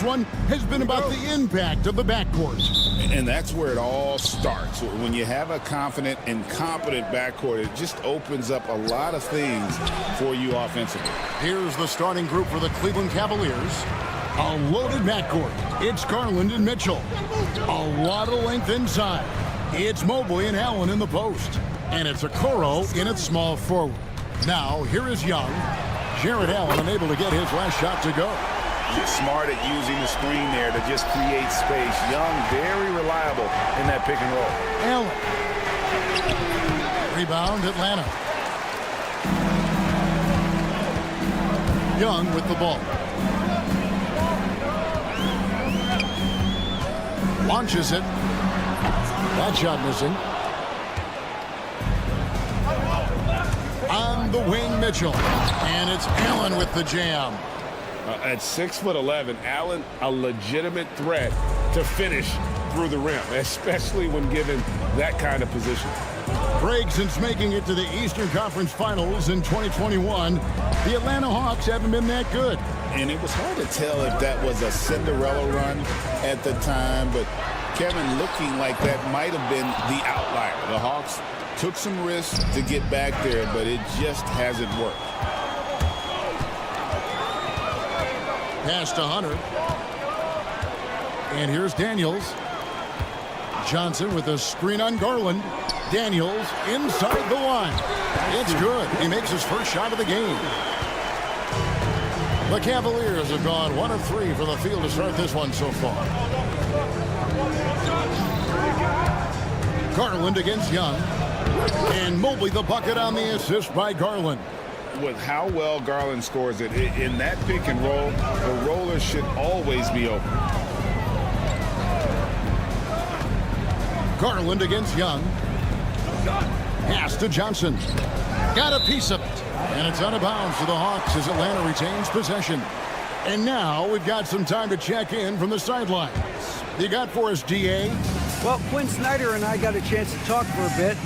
this one has been about the impact of the backcourt. And that's where it all starts. When you have a confident and competent backcourt, it just opens up a lot of things for you offensively. Here's the starting group for the Cleveland Cavaliers. A loaded backcourt. It's Garland and Mitchell. A lot of length inside. It's Mobley and Allen in the post. And it's Okoro in at small forward. Now, here is Young. Jarrett Allen unable to get his last shot to go. Smart at using the screen there to just create space. Young, very reliable in that pick and roll. Allen. Rebound, Atlanta. Young with the ball. Launches it. That shot missing. On the wing, Mitchell. And it's Allen with the jam. At 6'11", Allen, a legitimate threat to finish through the rim, especially when given that kind of position. Greg, since making it to the Eastern Conference Finals in 2021, the Atlanta Hawks haven't been that good. And it was hard to tell if that was a Cinderella run at the time, but Kevin, looking like that might have been the outlier. The Hawks took some risks to get back there, but it just hasn't worked. Pass to Hunter. And here's Daniels. Johnson with a screen on Garland. Daniels inside the line. It's good. He makes his first shot of the game. The Cavaliers have gone 1 of 3 from the field to start this one so far. Garland against Young. And Mobley the bucket on the assist by Garland. With how well Garland scores it in that pick and roll, the roller should always be open. Garland against Young. Pass to Johnson. Got a piece of it. And it's out of bounds to the Hawks as Atlanta retains possession. And now we've got some time to check in from the sidelines. You got for us, D.A.? Well, Quinn Snyder and I got a chance to talk for a bit.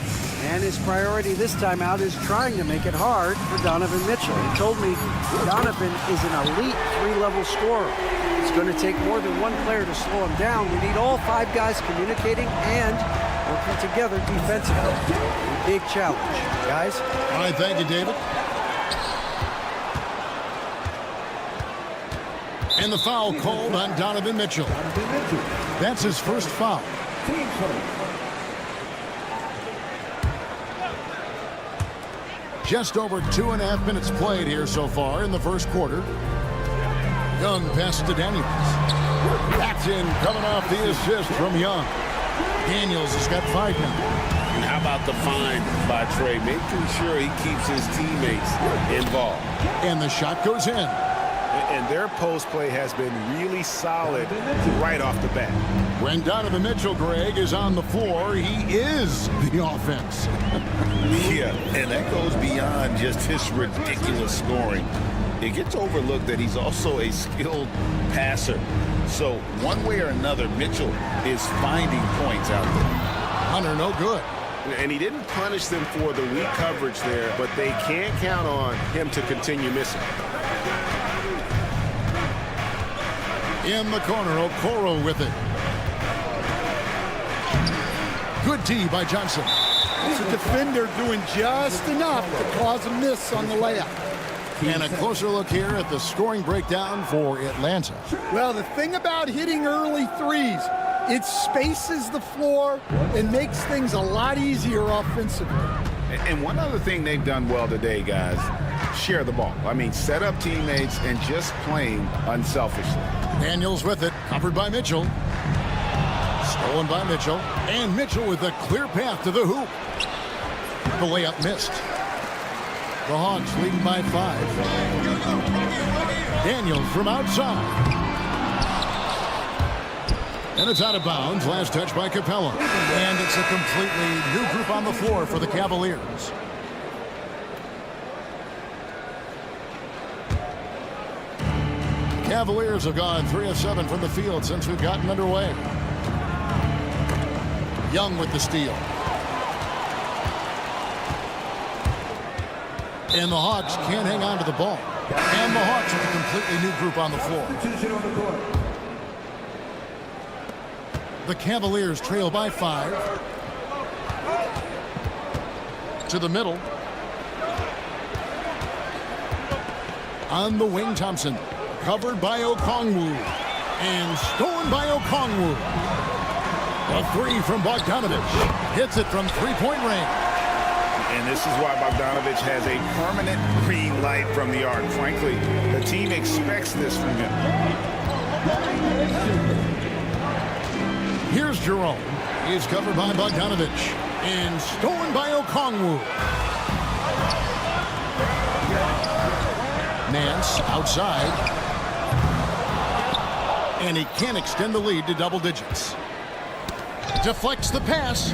And his priority this time out is trying to make it hard for Donovan Mitchell. He told me Donovan is an elite 3-level scorer. It's going to take more than one player to slow him down. We need all 5 guys communicating and working together defensively. A big challenge, guys. All right, thank you, David. And the foul called on Donovan Mitchell. That's his first foul. Just over 2.5 minutes played here so far in the first quarter. Young pass to Daniels. That's in, coming off the assist from Young. Daniels has got 5 now. And how about the find by Trey, making sure he keeps his teammates involved. And the shot goes in. And their post play has been really solid right off the bat. When Donovan Mitchell, Greg, is on the floor, he is the offense. Yeah, and that goes beyond just his ridiculous scoring. It gets overlooked that he's also a skilled passer. So one way or another, Mitchell is finding points out there. Hunter, no good. And he didn't punish them for the weak coverage there, but they can't count on him to continue missing. In the corner, Okoro with it. Good D by Johnson. It's a defender doing just enough to cause a miss on the layup. And a closer look here at the scoring breakdown for Atlanta. Well, the thing about hitting early threes, it spaces the floor and makes things a lot easier offensively. And one other thing they've done well today, guys, share the ball. I mean, set up teammates and just playing unselfishly. Daniels with it, covered by Mitchell. Stolen by Mitchell. And Mitchell with a clear path to the hoop. The layup missed. The Hawks leading by 5. Daniels from outside. And it's out of bounds. Last touch by Capella. And it's a completely new group on the floor for the Cavaliers. Cavaliers have gone 3 of 7 from the field since we've gotten underway. Young with the steal. And the Hawks can't hang on to the ball. And the Hawks with a completely new group on the floor. The Cavaliers trail by 5. To the middle. On the wing, Thompson. Covered by Okongwu. And stolen by Okongwu. A 3 from Bogdanovich. Hits it from three-point range. And this is why Bogdanovich has a permanent green light from the arc. Frankly, the team expects this from him. Here's Jerome. He's covered by Bogdanovich. And stolen by Okongwu. Nance outside. And he can't extend the lead to double digits. Deflects the pass.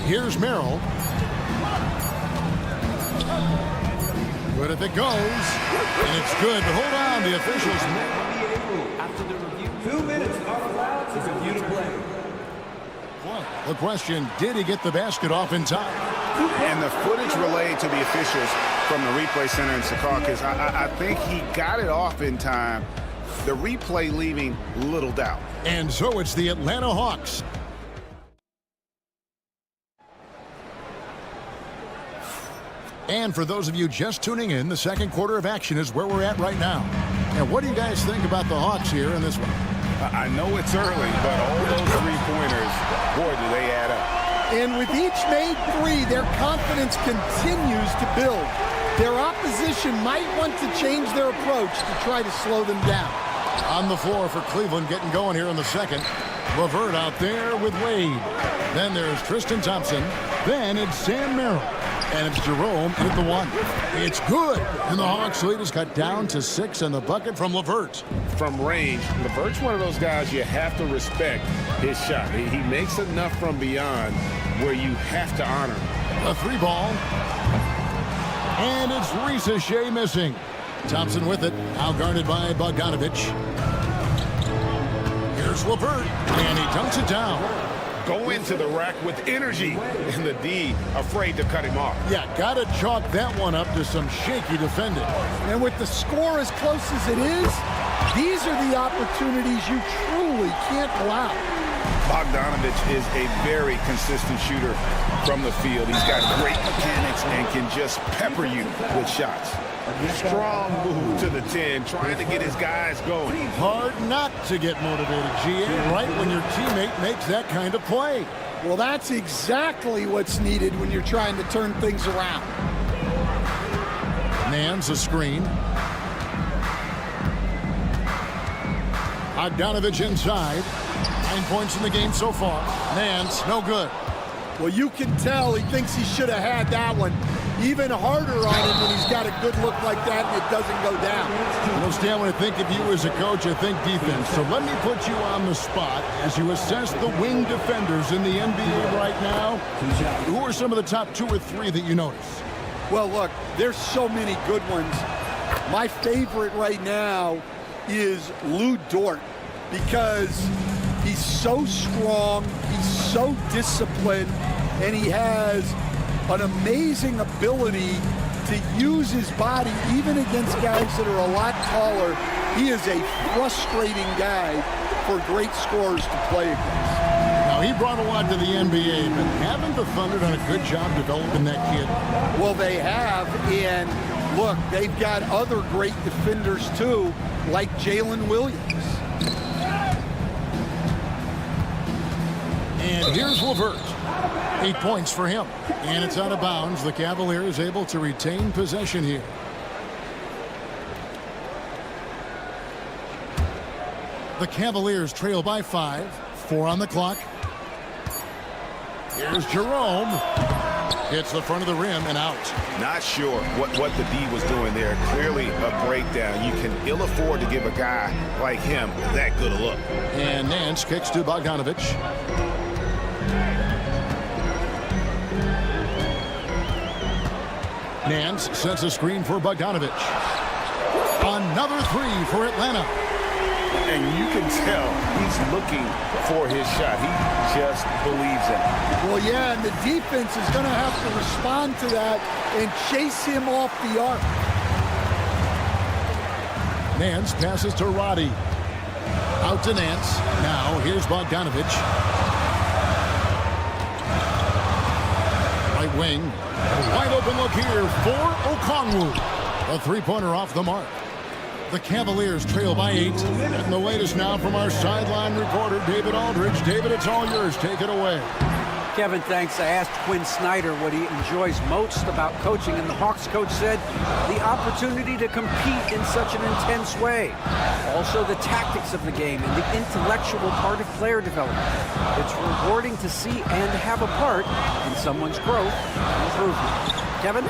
Here's Merrill. Good if it goes. And it's good, but hold on. The officials. After the review, 2 minutes are allowed to review the play. The question, did he get the basket off in time? And the footage relayed to the officials from the replay center in Secaucus, I think he got it off in time. The replay leaving little doubt. And so it's the Atlanta Hawks. And for those of you just tuning in, the second quarter of action is where we're at right now. And what do you guys think about the Hawks here in this one? I know it's early, but all those three-pointers, boy, do they add up. And with each made 3, their confidence continues to build. Their opposition might want to change their approach to try to slow them down. On the floor for Cleveland, getting going here in the second. LeVert out there with Wade. Then there's Tristan Thompson. Then it's Sam Merrill. And it's Jerome at the 1. It's good. And the Hawks lead is cut down to 6, and the bucket from LeVert. From range, LeVert's one of those guys you have to respect his shot. He makes enough from beyond where you have to honor him. A 3 ball. And it's Risa Shea missing. Thompson with it. Now guarded by Bogdanovich. Here's LeVert. And he dunks it down. Go into the rack with energy, and the D afraid to cut him off. Yeah, got to chalk that one up to some shaky defending. And with the score as close as it is, these are the opportunities you truly can't allow. Bogdanovich is a very consistent shooter from the field. He's got great mechanics and can just pepper you with shots. Strong move to the 10, trying to get his guys going. Hard not to get motivated, GA, right when your teammate makes that kind of play. Well, that's exactly what's needed when you're trying to turn things around. Nance a screen. Bogdanovich inside. 9 points in the game so far. Nance, no good. Well, you can tell he thinks he should have had that one. Even harder on him when he's got a good look like that and it doesn't go down. Well, Stan, when I think of you as a coach, I think defense. So let me put you on the spot as you assess the wing defenders in the NBA right now. Who are some of the top 2 or 3 that you notice? Well, look, there's so many good ones. My favorite right now is Lou Dort because he's so strong, he's so disciplined, and he has an amazing ability to use his body even against guys that are a lot taller. He is a frustrating guy for great scorers to play against. Now, he brought a lot to the NBA, but haven't the Thunder done a good job developing that kid? Well, they have, and look, they've got other great defenders too, like Jalen Williams. And here's LeVert. 8 points for him. And it's out of bounds. The Cavaliers able to retain possession here. The Cavaliers trail by 5. 4 on the clock. Here's Jerome. Hits the front of the rim and out. Not sure what the D was doing there. Clearly a breakdown. You can ill afford to give a guy like him that good a look. And Nance kicks to Bogdanovich. Nance sets a screen for Bogdanovich. Another 3 for Atlanta. And you can tell he's looking for his shot. He just believes in it. Well, yeah, and the defense is going to have to respond to that and chase him off the arc. Nance passes to Roddy. Out to Nance. Now here's Bogdanovich. Right wing. A wide open look here for Okongwu. A three-pointer off the mark. The Cavaliers trail by 8. And the latest now from our sideline reporter, David Aldridge. David, it's all yours. Take it away. Kevin, thanks. I asked Quinn Snyder what he enjoys most about coaching, and the Hawks coach said the opportunity to compete in such an intense way. Also, the tactics of the game and the intellectual part of player development. It's rewarding to see and have a part in someone's growth and improvement. Kevin?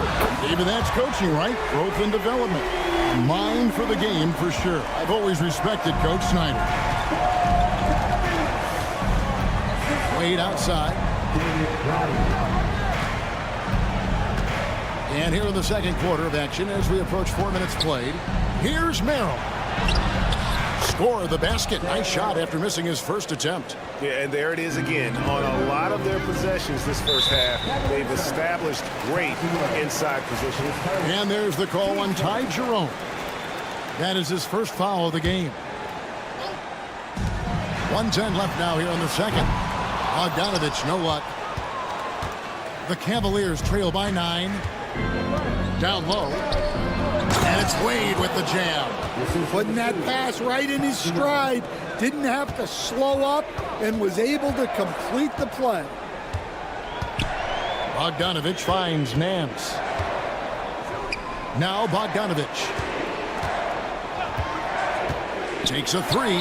David, that's coaching, right? Growth and development. Mind for the game, for sure. I've always respected Coach Snyder. Wade outside. And here in the second quarter of action as we approach 4 minutes played. Here's Merrill. Score the basket. Nice shot after missing his first attempt. Yeah, and there it is again. On a lot of their possessions this first half, they've established great inside position. And there's the call on Ty Jerome. That is his first foul of the game. 1:10 left now here in the second. Bogdanovich, no luck. The Cavaliers trail by 9. Down low. And it's Wade with the jam. Putting that pass right in his stride. Didn't have to slow up and was able to complete the play. Bogdanovich finds Nance. Now Bogdanovich. Takes a 3.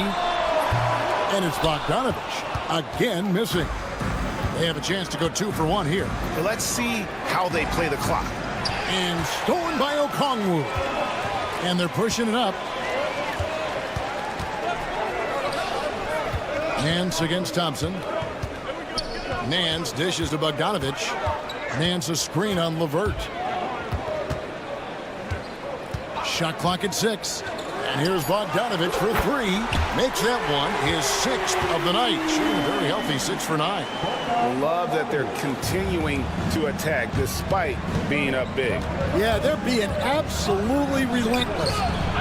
And it's Bogdanovich. Again missing. They have a chance to go 2 for 1 here. But let's see how they play the clock. And stolen by Okongwu. And they're pushing it up. Nance against Thompson. Nance dishes to Bogdanovich. Nance a screen on LeVert. Shot clock at 6. And here's Bogdanovich for 3. Makes that one his 6th of the night. Shooting a very healthy 6 for 9. Love that they're continuing to attack despite being up big. Yeah, they're being absolutely relentless.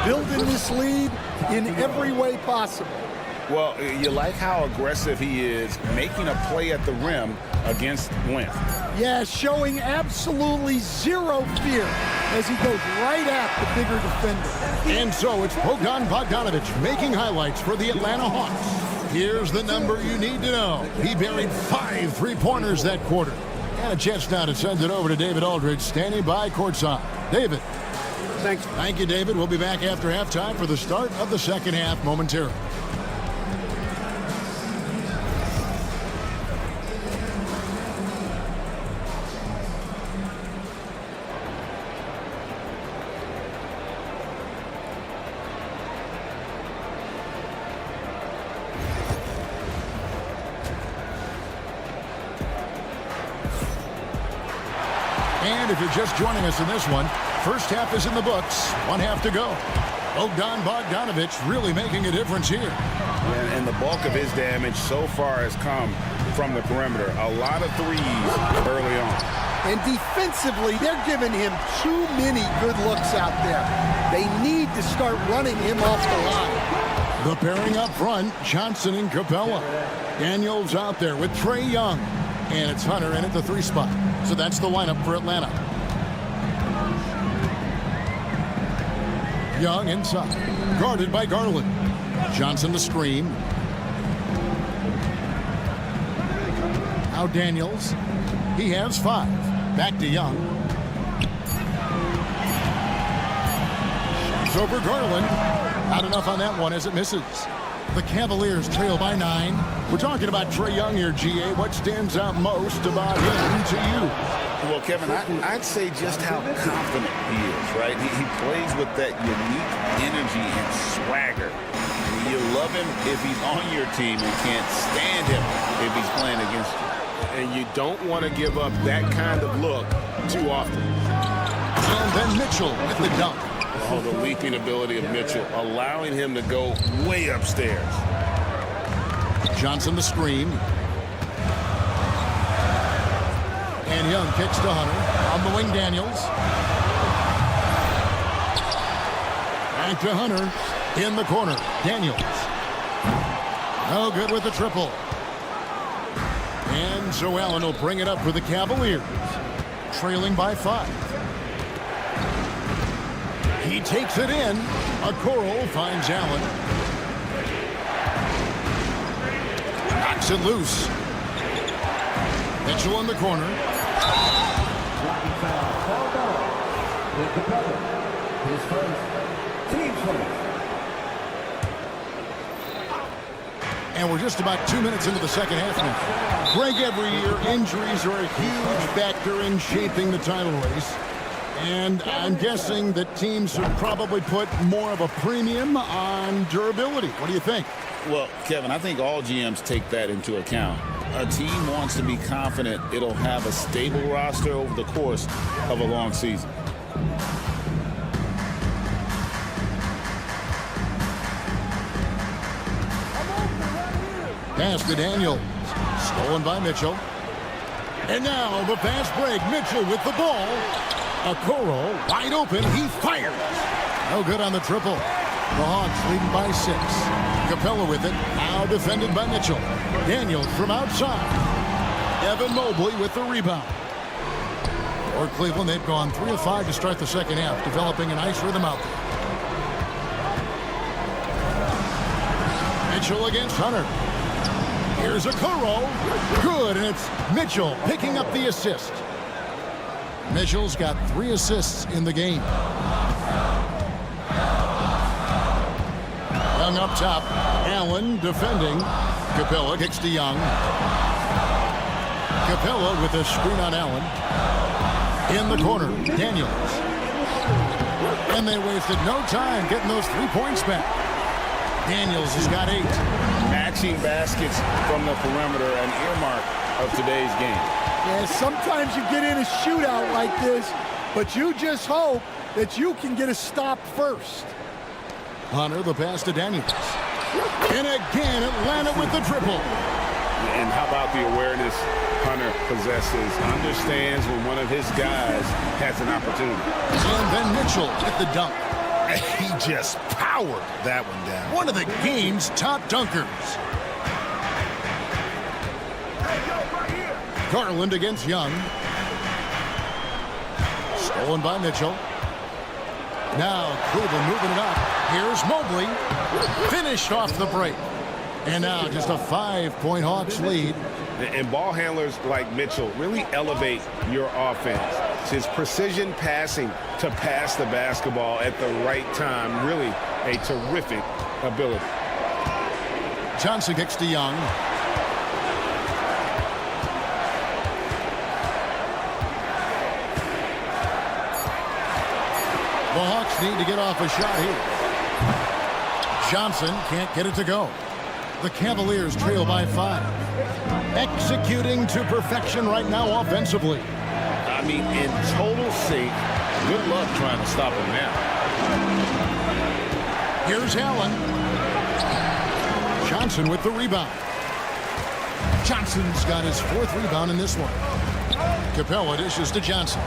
Building this lead in every way possible. Well, you like how aggressive he is making a play at the rim against length. Yeah, showing absolutely zero fear as he goes right at the bigger defender. And so it's Bogdan Bogdanovich making highlights for the Atlanta Hawks. Here's the number you need to know. He buried 5 three-pointers that quarter. And a chance now to send it over to David Aldridge, standing by courtside. David. Thanks. Thank you, David. We'll be back after halftime for the start of the second half momentarily. And if you're just joining us in this one, first half is in the books. 1 half to go. Bogdan Bogdanovich really making a difference here. And the bulk of his damage so far has come from the perimeter. A lot of threes early on. And defensively, they're giving him too many good looks out there. They need to start running him off the line. The pairing up front, Johnson and Capella. Daniels out there with Trae Young. And it's Hunter in at the 3 spot. So that's the lineup for Atlanta. Young inside. Guarded by Garland. Johnson the screen. Now Daniels. He has 5. Back to Young. Shots over Garland. Not enough on that one as it misses. The Cavaliers trail by 9. We're talking about Trae Young here, GA. What stands out most about him to you? Well, Kevin, I'd say just how confident he is, right? He plays with that unique energy and swagger. You love him if he's on your team and can't stand him if he's playing against you. And you don't want to give up that kind of look too often. And then Mitchell with the dunk. Oh, the leaping ability of Mitchell, allowing him to go way upstairs. Johnson the screen. And Young kicks to Hunter. On the wing, Daniels. Back to Hunter. In the corner, Daniels. No good with the triple. And so Allen will bring it up for the Cavaliers, trailing by 5. He takes it in. Okoro finds Allen. Knocks it loose. Mitchell in the corner. His first team first. And we're just about 2 minutes into the second half now. Greg, every year, injuries are a huge factor in shaping the title race. And I'm guessing that teams have probably put more of a premium on durability. What do you think? Well, Kevin, I think all GMs take that into account. A team wants to be confident it'll have a stable roster over the course of a long season. Pass to Daniels. Stolen by Mitchell. And now the fast break. Mitchell with the ball. Okoro wide open. He fires. No good on the triple. The Hawks leading by 6. Capella with it. Now defended by Mitchell. Daniels from outside. Evan Mobley with the rebound. For Cleveland, they've gone 3 of 5 to start the second half, developing a nice rhythm out there. Mitchell against Hunter. Here's Okoro. Good, and it's Mitchell picking up the assist. Mitchell's got 3 assists in the game. Young up top. Allen defending. Capella kicks to Young. Capella with a screen on Allen. In the corner, Daniels. And they wasted no time getting those 3 points back. Daniels has got 8. Matching baskets from the perimeter, an earmark of today's game. Yeah, sometimes you get in a shootout like this, but you just hope that you can get a stop first. Hunter, the pass to Daniels. And again, Atlanta with the triple. And how about the awareness Hunter possesses? Understands when one of his guys has an opportunity. And then Mitchell with the dunk. He just powered that one down. One of the game's top dunkers. Garland against Young. Stolen by Mitchell. Now Cleveland moving it up. Here's Mobley. Finished off the break. And now just a 5-point Hawks lead. And ball handlers like Mitchell really elevate your offense. It's his precision passing to pass the basketball at the right time. Really a terrific ability. Johnson kicks to Young. The Hawks need to get off a shot here. Johnson can't get it to go. The Cavaliers trail by 5. Executing to perfection right now offensively. I mean, in total sync. Good luck trying to stop him now. Here's Allen. Johnson with the rebound. Johnson's got his 4th rebound in this one. Capella dishes to Johnson.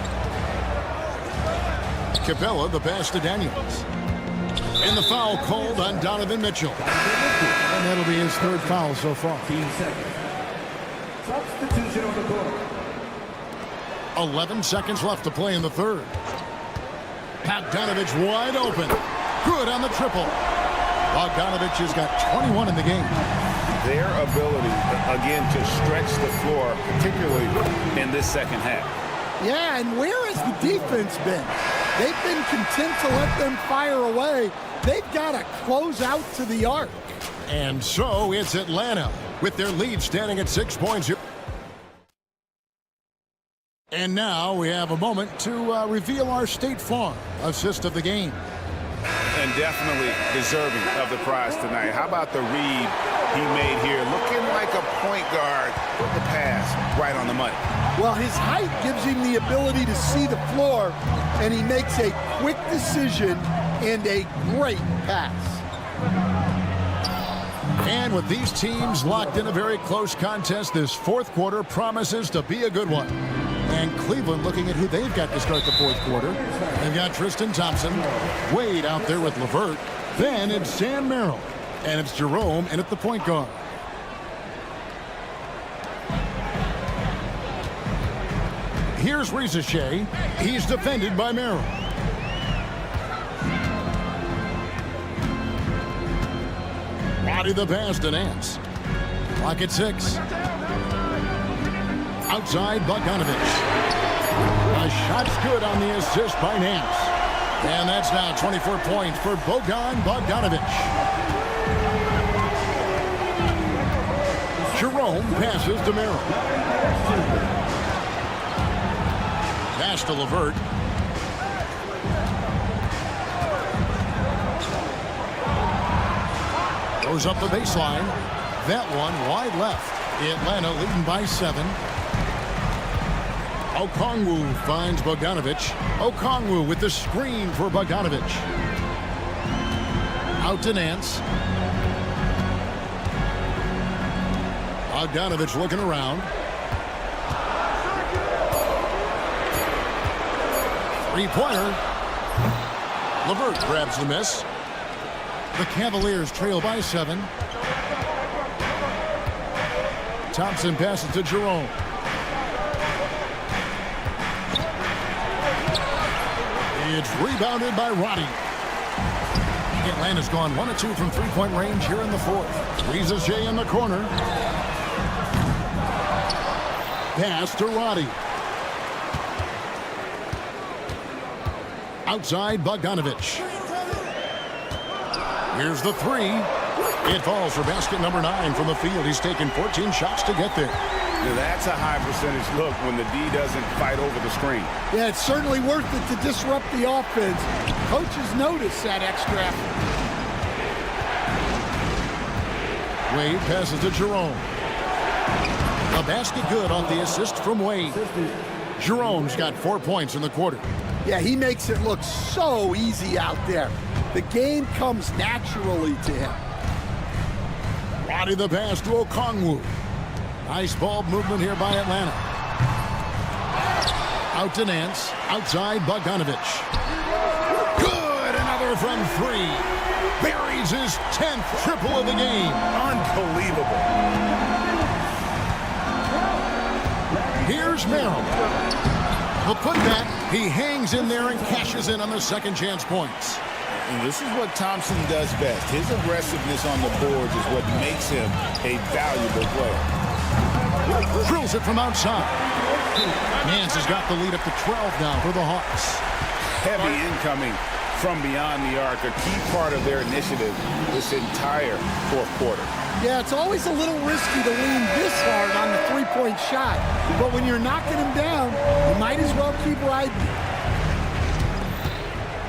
Capella, the pass to Daniels. And the foul called on Donovan Mitchell. And that'll be his 3rd foul so far. 15 seconds. Substitution on the court. 11 seconds left to play in the 3rd. Bogdanovich wide open. Good on the triple. Bogdanovich has got 21 in the game. Their ability, again, to stretch the floor, particularly in this second half. Yeah, and where has the defense been? They've been content to let them fire away. They've got to close out to the arc. And so it's Atlanta with their lead standing at 6 points. And now we have a moment to reveal our State Farm assist of the game. And definitely deserving of the prize tonight. How about the read he made here? Looking like a point guard with the pass right on the money. Well, his height gives him the ability to see the floor, and he makes a quick decision and a great pass. And with these teams locked in a very close contest, this 4th quarter promises to be a good one. And Cleveland looking at who they've got to start the 4th quarter. They've got Tristan Thompson, Wade out there with LeVert. Then it's Sam Merrill. And it's Jerome in at the point guard. Here's Rizachet. He's defended by Merrill. Body the pass to Nance. Clock at 6. Outside Bogdanovich. A shot's good on the assist by Nance. And that's now 24 points for Bogdanovich. Jerome passes to Merrill. Pass to LeVert. Goes up the baseline. That one wide left. Atlanta leading by 7. Okongwu finds Bogdanovich. Okongwu with the screen for Bogdanovich. Out to Nance. Bogdanovich looking around. Three-pointer. LeVert grabs the miss. The Cavaliers trail by 7. Thompson passes to Jerome. It's rebounded by Roddy. Atlanta's gone 1 of 2 from three-point range here in the fourth. Rizachet in the corner. Pass to Roddy. Outside Bogdanovich. Here's the three. It falls for basket number 9 from the field. He's taken 14 shots to get there. Now that's a high percentage look when the D doesn't fight over the screen. Yeah, it's certainly worth it to disrupt the offense. Coaches notice that extra effort. Wade passes to Jerome. A basket good on the assist from Wade. Jerome's got 4 points in the quarter. Yeah, he makes it look so easy out there. The game comes naturally to him. Roddy the pass to Okongwu. Nice ball movement here by Atlanta. Out to Nance. Outside Bogdanovich. Good! Another from 3. Buries his 10th triple of the game. Unbelievable. Here's Merrill. The putback. He hangs in there and cashes in on the second chance points. And this is what Thompson does best. His aggressiveness on the boards is what makes him a valuable player. Drills it from outside. Nance has got the lead up to 12 now for the Hawks. Heavy incoming from beyond the arc, a key part of their initiative this entire fourth quarter. Yeah, it's always a little risky to lean this hard on the three-point shot. But when you're knocking him down, you might as well keep riding.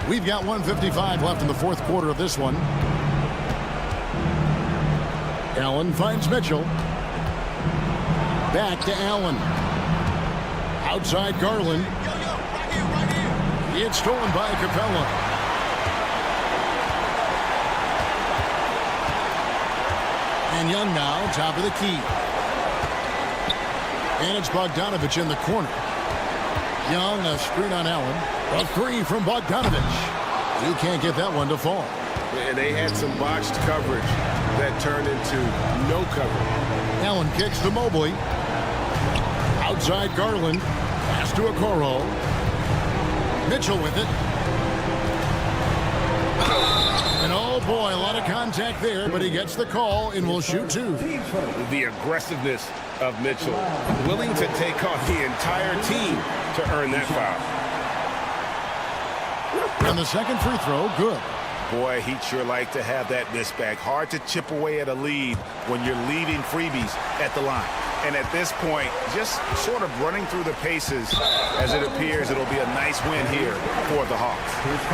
We've got 1:55 left in the fourth quarter of this one. Allen finds Mitchell. Back to Allen. Outside Garland. It's stolen by Capella. And Young now, top of the key. And it's Bogdanovich in the corner. Young, a screen on Allen. A three from Bogdanovich. He can't get that one to fall. And they had some botched coverage that turned into no cover. Allen kicks to Mobley. Outside Garland. Pass to Okoro. Mitchell with it. And oh boy, a lot of contact there, but he gets the call and will shoot 2. The aggressiveness of Mitchell, willing to take on the entire team to earn that foul. And the second free throw, good. Boy, he'd sure like to have that miss back. Hard to chip away at a lead when you're leaving freebies at the line. And at this point, just sort of running through the paces as it appears it'll be a nice win here for the Hawks.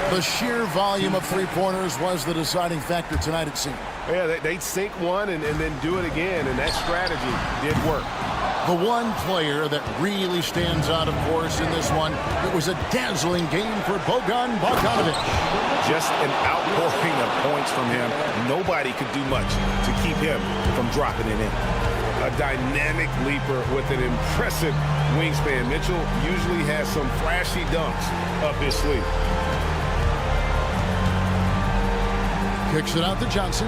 The sheer volume of three-pointers was the deciding factor tonight, it seemed. Yeah, they'd sink one and then do it again, and that strategy did work. The one player that really stands out, of course, in this one, it was a dazzling game for Bogdanovich. Just an outpouring of points from him. Nobody could do much to keep him from dropping it in. A dynamic leaper with an impressive wingspan. Mitchell usually has some flashy dunks up his sleeve. Kicks it out to Johnson.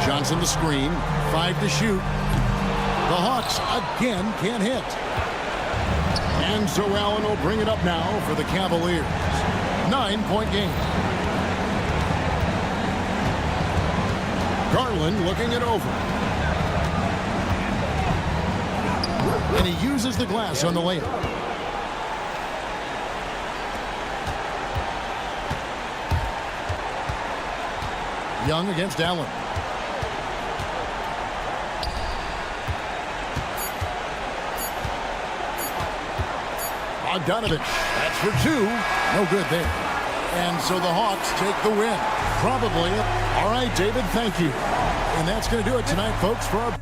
Johnson the screen. 5 to shoot. The Hawks again can't hit. And so Allen will bring it up now for the Cavaliers. 9-point game. Garland looking it over. And he uses the glass on the layup. Young against Allen. Bogdanovich. That's for 2. No good there. And so the Hawks take the win. Probably. All right, David, thank you. And that's going to do it tonight, folks, for our...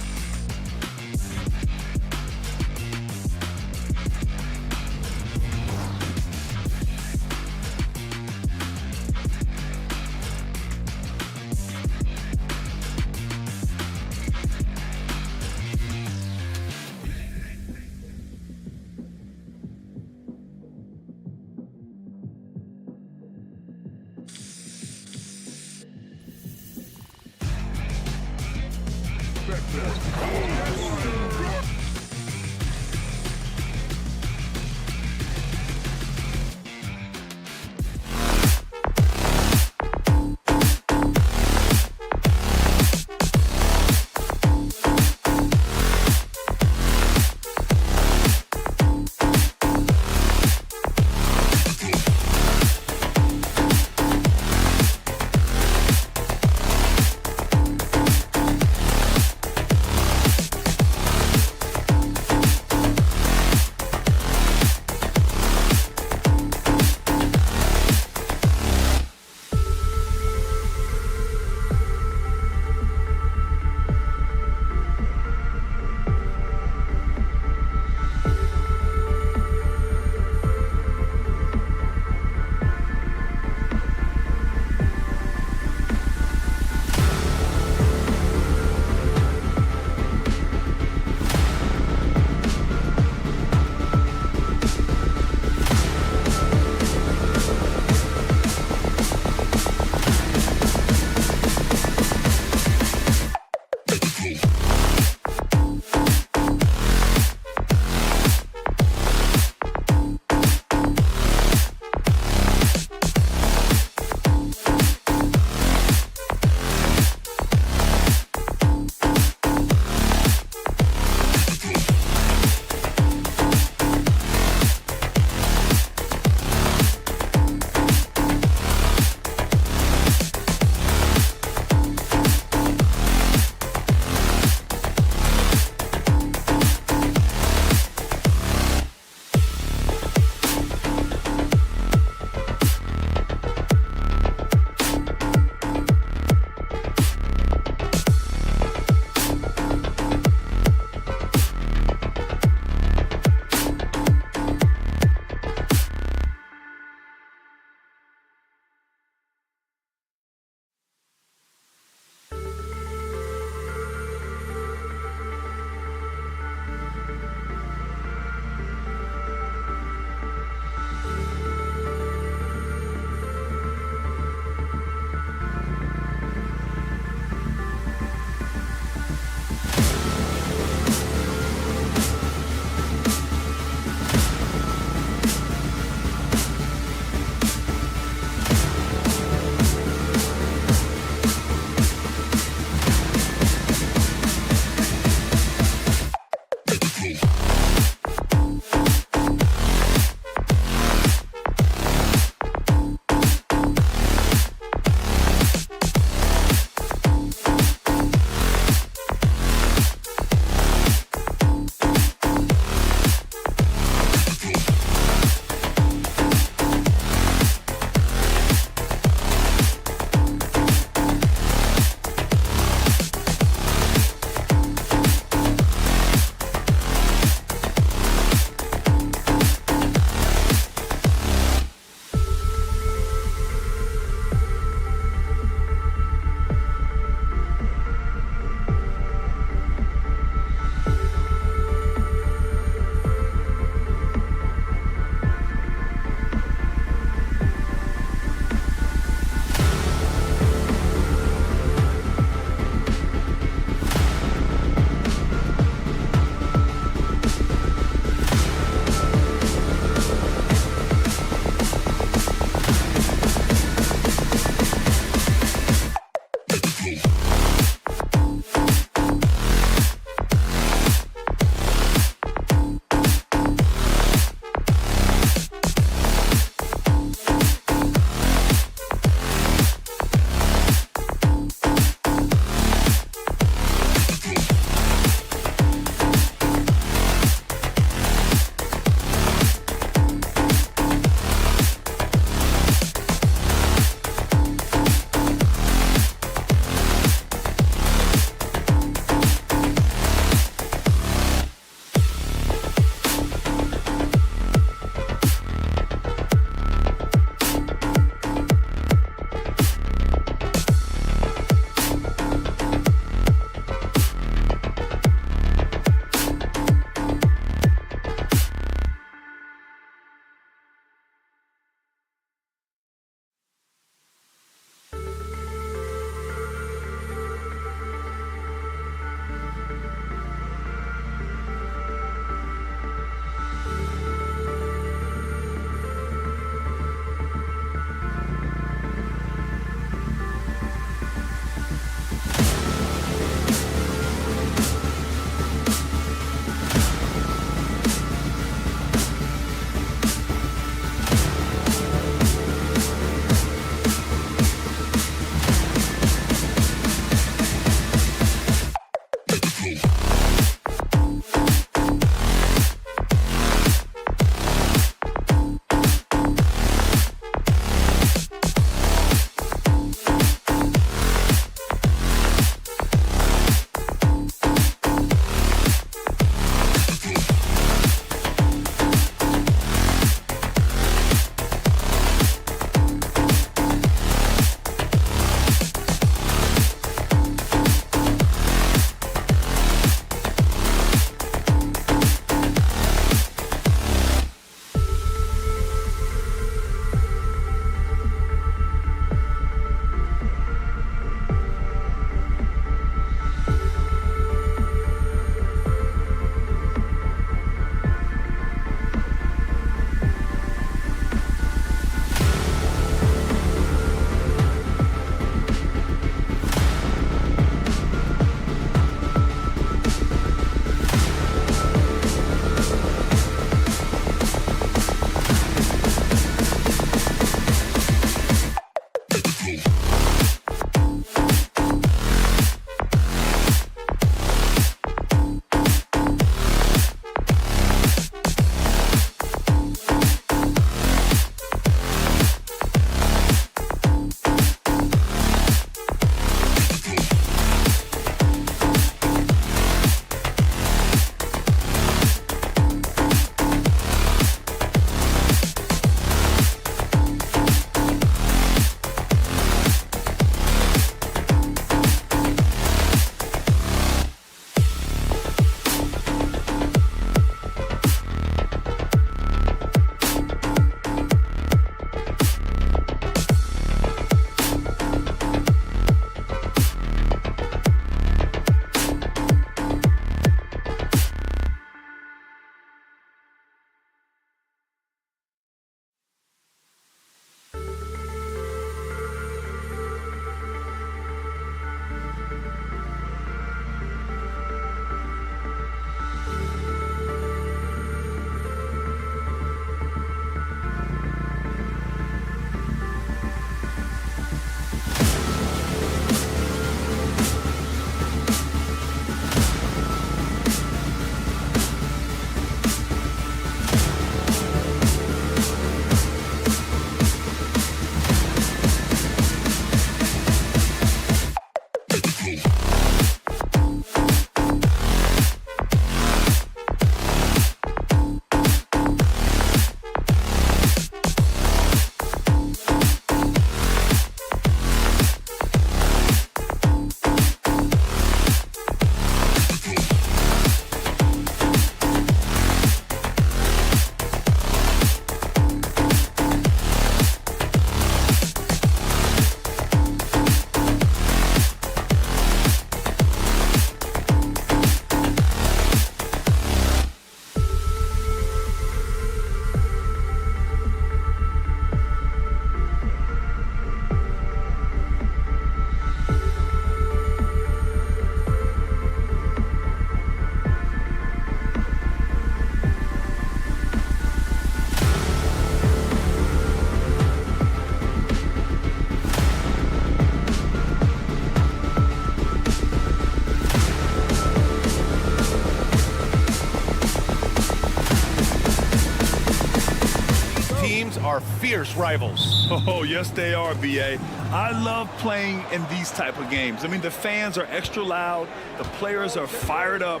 are fierce rivals. Oh, yes, they are, B.A. I love playing in these type of games. I mean, the fans are extra loud. The players are fired up.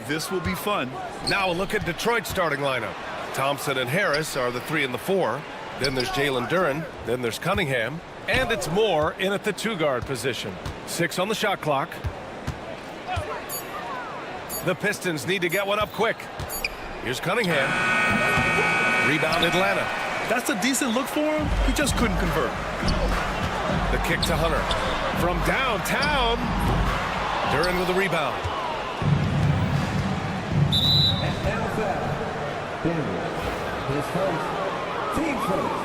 This will be fun. Now a look at Detroit's starting lineup. Thompson and Harris are the 3 and the 4. Then there's Jalen Duren. Then there's Cunningham. And it's Moore in at the 2-guard position. 6 on the shot clock. The Pistons need to get one up quick. Here's Cunningham. Rebound Atlanta. That's a decent look for him. He just couldn't convert. The kick to Hunter. From downtown. Duren with the rebound. And now foul. Daniel. His first. Team first.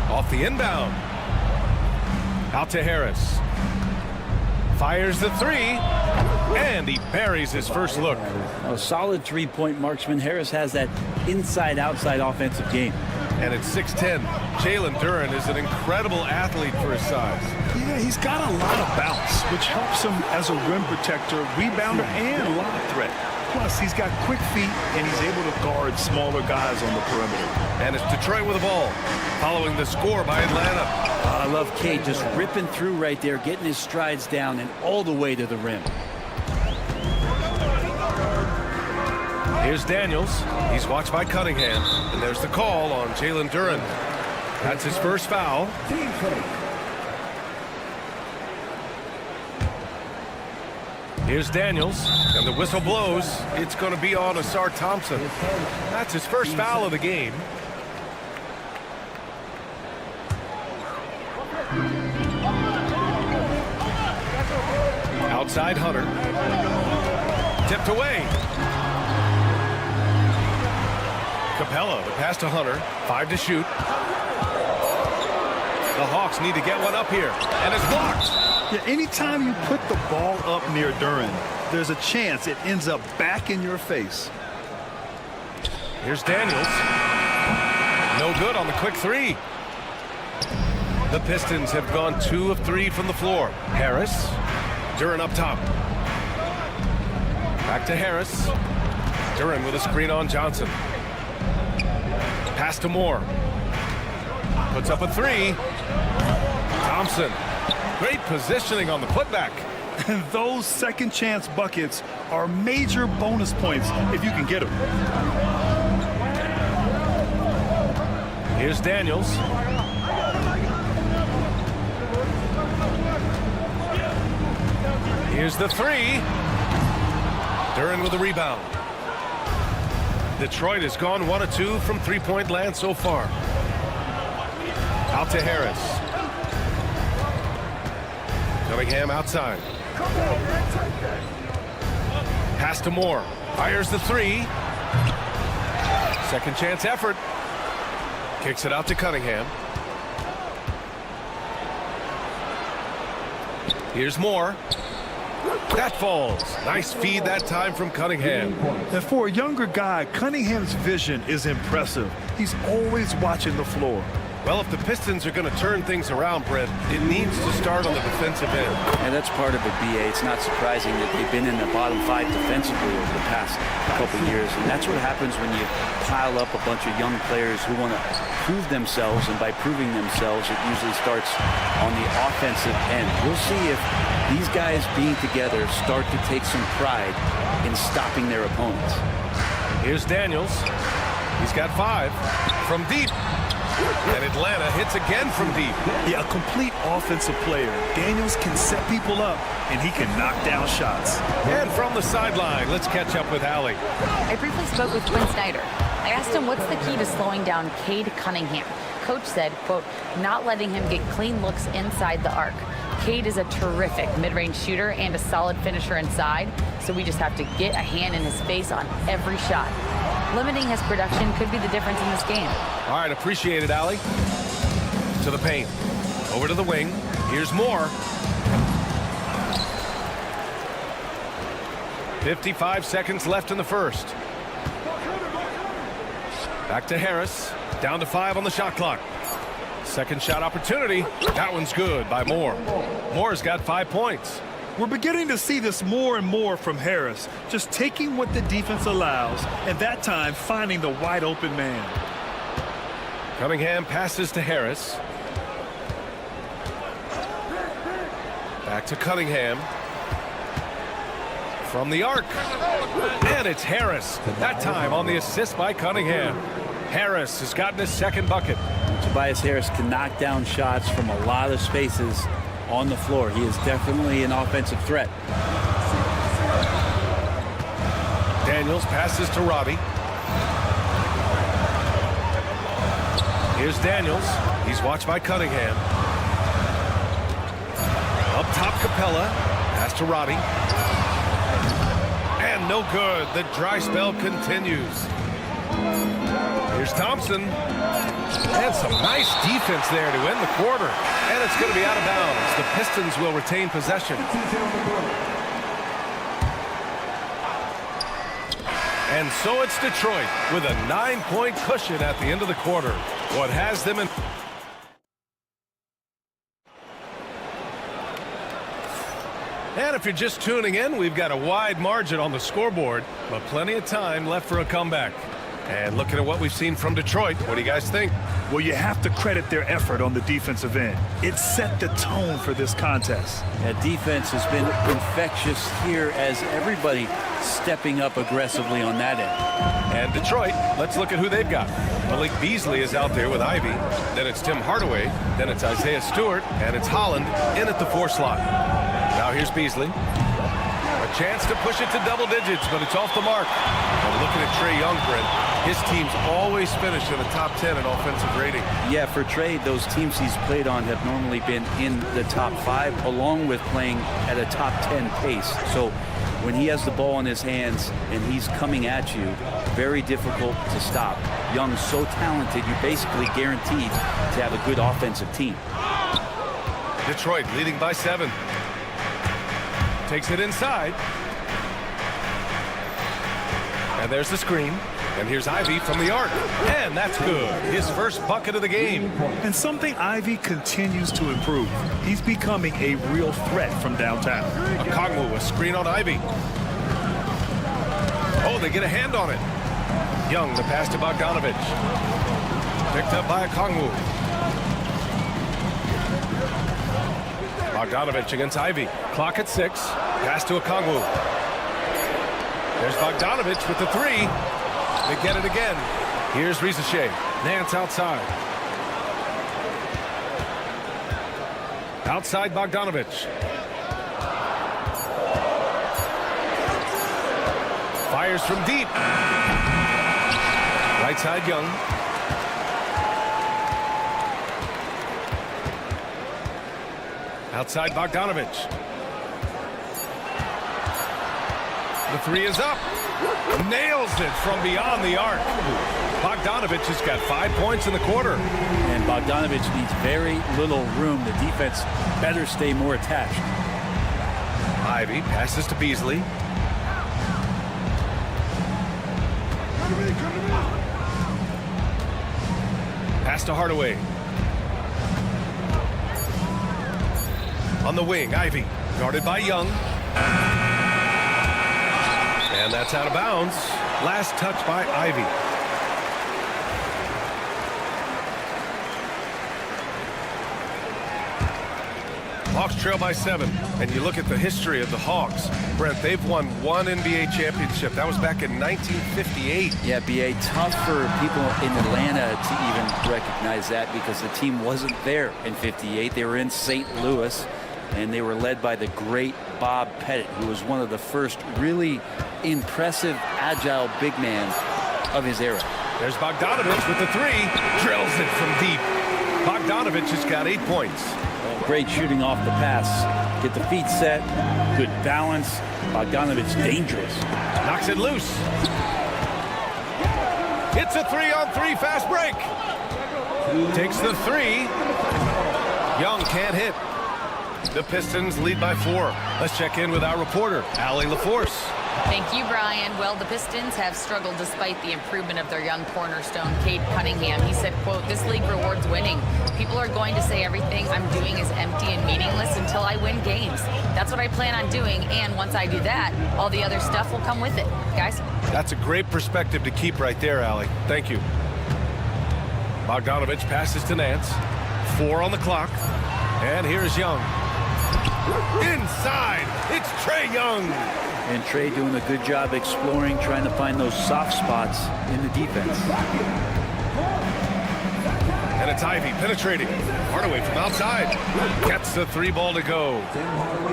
Off the inbound. Out to Harris. Fires the 3. And he buries his first look. A solid three-point marksman. Harris has that inside-outside offensive game. And at 6'10", Jalen Duren is an incredible athlete for his size. Yeah, he's got a lot of bounce, which helps him as a rim protector, rebounder, and lob threat. Plus, he's got quick feet, and he's able to guard smaller guys on the perimeter. And it's Detroit with the ball, following the score by Atlanta. I love Cade just ripping through right there, getting his strides down and all the way to the rim. Here's Daniels. He's watched by Cunningham. And there's the call on Jalen Duren. That's his first foul. Team first. Here's Daniels. And the whistle blows. It's going to be on Asar Thompson. That's his first foul of the game. Outside Hunter. Tipped away. Capella, the pass to Hunter. 5 to shoot. The Hawks need to get one up here. And it's blocked. Yeah, anytime you put the ball up near Duren, there's a chance it ends up back in your face. Here's Daniels. No good on the quick 3. The Pistons have gone 2 of 3 from the floor. Harris. Duren up top. Back to Harris. Duren with a screen on Johnson. Pass to Moore. Puts up a 3. Thompson. Great positioning on the putback. And those second chance buckets are major bonus points if you can get them. Here's Daniels. Here's the 3. Duren with the rebound. Detroit has gone 1 of 2 from three-point land so far. Out to Harris. Cunningham outside. Pass to Moore. Fires the 3. Second chance effort. Kicks it out to Cunningham. Here's Moore. That falls. Nice feed that time from Cunningham. And for a younger guy, Cunningham's vision is impressive. He's always watching the floor. Well, if the Pistons are going to turn things around, Brett, it needs to start on the defensive end. And that's part of it, BA. It's not surprising that they've been in the bottom 5 defensively over the past couple years. And that's what happens when you pile up a bunch of young players who want to prove themselves. And by proving themselves, it usually starts on the offensive end. We'll see if these guys being together start to take some pride in stopping their opponents. Here's Daniels. He's got 5 from deep. And Atlanta hits again from deep. Yeah, a complete offensive player. Daniels can set people up, and he can knock down shots. And from the sideline, let's catch up with Allie. I briefly spoke with Quinn Snyder. I asked him what's the key to slowing down Cade Cunningham. Coach said, quote, not letting him get clean looks inside the arc. Cade is a terrific mid-range shooter and a solid finisher inside, so we just have to get a hand in his face on every shot. Limiting his production could be the difference in this game. All right, appreciate it, Allie. To the paint. Over to the wing. Here's Moore. 55 seconds left in the first. Back to Harris. Down to 5 on the shot clock. Second shot opportunity. That one's good by Moore. Moore's got 5 points. We're beginning to see this more and more from Harris, just taking what the defense allows, and that time finding the wide open man. Cunningham passes to Harris. Back to Cunningham. From the arc. And it's Harris. That time on the assist by Cunningham. Harris has gotten his second bucket. Tobias Harris can knock down shots from a lot of spaces on the floor. He is definitely an offensive threat. Daniels passes to Robbie. Here's Daniels. He's watched by Cunningham. Up top, Capella. Pass to Robbie. And no good. The dry spell continues. Here's Thompson. And some nice defense there to end the quarter. And it's going to be out of bounds. The Pistons will retain possession. And so it's Detroit with a 9-point cushion at the end of the quarter. What has them in... And if you're just tuning in, we've got a wide margin on the scoreboard, but plenty of time left for a comeback. And looking at what we've seen from Detroit, what do you guys think? Well, you have to credit their effort on the defensive end. It set the tone for this contest. That defense has been infectious here as everybody stepping up aggressively on that end. And Detroit, let's look at who they've got. Malik Beasley is out there with Ivy. Then it's Tim Hardaway. Then it's Isaiah Stewart. And it's Holland in at the 4 slot. Now here's Beasley. A chance to push it to double digits, but it's off the mark. And looking at Trae Young, Brent, his teams always finish in the top 10 in offensive rating. Yeah, for Trae, those teams he's played on have normally been in the top 5, along with playing at a top 10 pace. So when he has the ball in his hands and he's coming at you, very difficult to stop. Young's so talented, you're basically guaranteed to have a good offensive team. Detroit leading by 7. Takes it inside. And there's the screen. And here's Ivy from the arc. And that's good. His first bucket of the game. And something Ivy continues to improve. He's becoming a real threat from downtown. Okongwu, a screen on Ivy. Oh, they get a hand on it. Young, the pass to Bogdanovich. Picked up by Okongwu. Bogdanovich against Ivy. Clock at 6. Pass to Okongwu. There's Bogdanovich with the 3. They get it again. Here's Rizachet. Nance outside. Outside Bogdanovich. Fires from deep. Right side Young. Outside Bogdanovich. The 3 is up. Nails it from beyond the arc. Bogdanovich has got 5 points in the quarter. And Bogdanovich needs very little room. The defense better stay more attached. Ivy passes to Beasley. Pass to Hardaway. On the wing, Ivy, guarded by Young. And that's out of bounds. Last touch by Ivy. Hawks trail by 7. And you look at the history of the Hawks. Brent, they've won 1 NBA championship. That was back in 1958. Yeah, B.A., tough for people in Atlanta to even recognize that because the team wasn't there in 58. They were in St. Louis, and they were led by the great Bob Pettit, who was one of the first really impressive, agile big man of his era. There's Bogdanovich with the 3. Drills it from deep. Bogdanovich has got 8 points. Great shooting off the pass. Get the feet set. Good balance. Bogdanovich dangerous. Knocks it loose. It's a 3-on-3 fast break. Takes the 3. Young can't hit. The Pistons lead by 4. Let's check in with our reporter, Allie LaForce. Thank you, Brian. Well, the Pistons have struggled despite the improvement of their young cornerstone, Cade Cunningham. He said, quote, "This league rewards winning. People are going to say everything I'm doing is empty and meaningless until I I win games. That's what I plan on doing, and once I do that, all the other stuff will come with it. Guys? That's a great perspective to keep right there, Allie. Thank you. Bogdanovich passes to Nance. 4 on the clock. And here's Young. Inside, it's Trae Young. And Trae doing a good job exploring, trying to find those soft spots in the defense. And it's Ivy penetrating. Hardaway from outside. Gets the 3 ball to go.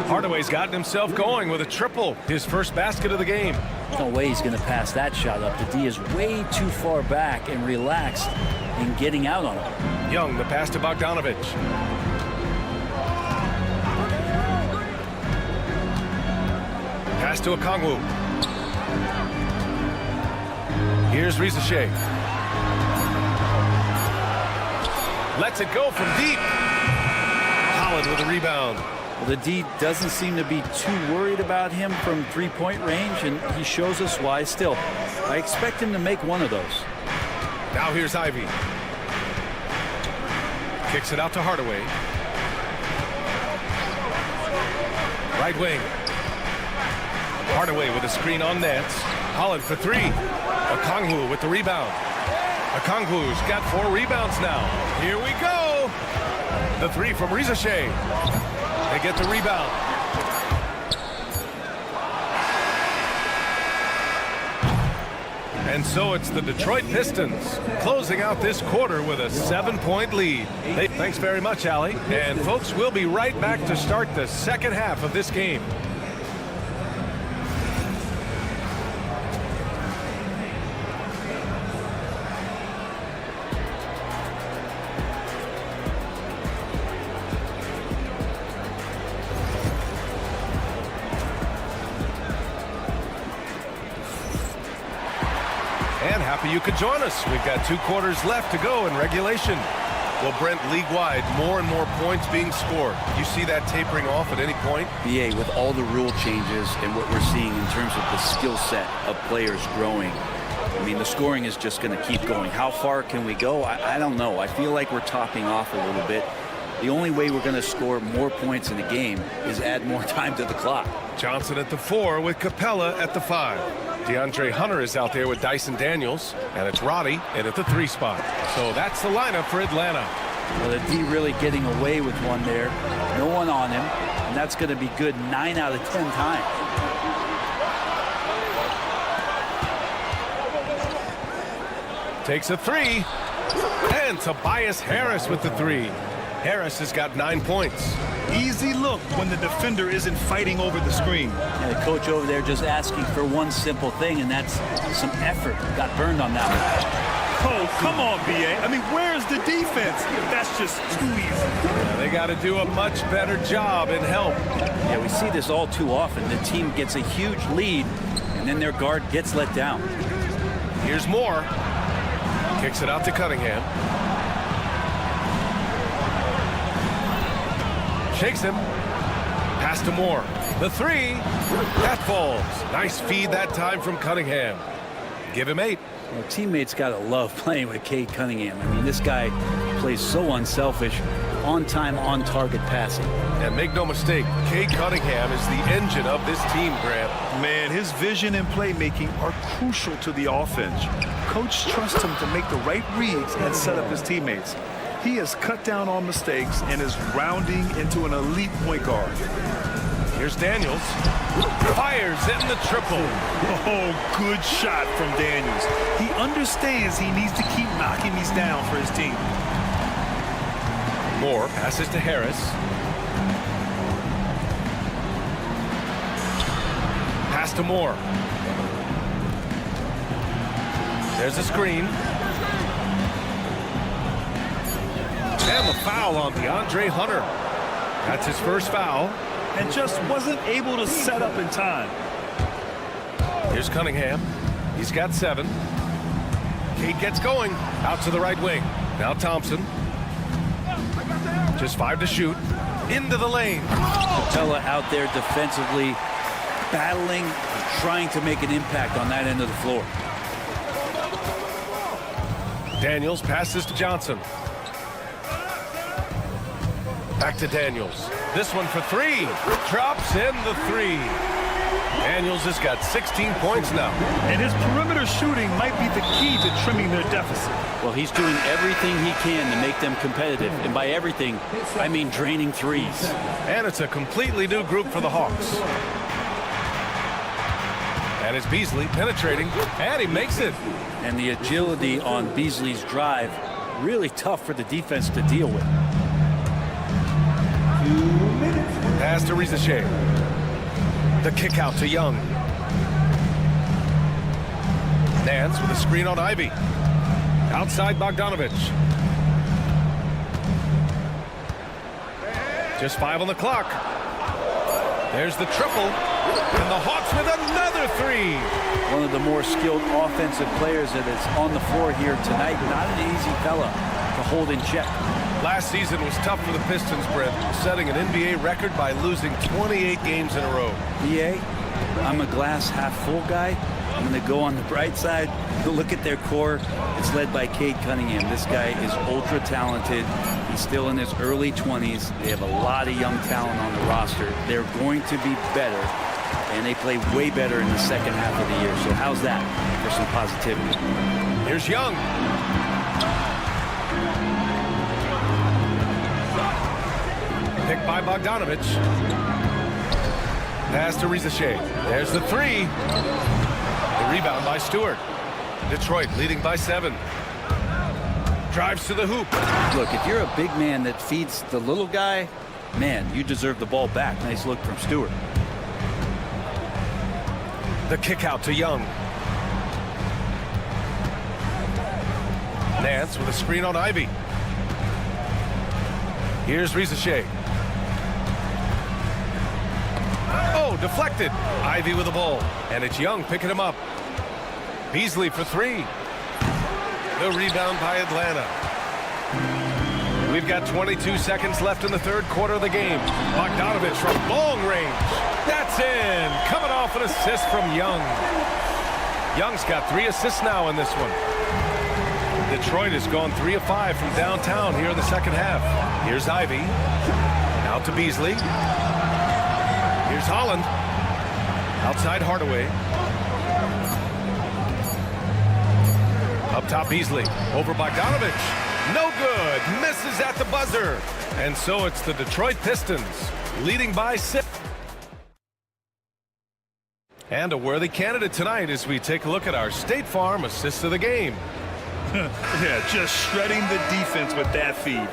Hardaway's gotten himself going with a triple. His first basket of the game. No way he's going to pass that shot up. The D is way too far back and relaxed in getting out on him. Young, the pass to Bogdanovich. Pass to Okongwu. Here's Rizachet. Lets it go from deep. Holland with a rebound. Well, the D doesn't seem to be too worried about him from three-point range, and he shows us why still. I expect him to make one of those. Now here's Ivy. Kicks it out to Hardaway. Right wing. Hardaway with a screen on Nance. Holland for 3. Okongwu with the rebound. Okongwu's got 4 rebounds now. Here we go. The 3 from Rizachet. They get the rebound. And so it's the Detroit Pistons closing out this quarter with a 7-point lead. Thanks very much, Allie. And folks, we'll be right back to start the second half of this game. Happy you could join us. We've got 2 quarters left to go in regulation. Well, Brent, league-wide, more and more points being scored. You see that tapering off at any point? BA, with all the rule changes and what we're seeing in terms of the skill set of players growing, I mean, the scoring is just going to keep going. How far can we go? I don't know. I feel like we're topping off a little bit. The only way we're going to score more points in a game is add more time to the clock. Johnson at the 4 with Capella at the 5. DeAndre Hunter is out there with Dyson Daniels, and it's Roddy in at the 3 spot. So that's the lineup for Atlanta. Well, the D really getting away with one there. No one on him, and that's going to be good 9 out of 10 times. Takes a 3, and Tobias Harris with the 3. Harris has got 9 points. Easy look when the defender isn't fighting over the screen. And the coach over there just asking for one simple thing, and that's some effort. Got burned on that one. Oh, come on, BA. I mean, where's the defense? That's just too easy. They got to do a much better job in help. Yeah, we see this all too often. The team gets a huge lead, and then their guard gets let down. Here's Moore. Kicks it out to Cunningham. Shakes him. Pass to Moore. The 3. That falls. Nice feed that time from Cunningham. Give him 8. Well, teammates got to love playing with Cade Cunningham. I mean, this guy plays so unselfish, on-time, on-target passing. And make no mistake, Cade Cunningham is the engine of this team, Grant. Man, his vision and playmaking are crucial to the offense. Coach trusts him to make the right reads and set up his teammates. He has cut down on mistakes and is rounding into an elite point guard. Here's Daniels. Fires in the triple. Oh, good shot from Daniels. He understands he needs to keep knocking these down for his team. Moore passes to Harris. Pass to Moore. There's a screen. And the foul on DeAndre Hunter. That's his first foul. And just wasn't able to set up in time. Here's Cunningham. He's got 7. Cade gets going. Out to the right wing. Now Thompson. Just 5 to shoot. Into the lane. Capella out there defensively, battling, trying to make an impact on that end of the floor. Back to Daniels. This one for three. Drops in the three. Daniels has got 16 points now. And his perimeter shooting might be the key to trimming their deficit. Well, he's doing everything he can to make them competitive. And by everything, I mean draining threes. And it's a completely new group for the Hawks. And it's Beasley penetrating, and he makes it. And the agility on Beasley's drive, really tough for the defense to deal with. Pass to Rizachet. The kick out to Young. Nance with a screen on Ivy. Outside Bogdanovich. Just 5 on the clock. There's the triple. And the Hawks with another three. One of the more skilled offensive players that is on the floor here tonight. Not an easy fella to hold in check. Last season was tough for the Pistons, Brent, setting an NBA record by losing 28 games in a row. BA, I'm a glass half full guy. I'm going to go on the bright side. Look at their core. It's led by Cade Cunningham. This guy is ultra talented. He's still in his early 20s. They have a lot of young talent on the roster. They're going to be better, and they play way better in the second half of the year. So how's that for some positivity? Here's Young. Picked by Bogdanovich. Pass to Rizachet. There's the three. The rebound by Stewart. Detroit leading by 7. Drives to the hoop. Look, if you're a big man that feeds the little guy, man, you deserve the ball back. Nice look from Stewart. The kick out to Young. Nance with a screen on Ivy. Here's Rizachet. Oh, deflected. Ivy with the ball. And it's Young picking him up. Beasley for three. The rebound by Atlanta. We've got 22 seconds left in the third quarter of the game. Bogdanovich from long range. That's in. Coming off an assist from Young. Young's got 3 assists now in this one. Detroit has gone 3 of 5 from downtown here in the second half. Here's Ivy. Out to Beasley. Here's Holland. Outside Hardaway. Up top Beasley. Over Bogdanovich. No good. Misses at the buzzer. And so it's the Detroit Pistons leading by 6. And a worthy candidate tonight as we take a look at our State Farm assist of the game. Yeah, just shredding the defense with that feed.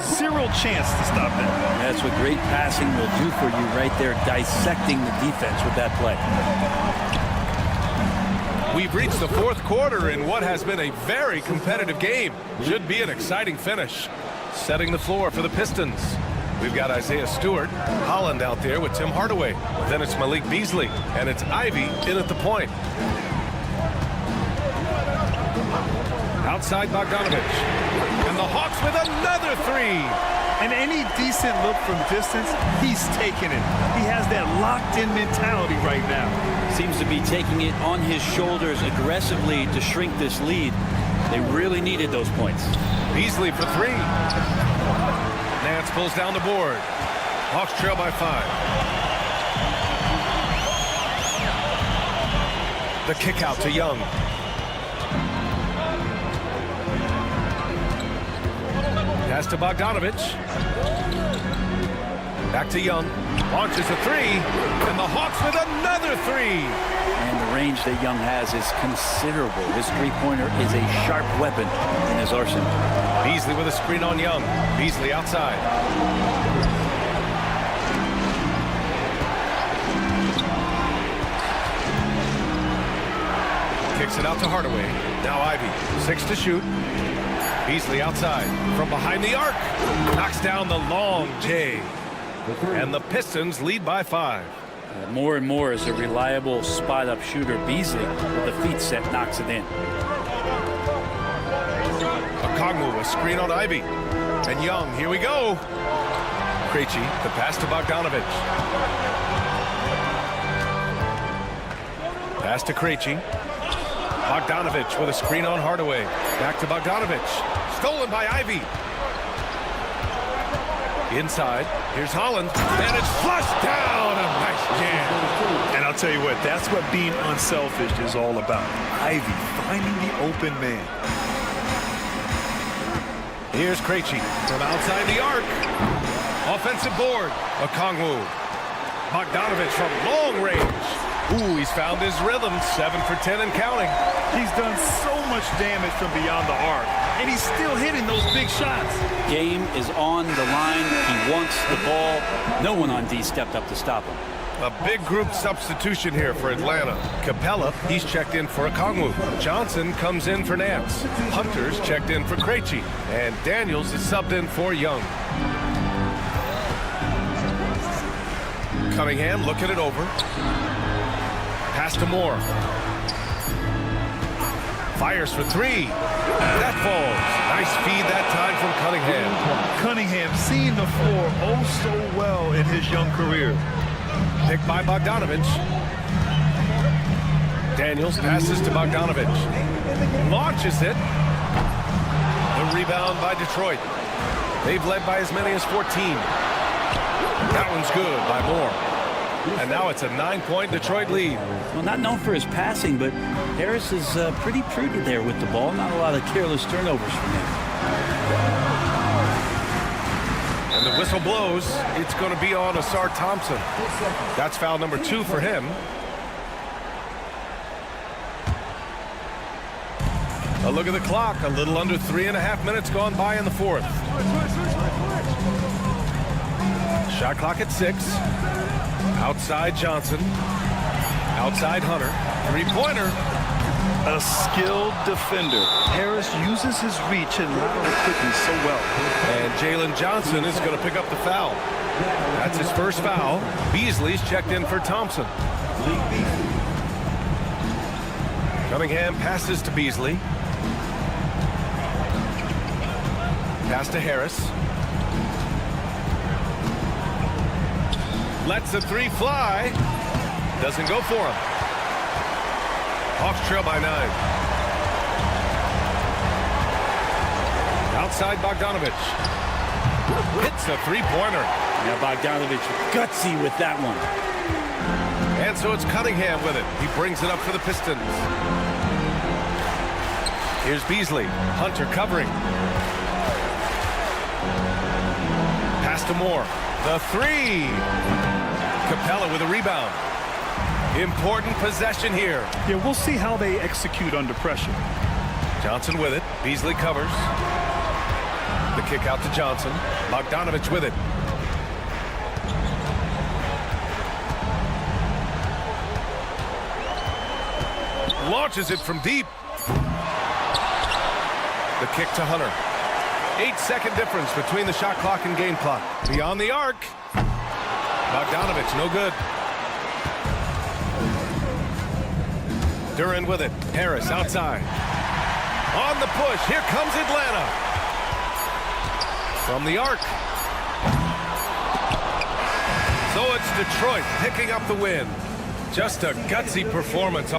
Zero chance to stop that. That's what great passing will do for you right there, dissecting the defense with that play. We've reached the fourth quarter in what has been a very competitive game. Should be an exciting finish. Setting the floor for the Pistons. We've got Isaiah Stewart, Holland out there with Tim Hardaway. Then it's Malik Beasley, and it's Ivy in at the point. Outside Bogdanovich. And the Hawks with another three. And any decent look from distance, he's taking it. He has that locked-in mentality right now. Seems to be taking it on his shoulders aggressively to shrink this lead. They really needed those points. Beasley for three. Nance pulls down the board. Hawks trail by 5. The kick out to Young. Pass to Bogdanovich. Back to Young. Launches a three. And the Hawks with another three. And the range that Young has is considerable. His three-pointer is a sharp weapon in his arsenal. Beasley with a screen on Young. Beasley outside. Kicks it out to Hardaway. Now Ivy. 6 to shoot. Beasley outside. From behind the arc. Knocks down the long J. And the Pistons lead by 5. More and more as a reliable spot-up shooter. Beasley with the feet set knocks it in. Okongwu, a screen on Ivy. And Young, here we go. Krejci, the pass to Bogdanovich. Pass to Krejci. Bogdanovich with a screen on Hardaway. Back to Bogdanovich. Stolen by Ivy. Inside, here's Holland, and it's flushed down. A nice jam. And I'll tell you what, that's what being unselfish is all about. Ivy finding the open man. Here's Krejci from outside the arc. Offensive board. Okongwu. Bogdanovich from long range. Ooh, he's found his rhythm. 7 for 10 and counting. He's done so much damage from beyond the arc, and he's still hitting those big shots. Game is on the line. He wants the ball. No one on D stepped up to stop him. A big group substitution here for Atlanta. Capella, he's checked in for Okongwu. Johnson comes in for Nance. Hunter's checked in for Krejci. And Daniels is subbed in for Young. Cunningham looking it over. Pass to Moore. Fires for 3. That falls. Nice feed that time from Cunningham. Cunningham seeing the floor oh so well in his young career. Picked by Bogdanovich. Daniels passes to Bogdanovich. Launches it. The rebound by Detroit. They've led by as many as 14. That one's good by Moore. And now it's a 9-point Detroit lead. Well, not known for his passing, but Harris is pretty prudent there with the ball. Not a lot of careless turnovers from him. And the whistle blows. It's going to be on Asar Thompson. That's foul number 2 for him. A look at the clock. A little under 3.5 minutes gone by in the fourth. Shot clock at 6. Outside Johnson. Outside Hunter. Three-pointer. A skilled defender. Harris uses his reach and lateral quickness so well. And Jalen Johnson is going to pick up the foul. That's his first foul. Beasley's checked in for Thompson. Cunningham passes to Beasley. Pass to Harris. Lets the 3 fly. Doesn't go for him. Hawks trail by 9. Outside Bogdanovich. Hits a 3-pointer. Now Bogdanovich gutsy with that one. And so it's Cunningham with it. He brings it up for the Pistons. Here's Beasley. Hunter covering. Pass to Moore. The 3. Capella with a rebound. Important possession here. Yeah, we'll see how they execute under pressure. Johnson with it. Beasley covers. The kick out to Johnson. Bogdanovich with it. Launches it from deep. The kick to Hunter. 8-second difference between the shot clock and game clock. Beyond the arc. Bogdanovich, no good. Duran with it. Harris outside. On the push. Here comes Atlanta. From the arc. So it's Detroit picking up the win. Just a gutsy performance.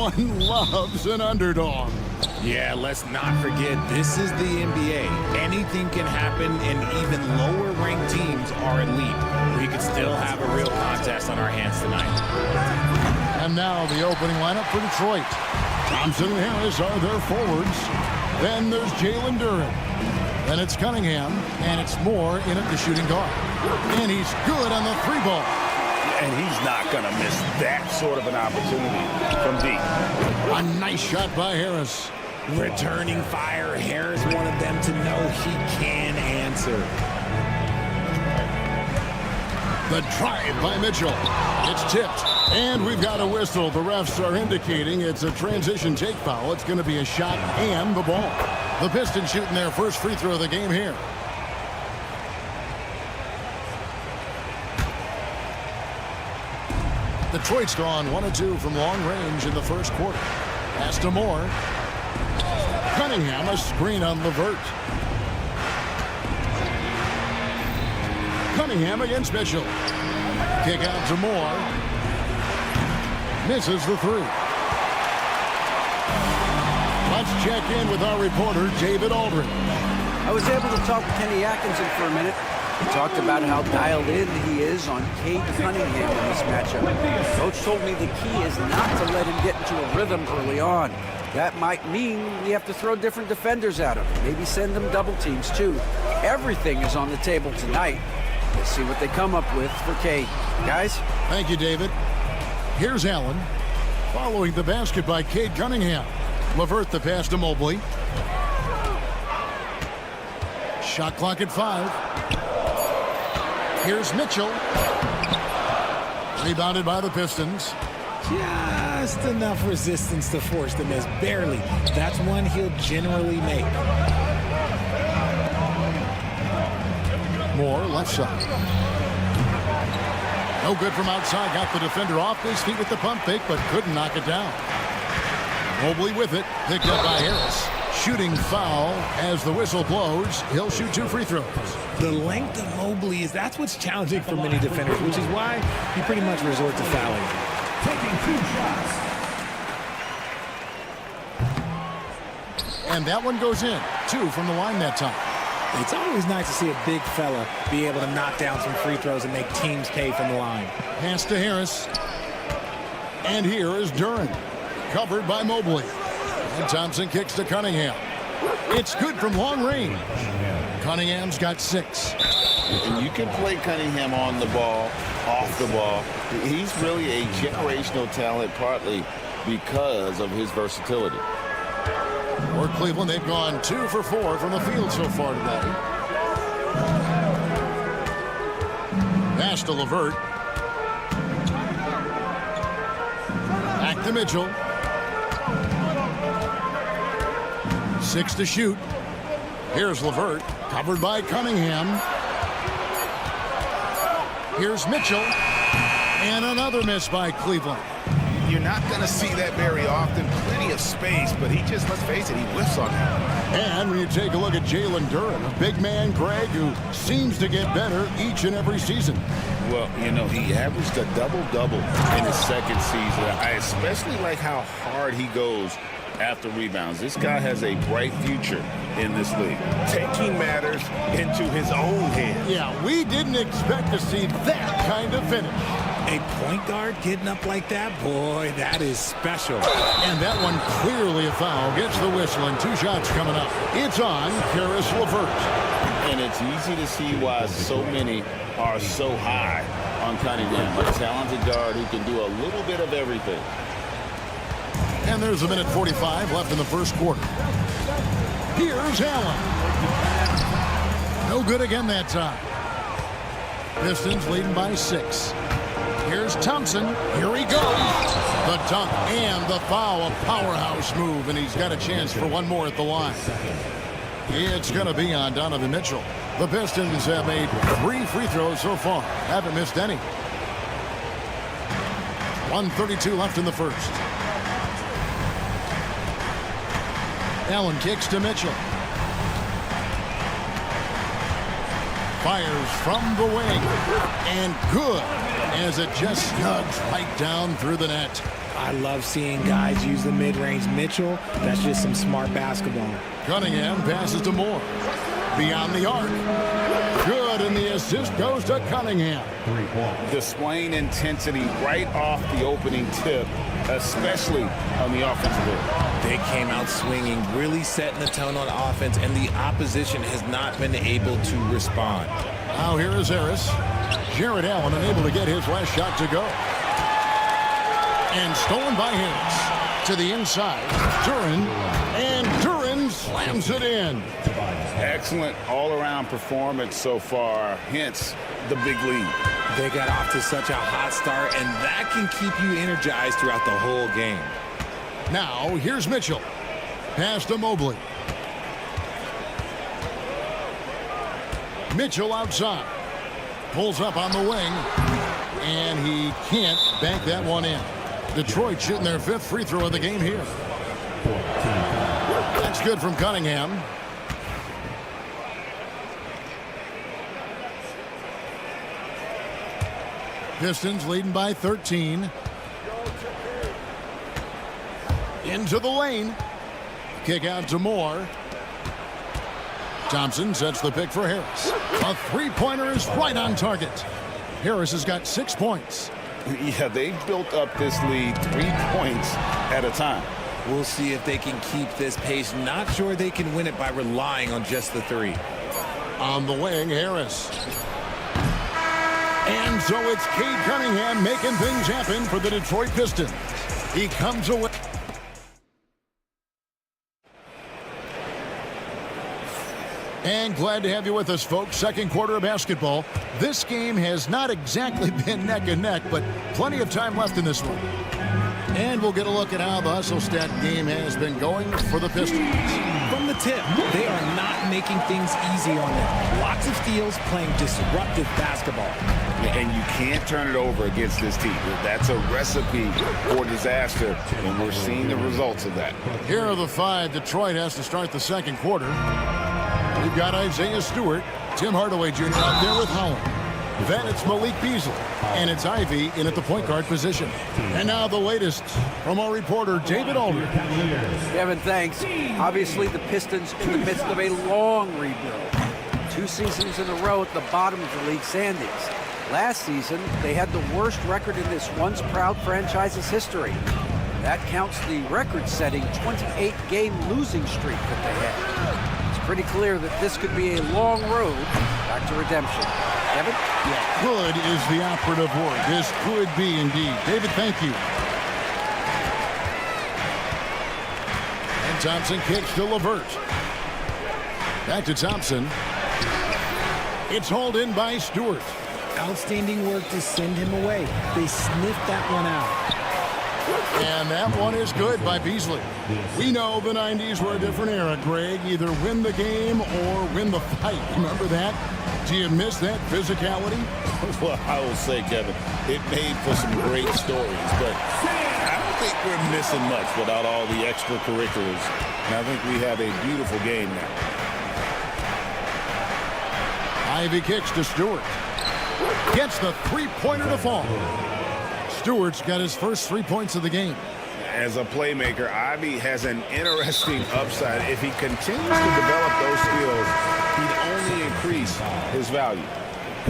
Everyone loves an underdog. Yeah, let's not forget, this is the NBA. Anything can happen, and even lower-ranked teams are elite. We could still have a real contest on our hands tonight. And now the opening lineup for Detroit. Thompson and Harris are their forwards. Then there's Jalen Duren. Then it's Cunningham, and it's Moore in at the shooting guard. And he's good on the three ball. And he's not going to miss that sort of an opportunity from deep. A nice shot by Harris. Returning fire. Harris wanted them to know he can answer. The drive by Mitchell. It's tipped. And we've got a whistle. The refs are indicating it's a transition take foul. It's going to be a shot and the ball. The Pistons shooting their first free throw of the game here. Detroit's gone 1 of 2 from long range in the first quarter. Pass to Moore. Cunningham, a screen on LeVert. Cunningham against Mitchell. Kick out to Moore. Misses the three. Let's check in with our reporter, David Aldridge. I was able to talk to Kenny Atkinson for a minute. He talked about how dialed in he is on Cade Cunningham in this matchup. Coach told me the key is not to let him get into a rhythm early on. That might mean we have to throw different defenders at him. Maybe send them double teams too. Everything is on the table tonight. Let's see what they come up with for Cade. Guys? Thank you, David. Here's Allen. Following the basket by Cade Cunningham. LeVert the pass to Mobley. Shot clock at 5. Here's Mitchell. Rebounded by the Pistons. Just enough resistance to force the miss. Barely. That's one he'll generally make. Moore, left side. No good from outside. Got the defender off his feet with the pump fake, but couldn't knock it down. Mobley with it. Picked up by Harris. Shooting foul as the whistle blows. He'll shoot 2 free throws. The length of Mobley that's what's challenging for many defenders, which is why you pretty much resort to fouling. Taking 2 shots. And that one goes in. 2 from the line that time. It's always nice to see a big fella be able to knock down some free throws and make teams pay from the line. Pass to Harris. And here is Duren. Covered by Mobley. And Thompson kicks to Cunningham. It's good from long range. Cunningham's got 6. And you can play Cunningham on the ball, off the ball. He's really a generational talent, partly because of his versatility. For Cleveland, they've gone 2 for 4 from the field so far today. Pass to LeVert. Back to Mitchell. 6 to shoot. Here's LeVert, covered by Cunningham. Here's Mitchell. And another miss by Cleveland. You're not going to see that very often. Plenty of space, but he just, let's face it, he whiffs on that. And when you take a look at Jalen Duren, a big man, Greg, who seems to get better each and every season. Well, you know, he averaged a double-double in his second season. I especially like how hard he goes after rebounds. This guy has a bright future in this league. Taking matters into his own hands. Yeah, we didn't expect to see that kind of finish. A point guard getting up like that, boy, that is special. And that one clearly a foul. Gets the whistle and 2 shots coming up. It's on Caris LeVert. And it's easy to see why so many are so high on Cunningham. A talented guard who can do a little bit of everything. And there's a minute 45 left in the first quarter. Here's Allen. No good again that time. Pistons leading by 6. Here's Thompson. Here he goes. The dunk and the foul. A powerhouse move, and he's got a chance for one more at the line. It's going to be on Donovan Mitchell. The Pistons have made 3 free throws so far. Haven't missed any. 1:32 left in the first. Allen kicks to Mitchell. Fires from the wing. And good, as it just snugs right down through the net. I love seeing guys use the mid-range. Mitchell, that's just some smart basketball. Cunningham passes to Moore. Beyond the arc. Good, and the assist goes to Cunningham. Displaying intensity right off the opening tip, especially on the offensive end. They came out swinging, really setting the tone on offense, and the opposition has not been able to respond. Now here is Harris. Jared Allen unable to get his last shot to go. And stolen by Harris. To the inside. Duren. And Duren slams it in. Excellent all-around performance so far, hence the big lead. They got off to such a hot start, and that can keep you energized throughout the whole game. Now, here's Mitchell. Pass to Mobley. Mitchell outside. Pulls up on the wing. And he can't bank that one in. Detroit shooting their 5th free throw of the game here. That's good from Cunningham. Pistons leading by 13. Into the lane. Kick out to Moore. Thompson sets the pick for Harris. A three-pointer is right on target. Harris has got 6 points. Yeah, they've built up this lead 3 points at a time. We'll see if they can keep this pace. Not sure they can win it by relying on just the three. On the wing, Harris. And so it's Cade Cunningham making things happen for the Detroit Pistons. He comes away. And glad to have you with us, folks. Second quarter of basketball. This game has not exactly been neck and neck, but plenty of time left in this one. And we'll get a look at how the hustle stat game has been going for the Pistons. From the tip, they are not making things easy on them. Lots of steals, playing disruptive basketball. And you can't turn it over against this team. That's a recipe for disaster, and we're seeing the results of that. Here are the 5 Detroit has to start the second quarter. We've got Isaiah Stewart, Tim Hardaway Jr. out there with Holland. Then it's Malik Beasley, and it's Ivy in at the point guard position. And now the latest from our reporter, David Aldridge. Kevin, thanks. Obviously, the Pistons in the midst of a long rebuild. 2 seasons in a row at the bottom of the league standings. Last season, they had the worst record in this once proud franchise's history. That counts the record-setting 28-game losing streak that they had. It's pretty clear that this could be a long road back to redemption. Kevin? Yeah, good is the operative word. This could be indeed. David, thank you. And Thompson kicks to LeVert. Back to Thompson. It's hauled in by Stewart. Outstanding work to send him away. They sniffed that one out. And that one is good by Beasley. We know the 90s were a different era, Greg. Either win the game or win the fight. Remember that? Do you miss that physicality? Well, I will say, Kevin, it made for some great stories, but I don't think we're missing much without all the extracurriculars. And I think we have a beautiful game now. Ivy kicks to Stewart. Gets the three-pointer to fall. Stewart's got his first 3 points of the game. As a playmaker, Ivy has an interesting upside. If he continues to develop those skills, he'd only increase his value.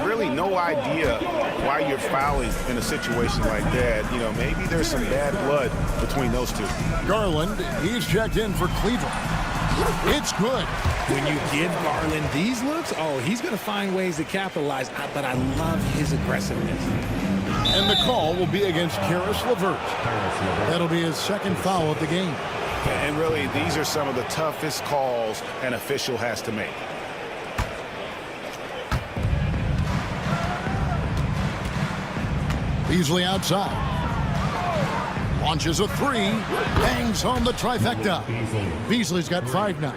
Really no idea why you're fouling in a situation like that. You know, maybe there's some bad blood between those two. Garland, he's checked in for Cleveland. It's good. When you give Garland these looks, oh, he's going to find ways to capitalize. But I love his aggressiveness. And the call will be against Karis LeVert. That'll be his second foul of the game. And really, these are some of the toughest calls an official has to make. Beasley outside. Launches a three. Bangs home the trifecta. Beasley's got 5 now.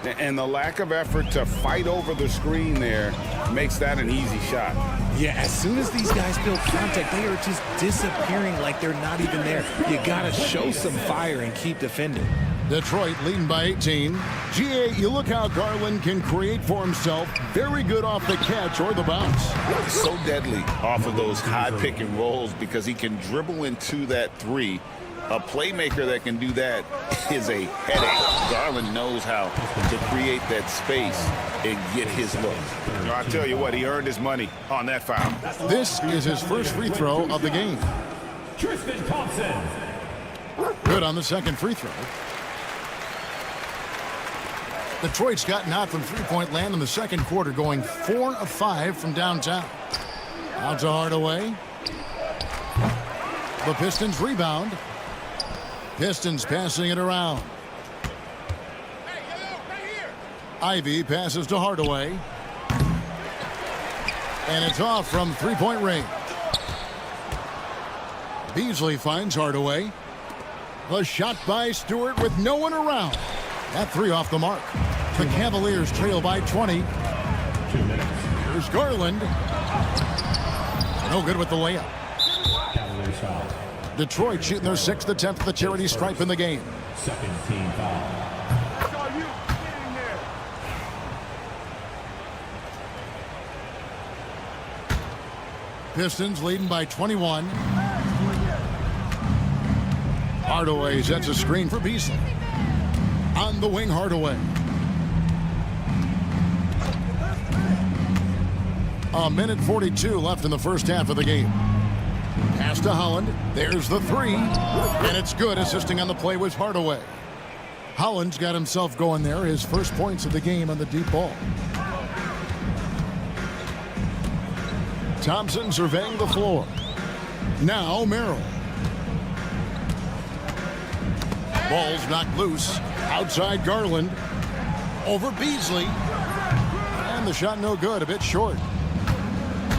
And the lack of effort to fight over the screen there makes that an easy shot. Yeah, as soon as these guys build contact, they are just disappearing like they're not even there. You got to show some fire and keep defending. Detroit leading by 18. GA, you look how Garland can create for himself. Very good off the catch or the bounce. So deadly off of those high pick and rolls because he can dribble into that three A playmaker that can do that is a headache. Garland knows how to create that space and get his look. I'll tell you what, he earned his money on that foul. This is his first free throw of the game. Tristan Thompson. Good on the second free throw. Detroit's gotten out from three-point land in the second quarter, going 4 of 5 from downtown. Out to Hardaway. The Pistons rebound. Pistons passing it around. Ivy passes to Hardaway. And it's off from three-point range. Beasley finds Hardaway. The shot by Stewart with no one around. That three off the mark. The Cavaliers trail by 20. 2 minutes. Here's Garland. No good with the layup. Cavaliers foul. Detroit shooting their 6th attempt at the charity stripe in the game. Second team foul. Pistons leading by 21. Hardaway sets a screen for Beasley. On the wing, Hardaway. A minute 42 left in the first half of the game. Pass to Holland. There's the three. And it's good. Assisting on the play was Hardaway. Holland's got himself going there. His first points of the game on the deep ball. Thompson surveying the floor. Now Merrill. Ball's knocked loose. Outside Garland. Over Beasley. And the shot no good. A bit short.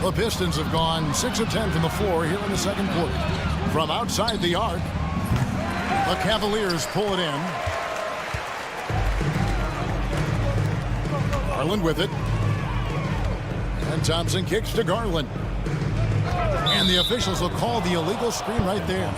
The Pistons have gone 6 of 10 from the floor here in the second quarter. From outside the arc, the Cavaliers pull it in. Garland with it. And Thompson kicks to Garland. And the officials will call the illegal screen right there.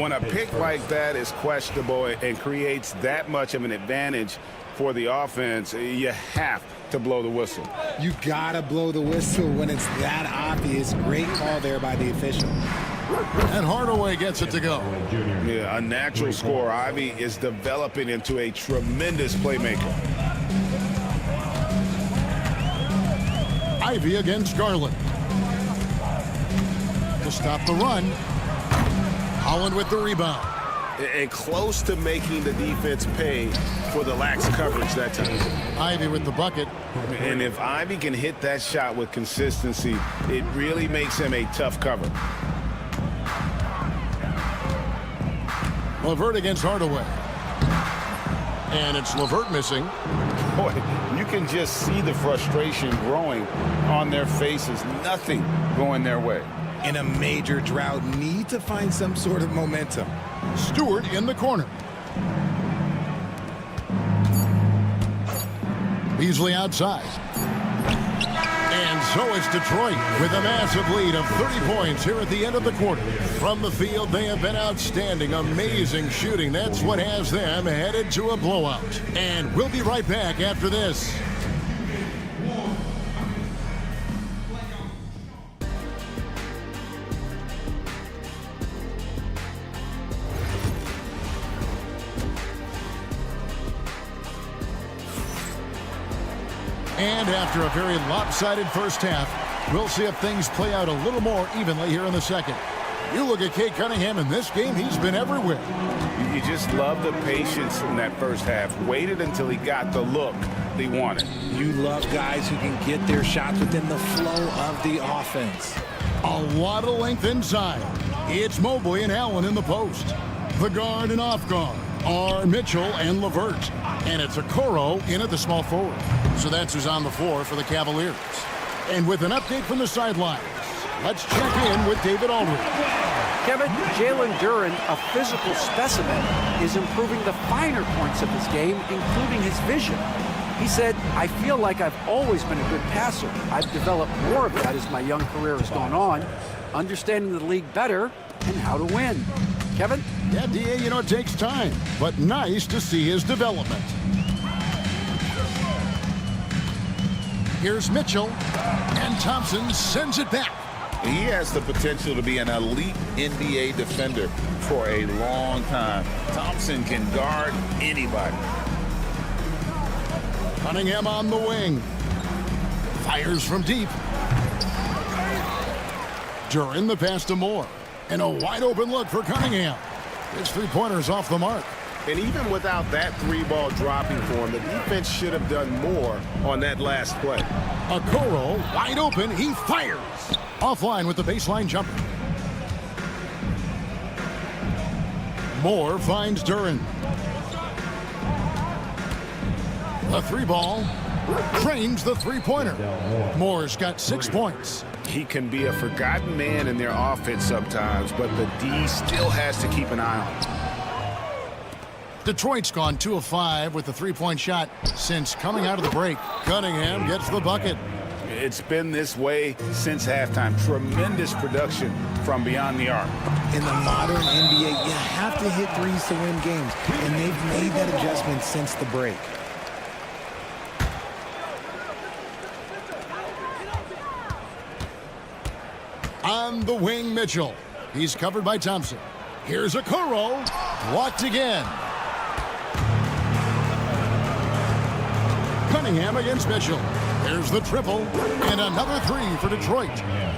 When a pick like that is questionable and creates that much of an advantage for the offense, you have to blow the whistle. You gotta blow the whistle when it's that obvious. Great call there by the official. And Hardaway gets it to go. Yeah, a natural scorer. Ivy is developing into a tremendous playmaker. Ivy against Garland. To stop the run. Holland with the rebound. And close to making the defense pay for the lax coverage that time. Ivy with the bucket. And if Ivy can hit that shot with consistency, it really makes him a tough cover. LeVert against Hardaway. And it's LeVert missing. Boy, you can just see the frustration growing on their faces. Nothing going their way. In a major drought, need to find some sort of momentum. Stewart in the corner. Beasley outside. And so it's Detroit with a massive lead of 30 points here at the end of the quarter. From the field, they have been outstanding. Amazing shooting. That's what has them headed to a blowout. And we'll be right back after this. And after a very lopsided first half, we'll see if things play out a little more evenly here in the second. You look at Cade Cunningham in this game, he's been everywhere. You just love the patience in that first half. Waited until he got the look he wanted. You love guys who can get their shots within the flow of the offense. A lot of length inside. It's Mobley and Allen in the post. The guard and off guard are Mitchell and LeVert. And it's Okoro in at the small forward. So that's who's on the floor for the Cavaliers. And with an update from the sidelines, let's check in with David Aldridge. Kevin, Jalen Duren, a physical specimen, is improving the finer points of his game, including his vision. He said, I feel like I've always been a good passer. I've developed more of that as my young career has gone on, understanding the league better and how to win. Kevin? Yeah, D.A., you know, it takes time, but nice to see his development. Here's Mitchell, and Thompson sends it back. He has the potential to be an elite NBA defender for a long time. Thompson can guard anybody. Cunningham on the wing. Fires from deep. Duran the pass to Moore. And a wide open look for Cunningham. His three-pointer's off the mark. And even without that three ball dropping for him, the defense should have done more on that last play. Okoro wide open. He fires. Offline with the baseline jumper. Moore finds Duran. A three ball. Trains the three-pointer. Moore's got 6 points. He can be a forgotten man in their offense sometimes, but the D still has to keep an eye on him. Detroit's gone 2 of 5 with the three-point shot since coming out of the break. Cunningham gets the bucket. It's been this way since halftime. Tremendous production from beyond the arc. In the modern NBA, you have to hit threes to win games, and they've made that adjustment since the break. On the wing, Mitchell. He's covered by Thompson. Here's Okoro. Blocked again. Cunningham against Mitchell. There's the triple. And another three for Detroit.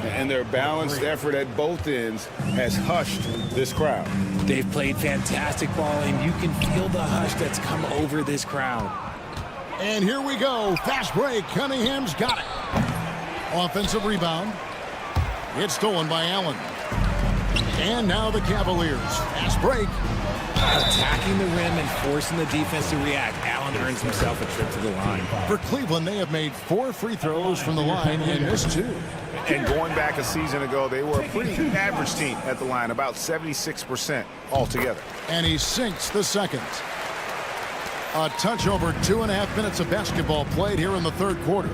And their balanced effort at both ends has hushed this crowd. They've played fantastic ball, and you can feel the hush that's come over this crowd. And here we go. Fast break. Cunningham's got it. Offensive rebound. It's stolen by Allen. And now the Cavaliers. Fast break. Attacking the rim and forcing the defense to react. Allen earns himself a trip to the line. For Cleveland, they have made 4 free throws from the line and missed 2. And going back a season ago, they were a pretty average team at the line, about 76% altogether. And he sinks the second. A touch over 2.5 minutes of basketball played here in the third quarter.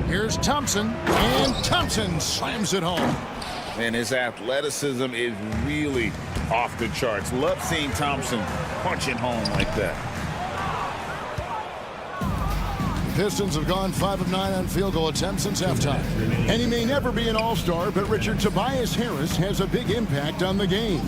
Here's Thompson, and Thompson slams it home. And his athleticism is really off the charts. Love seeing Thompson punching home like that. The Pistons have gone 5 of 9 on field goal attempts since halftime. And he may never be an all-star, but Richard, Tobias Harris has a big impact on the game.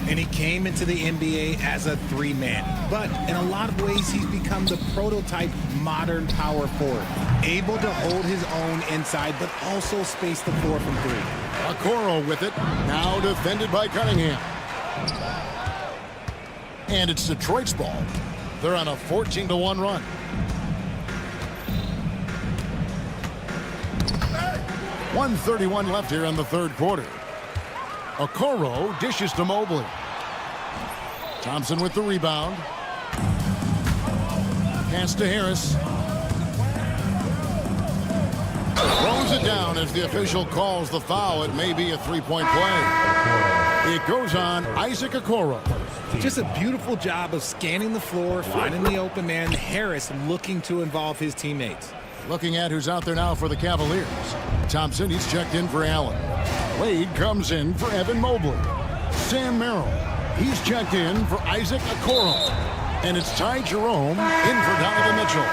And he came into the NBA as a 3-man. But in a lot of ways, he's become the prototype modern power forward. Able to hold his own inside, but also space the floor from 3. Okoro with it. Now defended by Cunningham. And it's Detroit's ball. They're on a 14-1 run. .131 left here in the third quarter. Okoro dishes to Mobley. Thompson with the rebound. Pass to Harris. Throws it down as the official calls the foul. It may be a three-point play. It goes on Isaac Okoro. Just a beautiful job of scanning the floor, finding the open man. Harris looking to involve his teammates. Looking at who's out there now for the Cavaliers. Thompson, he's checked in for Allen. Wade comes in for Evan Mobley. Sam Merrill, he's checked in for Isaac Okoro. And it's Ty Jerome in for Donovan Mitchell.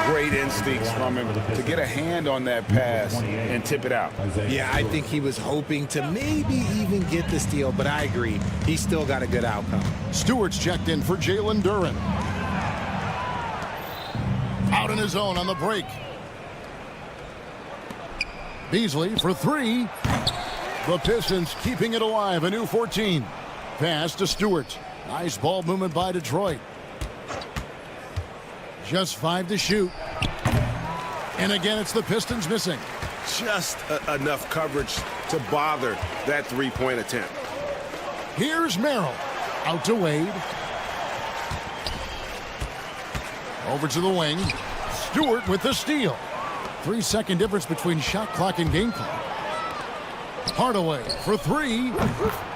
Great instincts from him to get a hand on that pass and tip it out. Yeah, I think he was hoping to maybe even get the steal, but I agree. He still got a good outcome. Stewart's checked in for Jalen Duran. Out in his own on the break. Beasley for 3. The Pistons keeping it alive, a new 14. Pass to Stewart. Nice ball movement by Detroit. Just 5 to shoot. And again, it's the Pistons missing. Just enough coverage to bother that three-point attempt. Here's Merrill. Out to Wade. Over to the wing. Stewart with the steal. 3-second difference between shot clock and game clock. Hardaway for 3.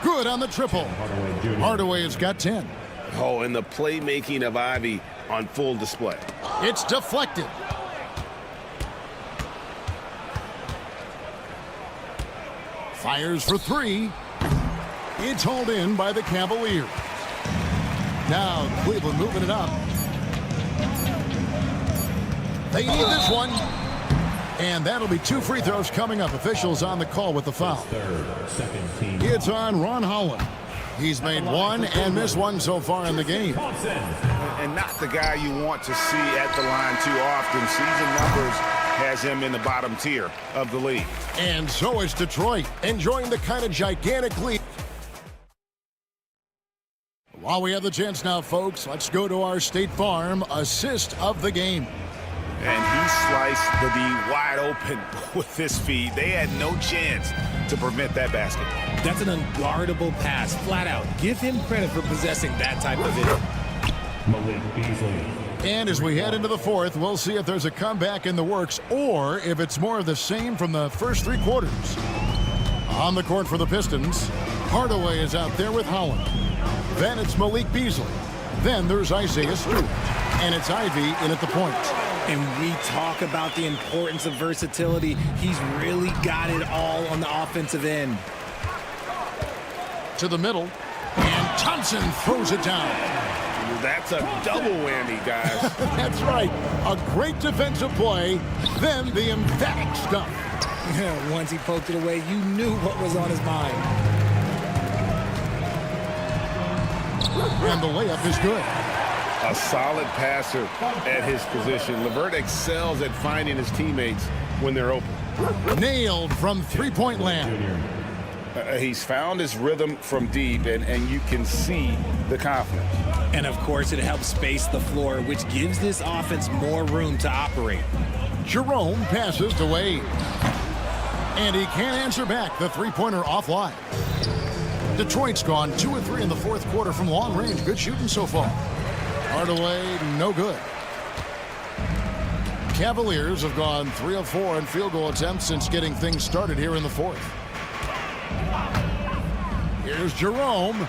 Good on the triple. Hardaway has got 10. Oh, and the playmaking of Ivy on full display. It's deflected. Fires for 3. It's hauled in by the Cavaliers. Now Cleveland moving it up. They need this one. And that'll be 2 free throws coming up. Officials on the call with the foul. It's on Ron Holland. He's made 1 and missed 1 so far in the game. And not the guy you want to see at the line too often. Season numbers has him in the bottom tier of the league. And so is Detroit, enjoying the kind of gigantic lead. While we have the chance now, folks, let's go to our State Farm assist of the game. And he sliced the D wide open with his feed. They had no chance to prevent that basket. That's an unguardable pass, flat out. Give him credit for possessing that type of vision. And as we head into the fourth, we'll see if there's a comeback in the works or if it's more of the same from the first 3 quarters. On the court for the Pistons, Hardaway is out there with Holland. Then it's Malik Beasley. Then there's Isaiah Stewart. And it's Ivy in at the point. And we talk about the importance of versatility. He's really got it all on the offensive end. To the middle, and Thompson throws it down. That's a double whammy, guys. That's right. A great defensive play, then the emphatic stuff. Once he poked it away, you knew what was on his mind. And the layup is good. A solid passer at his position. LeVert excels at finding his teammates when they're open. Nailed from three-point land. He's found his rhythm from deep, and you can see the confidence. And, of course, it helps space the floor, which gives this offense more room to operate. Jerome passes to Wade. And he can't answer back. The three-pointer offline. Detroit's gone 2 of 3 in the fourth quarter from long range. Good shooting so far. Hardaway, no good. Cavaliers have gone 3 of 4 in field goal attempts since getting things started here in the fourth. Here's Jerome.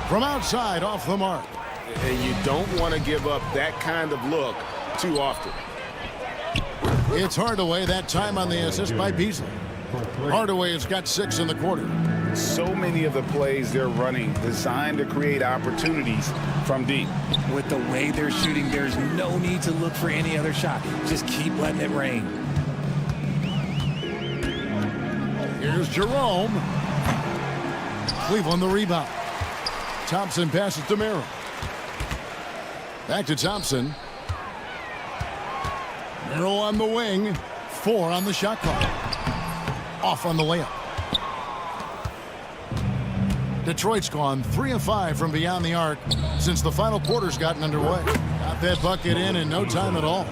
From outside, off the mark. And you don't want to give up that kind of look too often. It's Hardaway, that time on the assist by Beasley. Hardaway has got 6 in the quarter. So many of the plays they're running designed to create opportunities from deep. With the way they're shooting, there's no need to look for any other shot. Just keep letting it rain. Here's Jerome. Cleveland the rebound. Thompson passes to Merrill. Back to Thompson. Merrill on the wing. 4 on the shot clock. Off on the layup. Detroit's gone 3 of 5 from beyond the arc since the final quarter's gotten underway. Got that bucket in no time at all.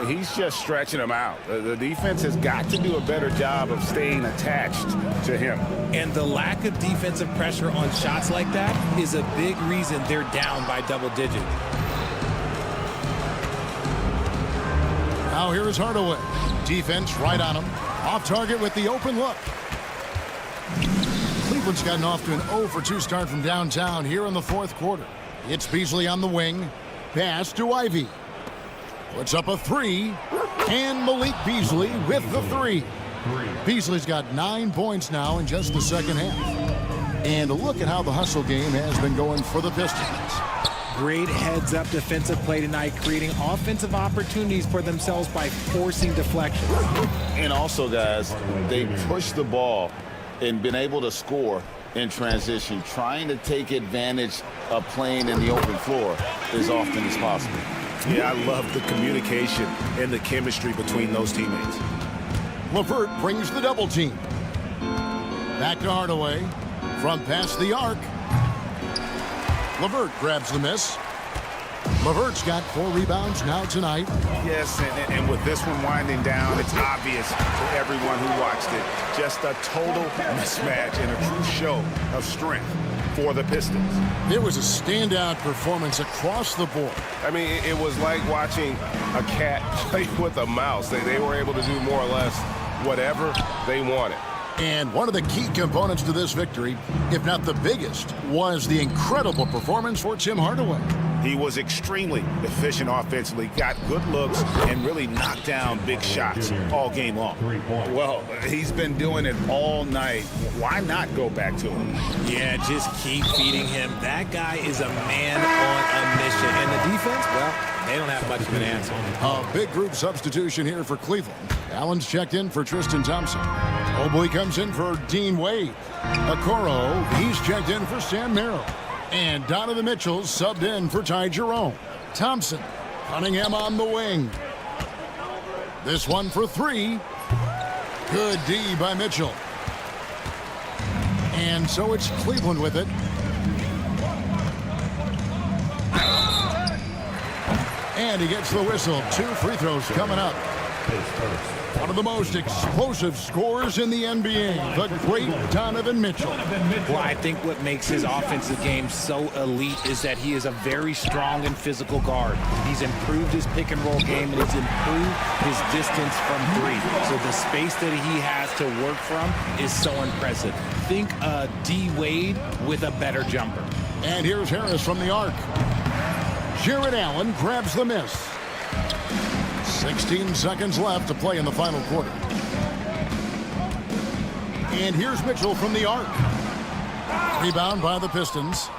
He's just stretching them out. The defense has got to do a better job of staying attached to him. And the lack of defensive pressure on shots like that is a big reason they're down by double digits. Now here is Hardaway. Defense right on him. Off target with the open look. Cleveland's gotten off to an 0 for 2 start from downtown here in the fourth quarter. It's Beasley on the wing. Pass to Ivy. Puts up a 3. And Malik Beasley with the 3. Beasley's got 9 points now in just the second half. And look at how the hustle game has been going for the Pistons. Great heads-up defensive play tonight, creating offensive opportunities for themselves by forcing deflections. And also, guys, they pushed the ball and been able to score in transition, trying to take advantage of playing in the open floor as often as possible. Yeah, I love the communication and the chemistry between those teammates. LeVert brings the double team. Back to Hardaway. From past the arc. LeVert grabs the miss. LeVert's got 4 rebounds now tonight. Yes, and with this one winding down, it's obvious to everyone who watched it. Just a total mismatch and a true show of strength for the Pistons. It was a standout performance across the board. I mean, it was like watching a cat play with a mouse. They were able to do more or less whatever they wanted. And one of the key components to this victory, if not the biggest, was the incredible performance for Tim Hardaway. He was extremely efficient offensively, got good looks, and really knocked down big shots all game long. Well, he's been doing it all night. Why not go back to him? Yeah, just keep feeding him. That guy is a man on a mission. And the defense, well, they don't have much of an answer. A big group substitution here for Cleveland. Allen's checked in for Tristan Thompson. Mobley comes in for Dean Wade. Okoro, he's checked in for Sam Merrill. And Donovan Mitchell subbed in for Ty Jerome. Thompson, Cunningham on the wing. This one for three. Good D by Mitchell. And so it's Cleveland with it. And he gets the whistle. 2 free throws coming up. One of the most explosive scorers in the NBA, the great Donovan Mitchell. Well, I think what makes his offensive game so elite is that he is a very strong and physical guard. He's improved his pick and roll game, and he's improved his distance from three. So the space that he has to work from is so impressive. Think D. Wade with a better jumper. And here's Harris from the arc. Jared Allen grabs the miss. 16 seconds left to play in the final quarter. And here's Mitchell from the arc. Rebound by the Pistons.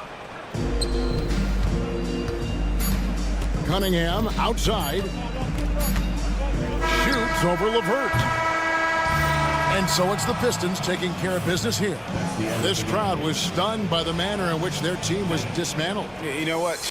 Cunningham outside. Shoots over LeVert. And so it's the Pistons taking care of business here. This crowd was stunned by the manner in which their team was dismantled. You know what?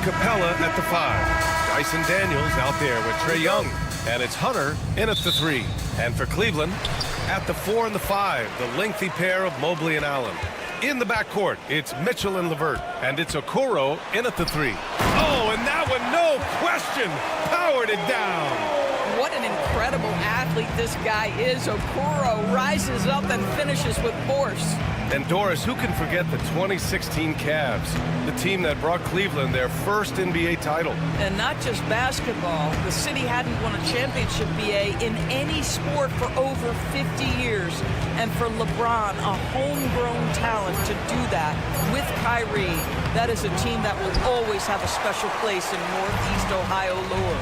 Capella at the 5. Dyson Daniels out there with Trae Young. And it's Hunter in at the 3. And for Cleveland, at the 4 and the 5, the lengthy pair of Mobley and Allen. In the backcourt, it's Mitchell and LeVert. And it's Okoro in at the 3. Oh, and that one, no question, powered it down. What an incredible athlete this guy is. Okoro rises up and finishes with force. And Doris, who can forget the 2016 Cavs, the team that brought Cleveland their first NBA title? And not just basketball. The city hadn't won a championship, BA, in any sport for over 50 years. And for LeBron, a homegrown talent, to do that with Kyrie, that is a team that will always have a special place in Northeast Ohio lore.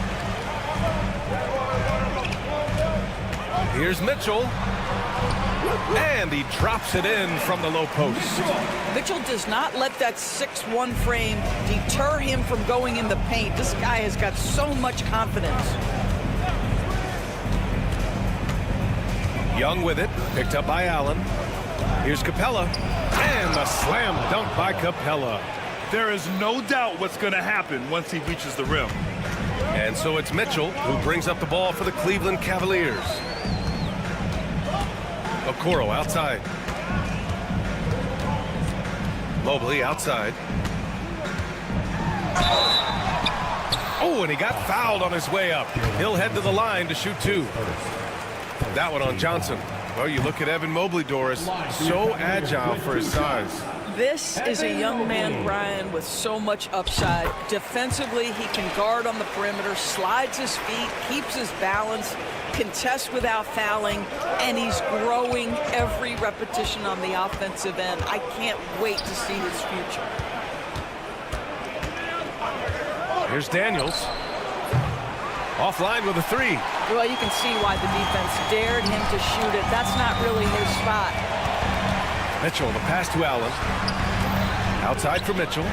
Here's Mitchell. And he drops it in from the low post. Mitchell does not let that 6'1" frame deter him from going in the paint. This guy has got so much confidence. Young with it, picked up by Allen. Here's Capella. And the slam dunk by Capella. There is no doubt what's going to happen once he reaches the rim. And so it's Mitchell who brings up the ball for the Cleveland Cavaliers. Okoro outside. Mobley outside. Oh, and he got fouled on his way up. He'll head to the line to shoot 2. That one on Johnson. Well, you look at Evan Mobley, Doris, so agile for his size. This is a young man, Brian, with so much upside. Defensively, he can guard on the perimeter, slides his feet, keeps his balance, contests without fouling, and he's growing every repetition on the offensive end. I can't wait to see his future. Here's Daniels. Offline with a 3. Well, you can see why the defense dared him to shoot it. That's not really his spot. Mitchell, the pass to Allen. Outside for Mitchell.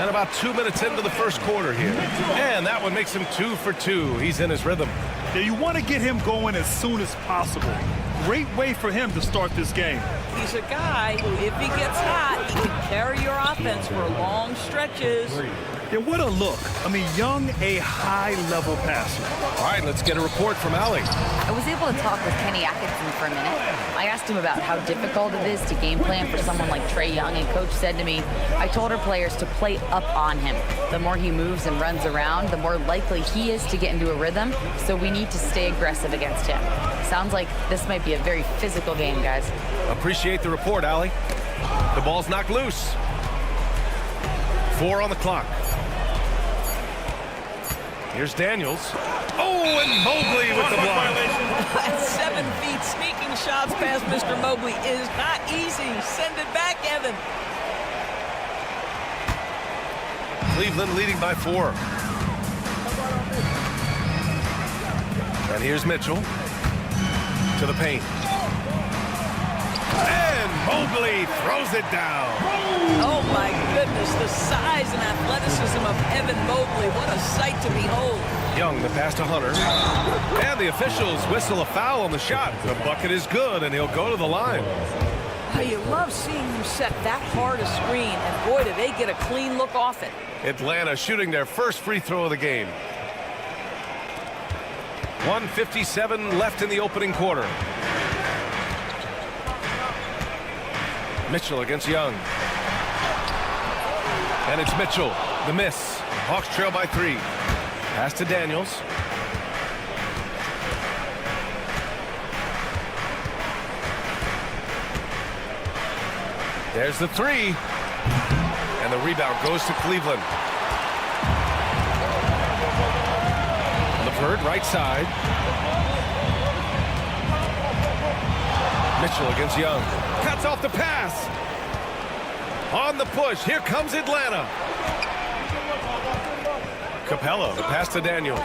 And about 2 minutes into the first quarter here. And that one makes him 2 for 2. He's in his rhythm. Yeah, you want to get him going as soon as possible. Great way for him to start this game. He's a guy who, if he gets hot, he can carry your offense for long stretches. Yeah, what a look. I mean, Young, a high-level passer. All right, let's get a report from Allie. I was able to talk with Kenny Atkinson for a minute. I asked him about how difficult it is to game plan for someone like Trae Young, and Coach said to me, I told our players to play up on him. The more he moves and runs around, the more likely he is to get into a rhythm, so we need to stay aggressive against him. Sounds like this might be a very physical game, guys. Appreciate the report, Allie. The ball's knocked loose. 4 on the clock. Here's Daniels. Oh, and Mobley with the block. At 7 feet, sneaking shots past Mr. Mobley is not easy. Send it back, Evan. Cleveland leading by 4. And here's Mitchell to the paint. And Mobley throws it down. Oh, my goodness. The size and athleticism of Evan Mobley. What a sight to behold. Young, the pass to Hunter. And the officials whistle a foul on the shot. The bucket is good, and he'll go to the line. Oh, you love seeing them set that hard a screen, and boy, do they get a clean look off it. Atlanta shooting their first free throw of the game. 1:57 left in the opening quarter. Mitchell against Young. And it's Mitchell. The miss. Hawks trail by 3. Pass to Daniels. There's the 3. And the rebound goes to Cleveland. LeVert right side. Mitchell against Young. Cuts off the pass. On the push. Here comes Atlanta. Capella, the pass to Daniels.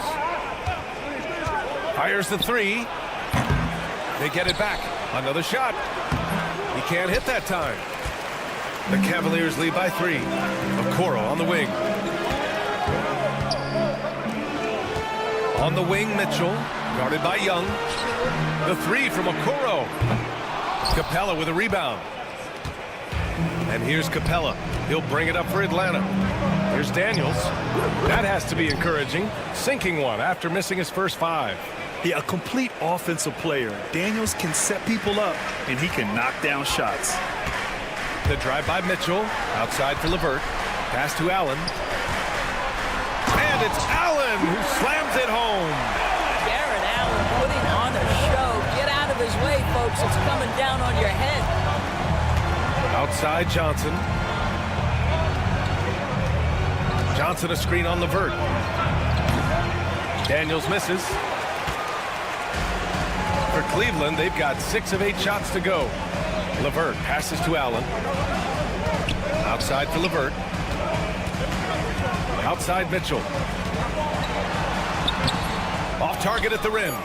Fires the 3. They get it back. Another shot. He can't hit that time. The Cavaliers lead by 3. Okoro on the wing. On the wing, Mitchell. Guarded by Young. The 3 from Okoro. Capella with a rebound. And here's Capella. He'll bring it up for Atlanta. Here's Daniels. That has to be encouraging. Sinking one after missing his first 5. Yeah, a complete offensive player. Daniels can set people up, and he can knock down shots. The drive by Mitchell. Outside for LeVert. Pass to Allen. And it's Allen who slams it home. Garrett Allen putting on a show. Get out of his way, folks. It's coming down on your head. Outside Johnson. Johnson a screen on LeVert. Daniels misses. For Cleveland, they've got 6 of 8 shots to go. LeVert passes to Allen. Outside for LeVert. Outside Mitchell. Off target at the rim.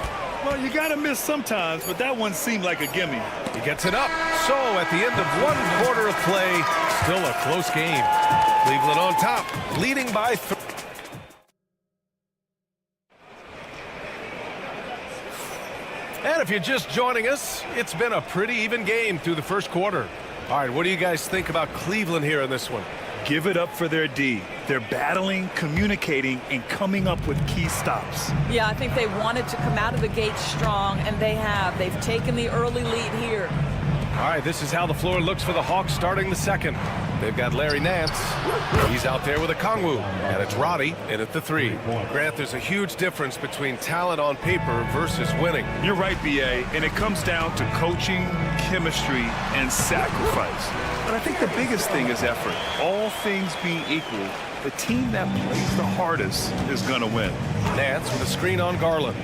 Well, you got to miss sometimes, but that one seemed like a gimme. He gets it up. So at the end of 1 quarter of play, still a close game. Cleveland on top, leading by 3. And if you're just joining us, it's been a pretty even game through the first quarter. All right, what do you guys think about Cleveland here in this one? Give it up for their D. They're battling, communicating, and coming up with key stops. Yeah, I think they wanted to come out of the gate strong, and they have. They've taken the early lead here. All right, this is how the floor looks for the Hawks starting the second. They've got Larry Nance. He's out there with a Kongwu, and it's Roddy in at the 3. Grant, there's a huge difference between talent on paper versus winning. You're right, B.A., and it comes down to coaching, chemistry, and sacrifice. But I think the biggest thing is effort. All things being equal, the team that plays the hardest is going to win. Nance with a screen on Garland.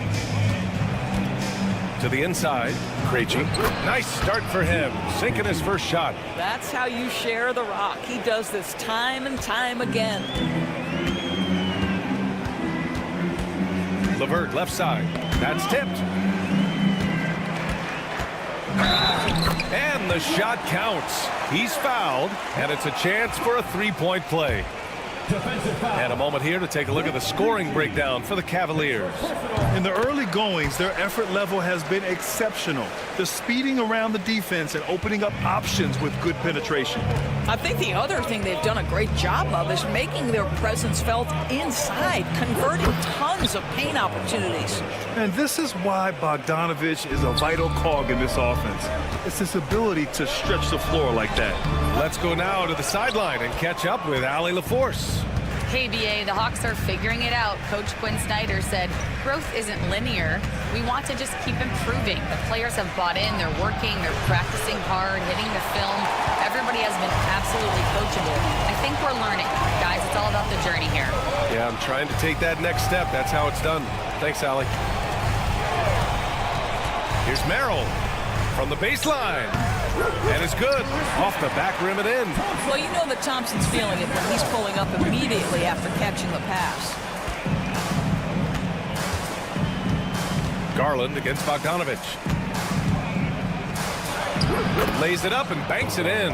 To the inside, Krejci. Nice start for him, sinking his first shot. That's how you share the rock. He does this time and time again. LeVert left side. That's tipped. And the shot counts. He's fouled, and it's a chance for a 3-point play. And a moment here to take a look at the scoring breakdown for the Cavaliers. In the early goings, their effort level has been exceptional. They're speeding around the defense and opening up options with good penetration. I think the other thing they've done a great job of is making their presence felt inside, converting tons of paint opportunities. And this is why Bogdanovich is a vital cog in this offense. It's his ability to stretch the floor like that. Let's go now to the sideline and catch up with Allie LaForce. Hey, BA, the Hawks are figuring it out. Coach Quinn Snyder said, growth isn't linear. We want to just keep improving. The players have bought in. They're working. They're practicing hard, hitting the film. Everybody has been absolutely coachable. I think we're learning. Guys, it's all about the journey here. Yeah, I'm trying to take that next step. That's how it's done. Thanks, Allie. Here's Merrill from the baseline. And it's good. Off the back rim and in. Well, you know that Thompson's feeling it when he's pulling up immediately after catching the pass. Garland against Bogdanovich. Lays it up and banks it in.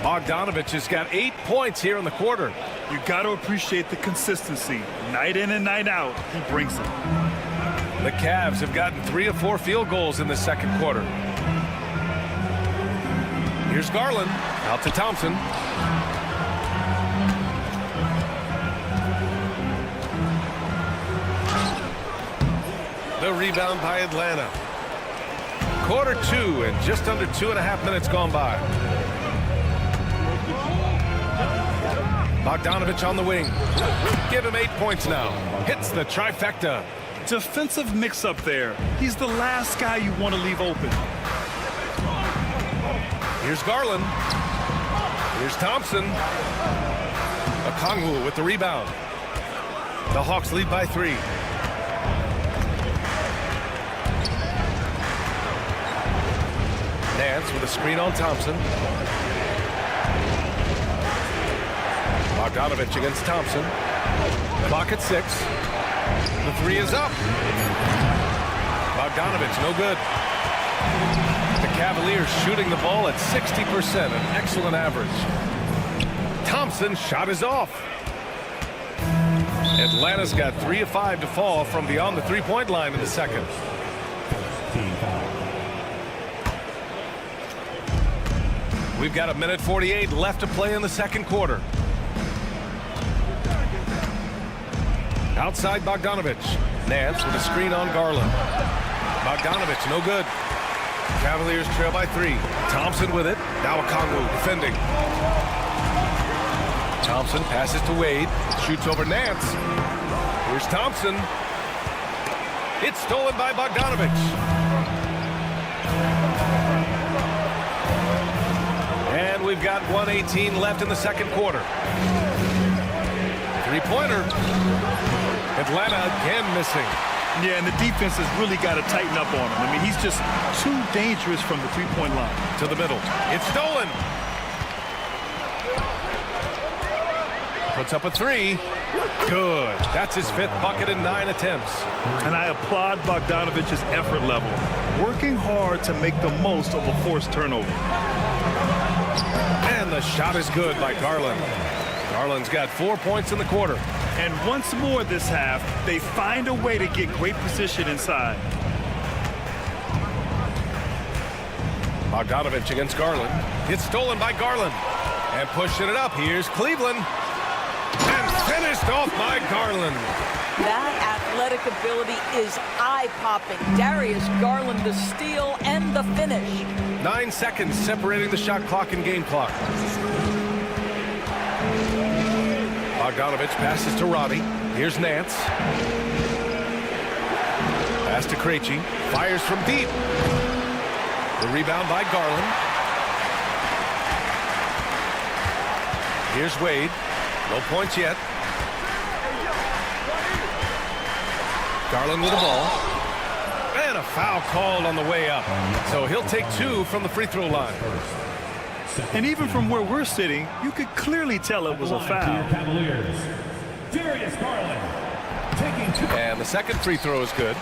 Bogdanovich has got 8 points here in the quarter. You got to appreciate the consistency. Night in and night out, he brings it. The Cavs have gotten 3 of 4 field goals in the second quarter. Here's Garland, out to Thompson. The rebound by Atlanta. Quarter 2 and just under 2.5 minutes gone by. Bogdanovich on the wing. Give him 8 points now. Hits the trifecta. Defensive mix-up there. He's the last guy you want to leave open. Here's Garland. Here's Thompson. Okongwu with the rebound. The Hawks lead by 3. Nance with a screen on Thompson. Bogdanovich against Thompson. Clock at 6. The 3 is up. Bogdanovich, no good. The Cavaliers shooting the ball at 60%, an excellent average. Thompson's shot is off. Atlanta's got 3 of 5 to fall from beyond the 3-point line in the second. We've got 1:48 left to play in the second quarter. Outside Bogdanovich. Nance with a screen on Garland. Bogdanovich, no good. Cavaliers trail by 3. Thompson with it. Now Okongwu defending. Thompson passes to Wade. Shoots over Nance. Here's Thompson. It's stolen by Bogdanovich. And we've got 1:18 left in the second quarter. Three-pointer. Atlanta again missing. Yeah, and the defense has really got to tighten up on him. I mean, he's just too dangerous from the three-point line. To the middle. It's stolen. Puts up a 3. Good. That's his 5th bucket in 9 attempts. And I applaud Bogdanovich's effort level, working hard to make the most of a forced turnover. And the shot is good by Garland. Garland's got 4 points in the quarter. And once more this half, they find a way to get great position inside. Bogdanovich against Garland. It's stolen by Garland. And pushing it up. Here's Cleveland. And finished off by Garland. That athletic ability is eye-popping. Darius Garland, the steal and the finish. 9 seconds separating the shot clock and game clock. Bogdanovich passes to Roddy. Here's Nance. Pass to Krejci. Fires from deep. The rebound by Garland. Here's Wade. No points yet. Garland with the ball. And a foul called on the way up. So he'll take 2 from the free throw line. And even from where we're sitting, you could clearly tell it was a foul. And the second free throw is good.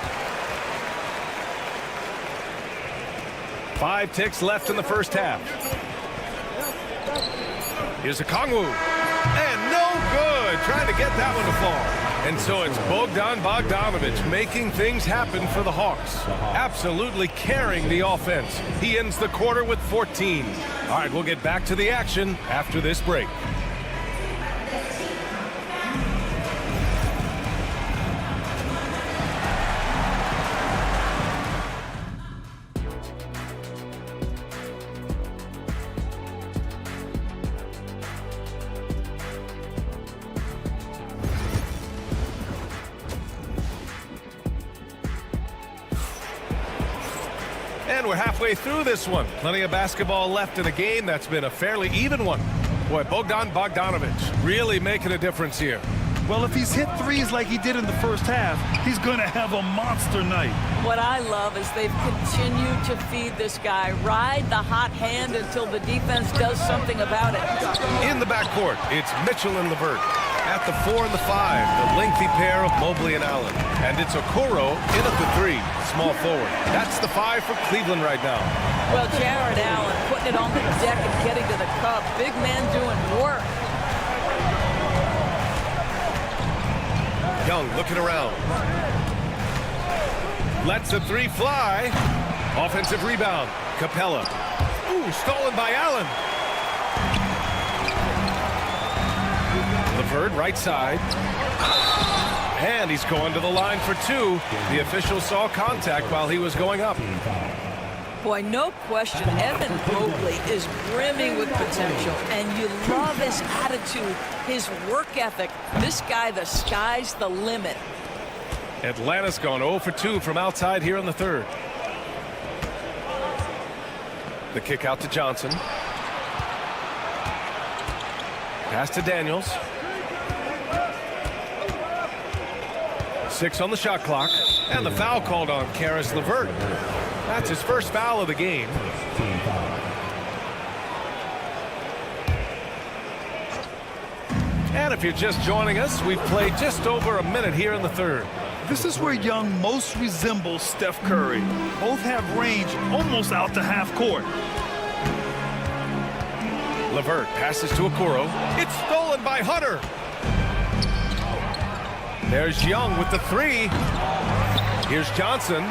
5 ticks left in the first half. Here's Okongwu. And no good. Trying to get that one to fall. And so it's Bogdanovich making things happen for the Hawks. Absolutely carrying the offense. He ends the quarter with 14. All right, we'll get back to the action after this break. And we're halfway through this one. Plenty of basketball left in a game that's been a fairly even one. Boy, Bogdanovich really making a difference here. Well, if he's hit threes like he did in the first half, he's going to have a monster night. What I love is they've continued to feed this guy. Ride the hot hand until the defense does something about it. In the backcourt, it's Mitchell and LeVert. At the 4 and the 5, the lengthy pair of Mobley and Allen. And it's Okoro in at the 3, small forward. That's the 5 for Cleveland right now. Well, Jared Allen putting it on the deck and getting to the cup. Big man doing work. Young looking around. Lets the 3 fly. Offensive rebound. Capella. Ooh, stolen by Allen. LeVert right side. And he's going to the line for 2. The official saw contact while he was going up. Boy, no question, Evan Mobley is brimming with potential, and you love his attitude, his work ethic. This guy, the sky's the limit. Atlanta's gone 0 for 2 from outside here in the third. The kick out to Johnson. Pass to Daniels. 6 on the shot clock. And the foul called on Caris LeVert. That's his first foul of the game. And if you're just joining us, we've played just over a minute here in the third. This is where Young most resembles Steph Curry. Both have range almost out to half court. LeVert passes to Okoro. It's stolen by Hunter. There's Young with the 3. Here's Johnson.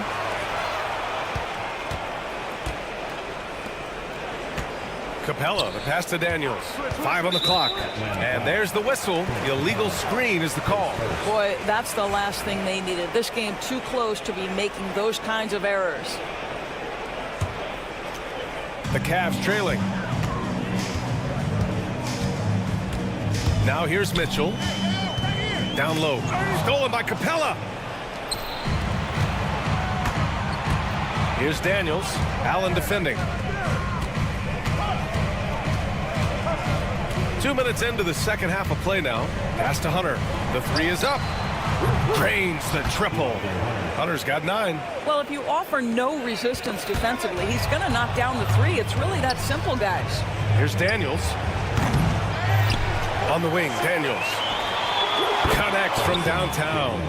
Capella, the pass to Daniels. 5 on the clock. And there's the whistle. The illegal screen is the call. Boy, that's the last thing they needed. This game too close to be making those kinds of errors. The Cavs trailing. Now here's Mitchell. Down low. Stolen by Capella. Here's Daniels. Allen defending. 2 minutes into the second half of play now. Pass to Hunter. The three is up. Drains the triple. Hunter's got 9. Well, if you offer no resistance defensively, he's going to knock down the three. It's really that simple, guys. Here's Daniels. On the wing, Daniels. Connects from downtown.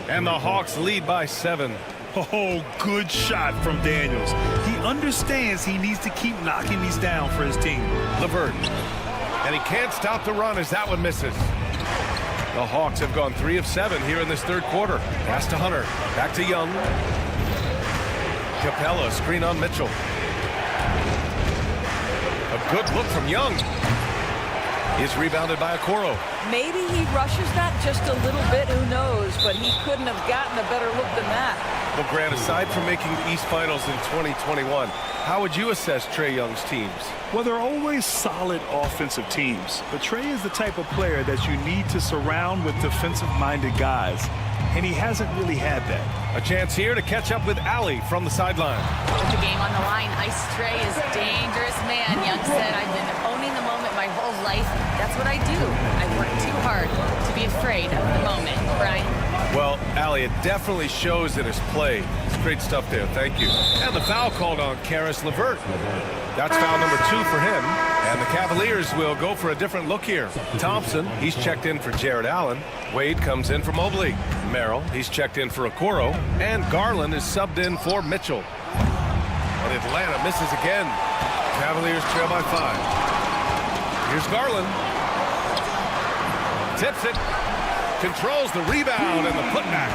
And the Hawks lead by 7. Oh, good shot from Daniels. He understands he needs to keep knocking these down for his team. LeVert. And he can't stop the run as that one misses. The Hawks have gone 3 of 7 here in this third quarter. Pass to Hunter. Back to Young. Capella, screen on Mitchell. A good look from Young. Is rebounded by Okoro. Maybe he rushes that just a little bit, who knows, but he couldn't have gotten a better look than that. Well, Grant, aside from making the East Finals in 2021, how would you assess Trae Young's teams? Well, they're always solid offensive teams, but Trae is the type of player that you need to surround with defensive-minded guys, and he hasn't really had that. A chance here to catch up with Allie from the sideline. With the game on the line, Ice Trae is dangerous man. Young said, I've been owning the moment my whole life. That's what I do. I work too hard to be afraid of the moment. Brian? Well, Allie, it definitely shows in his play. It's great stuff there. Thank you. And the foul called on Karis LeVert. That's foul number 2 for him. And the Cavaliers will go for a different look here. Thompson, he's checked in for Jared Allen. Wade comes in for Mobley. Merrill, he's checked in for Okoro. And Garland is subbed in for Mitchell. And Atlanta misses again. Cavaliers trail by 5. Here's Garland. Tips it. Controls the rebound and the putback.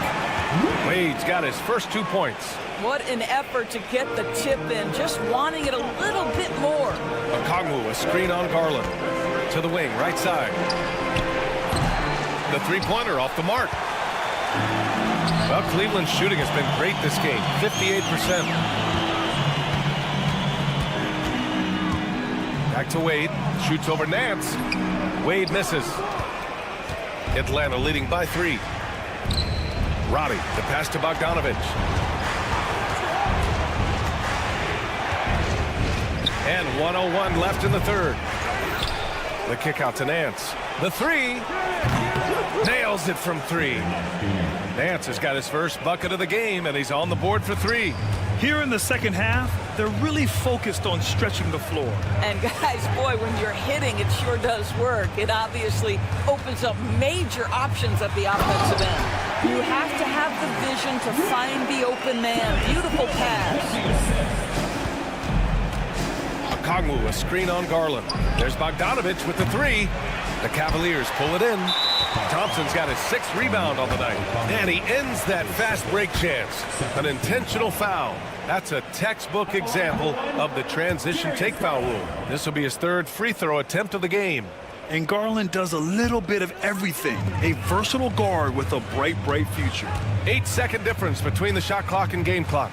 Wade's got his first 2 points. What an effort to get the tip in, just wanting it a little bit more. Okongwu, a screen on Garland. To the wing, right side. The three-pointer off the mark. Well, Cleveland's shooting has been great this game, 58%. Back to Wade, shoots over Nance. Wade misses. Atlanta leading by 3. Roddy, the pass to Bogdanovich. And 1:01 left in the third. The kick out to Nance. The three. Nails it from 3. Nance has got his first bucket of the game, and he's on the board for 3. Here in the second half, they're really focused on stretching the floor. And guys, boy, when you're hitting, it sure does work. It obviously opens up major options at the offensive end. You have to have the vision to find the open man. Beautiful pass. Okongwu, a screen on Garland. There's Bogdanovich with the 3. The Cavaliers pull it in. Thompson's got his 6th rebound on the night. And he ends that fast break chance. An intentional foul. That's a textbook example of the transition take foul rule. This will be his 3rd free throw attempt of the game. And Garland does a little bit of everything. A versatile guard with a bright, bright future. 8-second difference between the shot clock and game clock.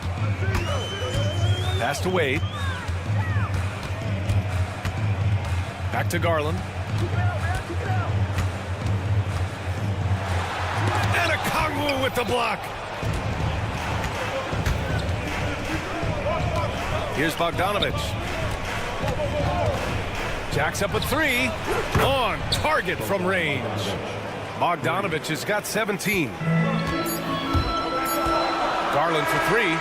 Pass to Wade. Back to Garland. And Okongwu with the block. Here's Bogdanovich. Jacks up a 3. On target from range. Bogdanovich has got 17. Garland for 3.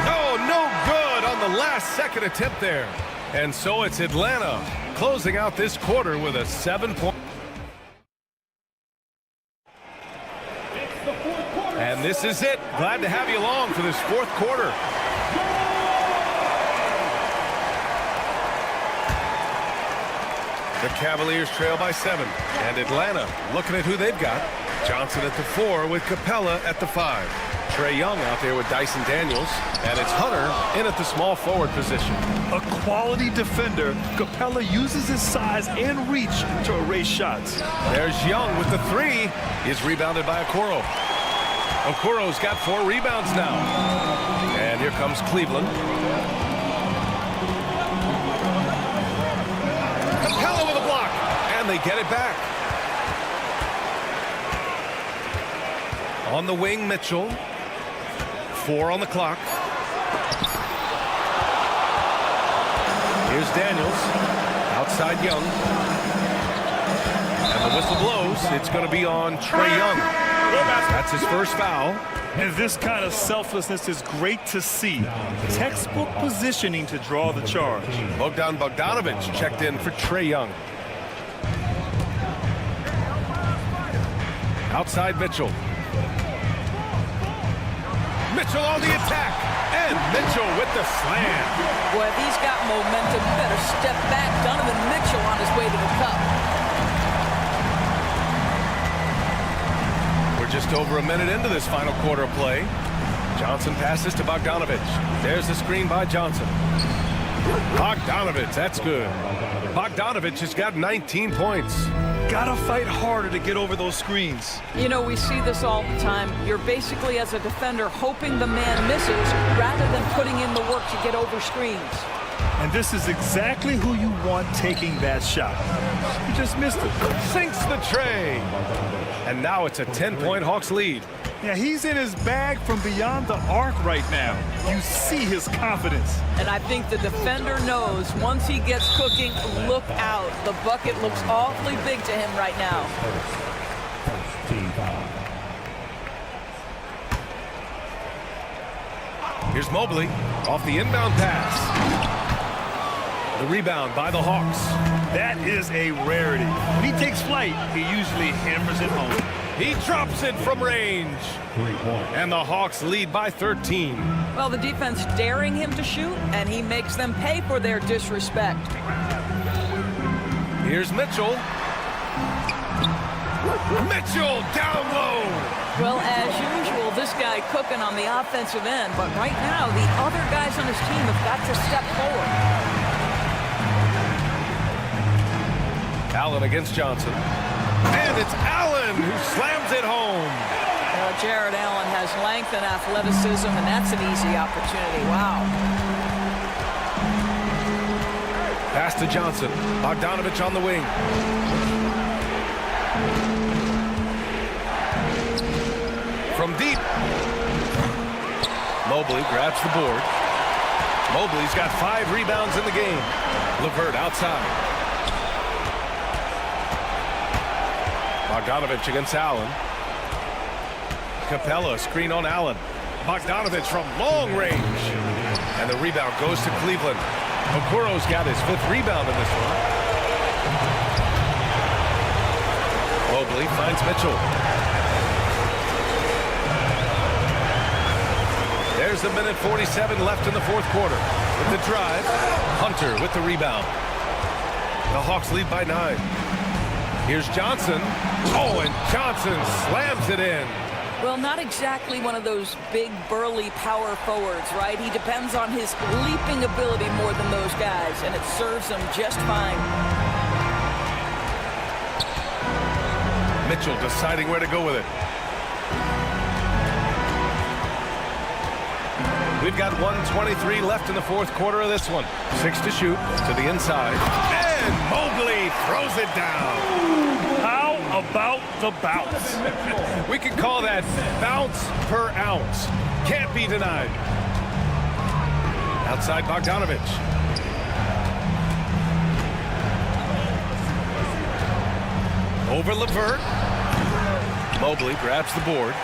Oh, no good on the last second attempt there. And so it's Atlanta closing out this quarter with a 7-point. And this is it. Glad to have you along for this 4th quarter. The Cavaliers trail by 7. And Atlanta looking at who they've got. Johnson at the 4 with Capella at the 5. Trae Young out there with Dyson Daniels, and it's Hunter in at the small forward position. A quality defender, Capella uses his size and reach to erase shots. There's Young with the three. He's rebounded by Okoro. Okoro's got 4 rebounds now. And here comes Cleveland. Capella with a block, and they get it back. On the wing, Mitchell. 4 on the clock. Here's Daniels. Outside Young. And the whistle blows. It's going to be on Trae Young. That's his first foul. And this kind of selflessness is great to see. Textbook positioning to draw the charge. Bogdanovic checked in for Trae Young. Outside Mitchell. Mitchell on the attack, and Mitchell with the slam. Boy, if he's got momentum, you better step back. Donovan Mitchell on his way to the cup. We're just over a minute into this final quarter of play. Johnson passes to Bogdanovic. There's the screen by Johnson. Bogdanovic, that's good. Bogdanovic has got 19 points. Gotta fight harder to get over those screens. You know, we see this all the time. You're basically, as a defender, hoping the man misses rather than putting in the work to get over screens. And this is exactly who you want taking that shot. You just missed it. Sinks the tray. And now it's a 10-point Hawks lead. Yeah, he's in his bag from beyond the arc right now. You see his confidence. And I think the defender knows once he gets cooking, look out. The bucket looks awfully big to him right now. Here's Mobley off the inbound pass. The rebound by the Hawks. That is a rarity. When he takes flight, he usually hammers it home. He drops it from range. And the Hawks lead by 13. Well, the defense daring him to shoot, and he makes them pay for their disrespect. Here's Mitchell. Mitchell down low. Well, as usual, this guy cooking on the offensive end, but right now, the other guys on his team have got to step forward. Allen against Johnson. And it's Allen who slams it home. Jared Allen has length and athleticism, and that's an easy opportunity. Wow. Pass to Johnson. Bogdanovic on the wing. From deep. Mobley grabs the board. Mobley's got 5 rebounds in the game. LeVert outside. Bogdanovic against Allen. Capella, screen on Allen. Bogdanovic from long range. And the rebound goes to Cleveland. Okoro's got his 5th rebound in this one. Mobley finds Mitchell. There's a minute 47 left in the 4th quarter. With the drive, Hunter with the rebound. The Hawks lead by 9. Here's Johnson. Oh, and Johnson slams it in. Well, not exactly one of those big, burly power forwards, right? He depends on his leaping ability more than those guys, and it serves him just fine. Mitchell deciding where to go with it. We've got 1:23 left in the 4th quarter of this one. 6 to shoot to the inside. And Mobley throws it down. How about the bounce? We could call that bounce per ounce. Can't be denied. Outside Bogdanovic. Over LeVert. Mobley grabs the board.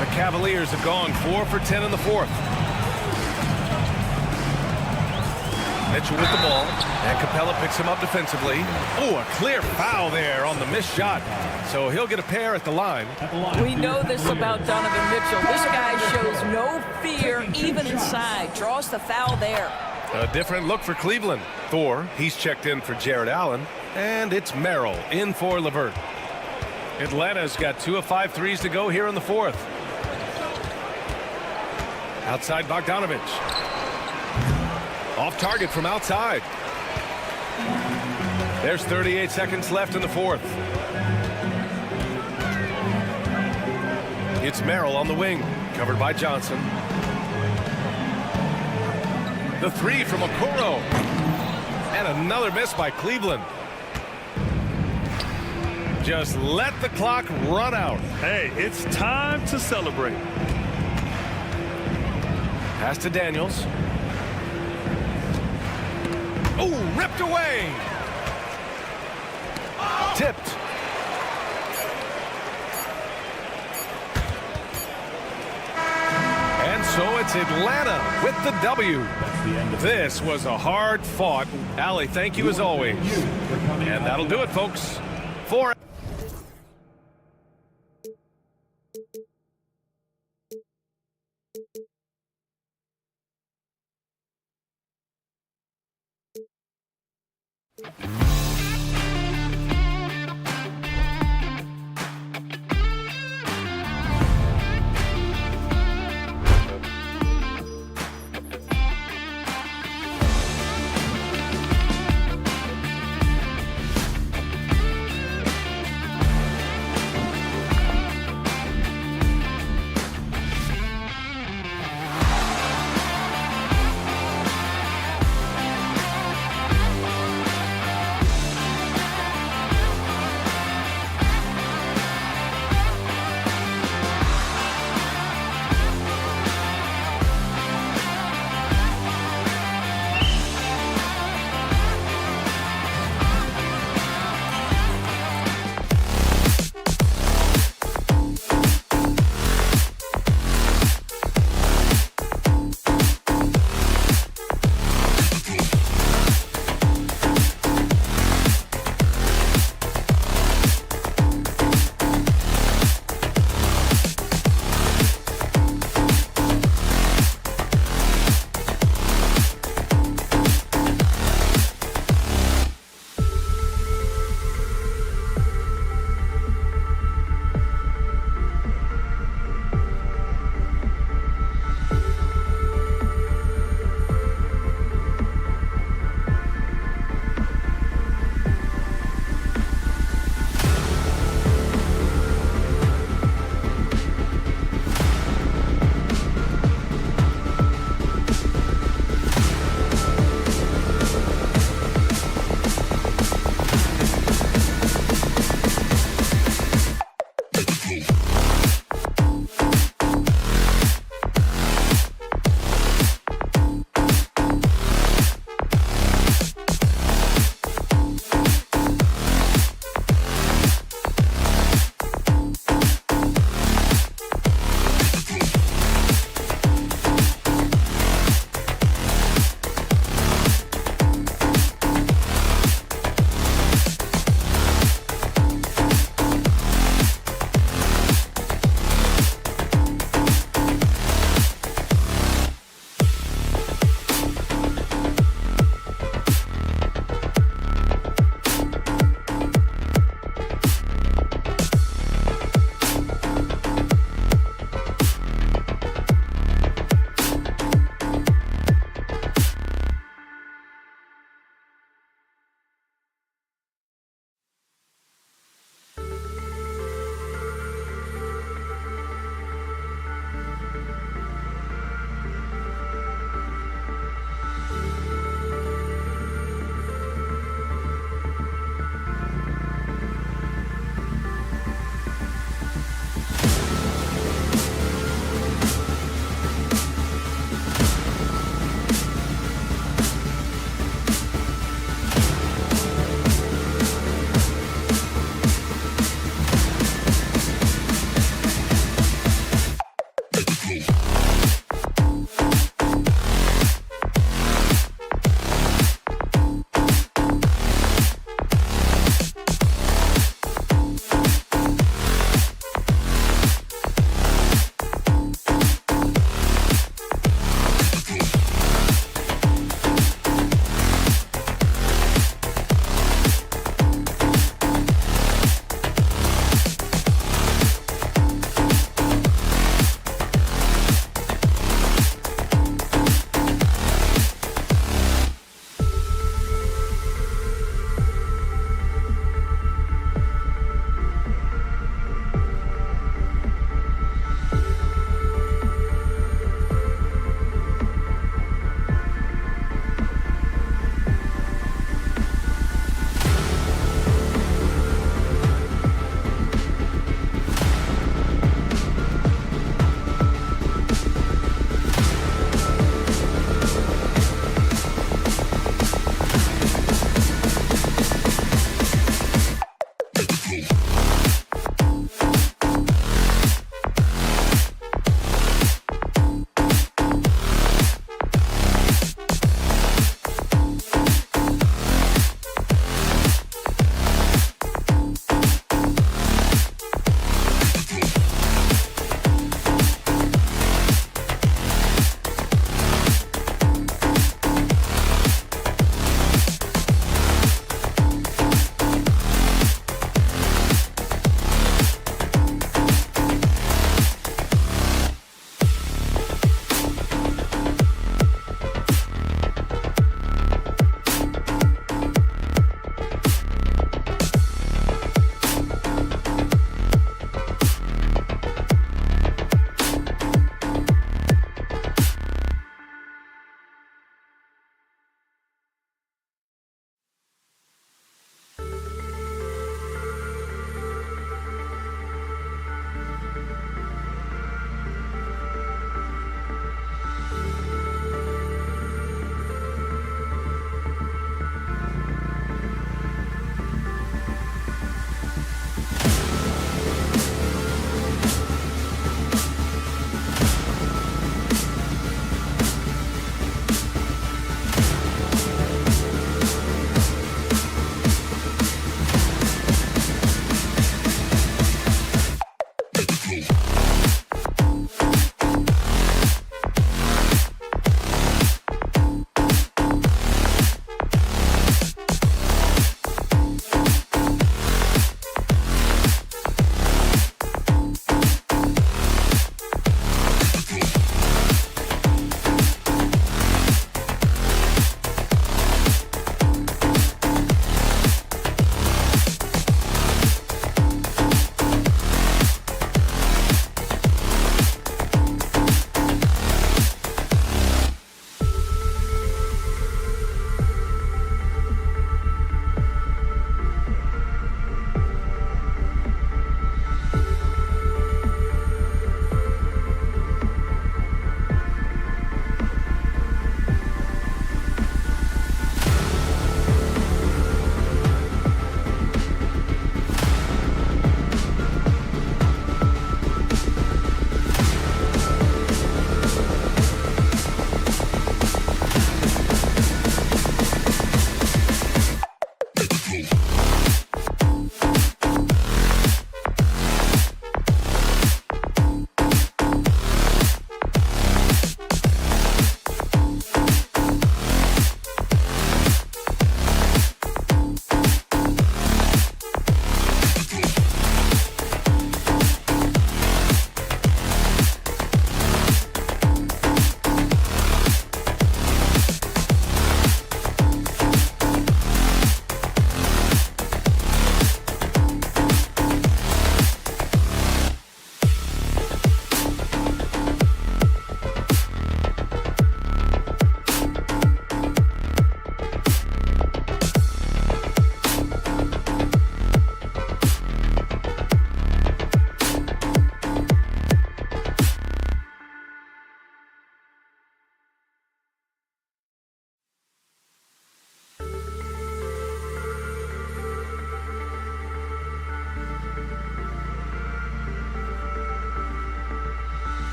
The Cavaliers have gone 4 for 10 in the 4th. Mitchell with the ball, and Capella picks him up defensively. Oh, a clear foul there on the missed shot. So he'll get a pair at the line. We know this about Donovan Mitchell. This guy shows no fear even inside. Draws the foul there. A different look for Cleveland. Thor, he's checked in for Jared Allen. And it's Merrill in for LeVert. Atlanta's got 2 of 5 threes to go here in the 4th. Outside Bogdanovich. Off target from outside. There's 38 seconds left in the fourth. It's Merrill on the wing, covered by Johnson. The three from Okoro. And another miss by Cleveland. Just let the clock run out. Hey, it's time to celebrate. Pass to Daniels. Oh, ripped away. Tipped. And so it's Atlanta with the W. This was a hard-fought. Allie, thank you as always. And that'll do it, folks. For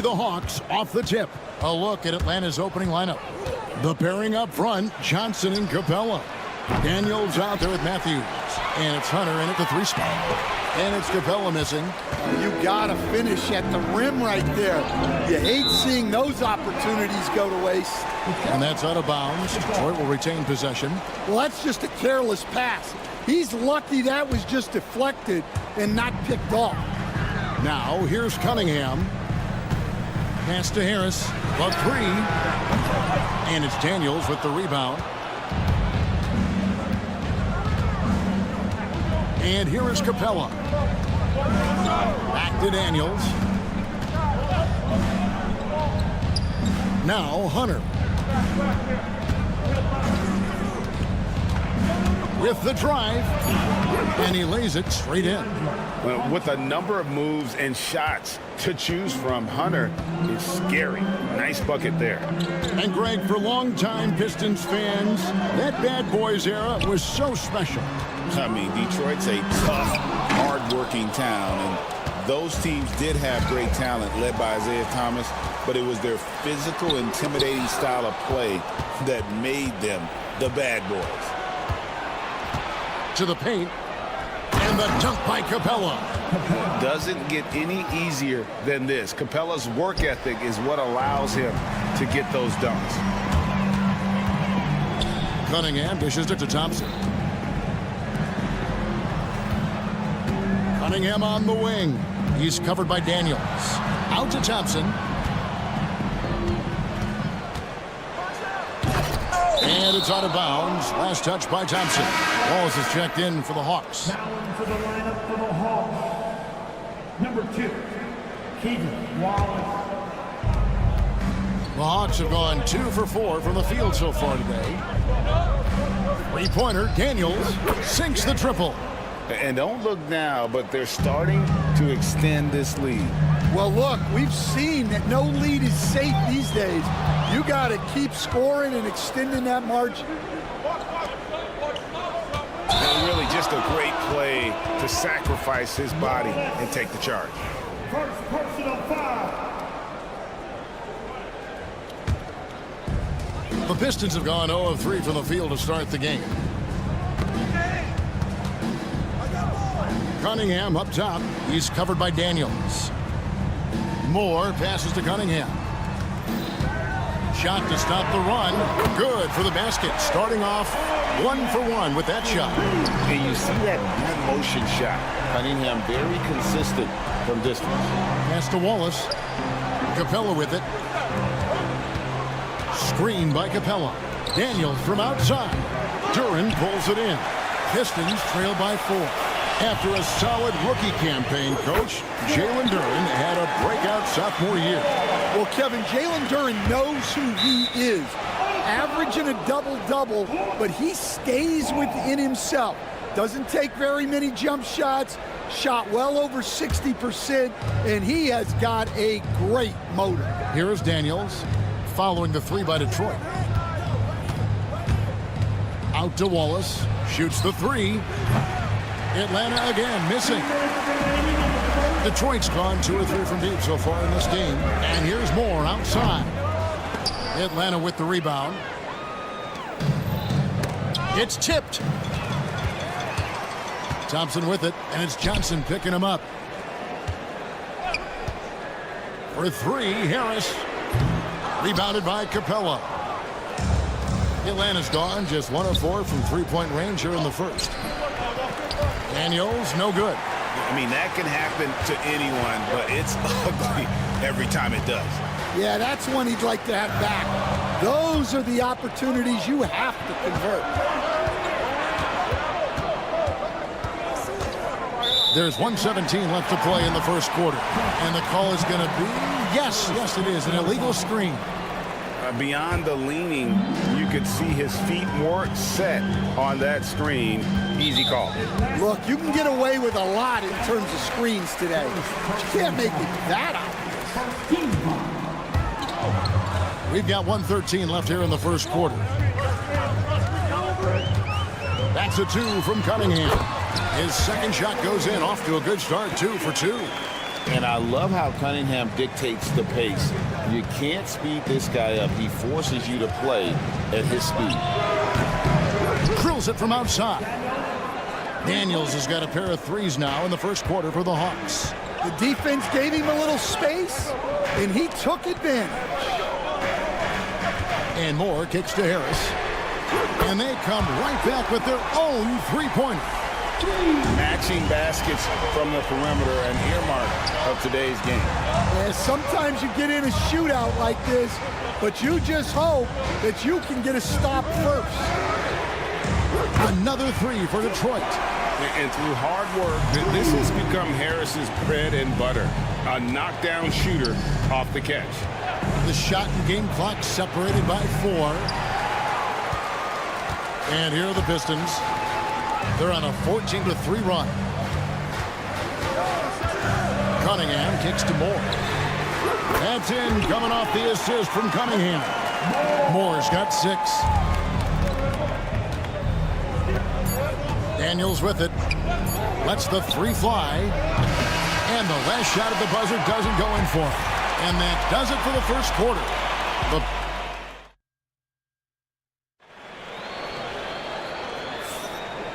be the Hawks off the tip. A look at Atlanta's opening lineup. The pairing up front, Johnson and Capella. Daniels out there with Matthews. And it's Hunter in at the 3 spot. And it's Capella missing. You got to finish at the rim right there. You hate seeing those opportunities go to waste. And that's out of bounds. Detroit will retain possession. Well, that's just a careless pass. He's lucky that was just deflected and not picked off. Now, here's Cunningham. Pass to Harris. The 3. And it's Daniels with the rebound. And here is Capella. Back to Daniels. Now Hunter. With the drive. And he lays it straight in. With a number of moves and shots to choose from, Hunter is scary. Nice bucket there. And Greg, for longtime Pistons fans, that bad boys era was so special. I mean, Detroit's a tough, hard-working town, and those teams did have great talent led by Isaiah Thomas, but it was their physical, intimidating style of play that made them the bad boys. To the paint, and the dunk by Capella. It doesn't get any easier than this. Capella's work ethic is what allows him to get those dunks. Cunningham dishes it to Thompson. Cunningham on the wing. He's covered by Daniels. Out to Thompson. And it's out of bounds. Last touch by Thompson. Wallace is checked in for the Hawks. Now into the lineup for the Hawks. Number 2, Keegan Wallace. The Hawks have gone 2 for 4 from the field so far today. 3-pointer, Daniels sinks the triple. And don't look now, but they're starting to extend this lead. Well, look, we've seen that no lead is safe these days. You got to keep scoring and extending that margin. And really just a great play to sacrifice his body and take the charge. First personal foul. The Pistons have gone 0 of 3 from the field to start the game. Cunningham up top. He's covered by Daniels. Moore passes to Cunningham. Shot to stop the run. Good for the basket. Starting off 1 for 1 with that shot. And you see that good motion shot. Cunningham very consistent from distance. Pass to Wallace. Capella with it. Screen by Capella. Daniels from outside. Duran pulls it in. Pistons trail by 4. After a solid rookie campaign, Coach, Jalen Duran had a breakout sophomore year. Well, Kevin, Jalen Duran knows who he is. Averaging a double-double, but he stays within himself. Doesn't take very many jump shots, shot well over 60%, and he has got a great motor. Here's Daniels following the 3 by Detroit. Out to Wallace, shoots the 3. Atlanta again missing. Detroit's gone 2 or 3 from deep so far in this game. And here's Moore outside. Atlanta with the rebound. It's tipped. Thompson with it, and it's Johnson picking him up. For 3, Harris. Rebounded by Capella. Atlanta's gone just 1 of 4 from 3-point range here in the first. Daniels, no good. I mean, that can happen to anyone, but it's ugly every time it does. Yeah, that's one he'd like to have back. Those are the opportunities you have to convert. There's 1:17 left to play in the first quarter. And the call is going to be, yes, it is, an illegal screen. Beyond the leaning, you could see his feet more set on that screen. Easy call. Look, you can get away with a lot in terms of screens today. But you can't make it that obvious. We've got 1:13 left here in the first quarter. That's a 2 from Cunningham. His second shot goes in, off to a good start, 2 for 2. And I love how Cunningham dictates the pace. You can't speed this guy up. He forces you to play at his speed. Drills it from outside. Daniels has got a pair of threes now in the first quarter for the Hawks. The defense gave him a little space, and he took advantage. And Moore kicks to Harris. And they come right back with their own three-pointer. Matching baskets from the perimeter, an earmark of today's game. Yeah, sometimes you get in a shootout like this, but you just hope that you can get a stop first. Another three for Detroit. And through hard work, this has become Harris's bread and butter. A knockdown shooter off the catch. The shot and game clock separated by 4. And here are the Pistons. They're on a 14-3 run. Cunningham kicks to Moore. That's in, coming off the assist from Cunningham. Moore's got 6. Daniels with it. Lets the 3 fly. And the last shot at the buzzer doesn't go in for him. And that does it for the first quarter.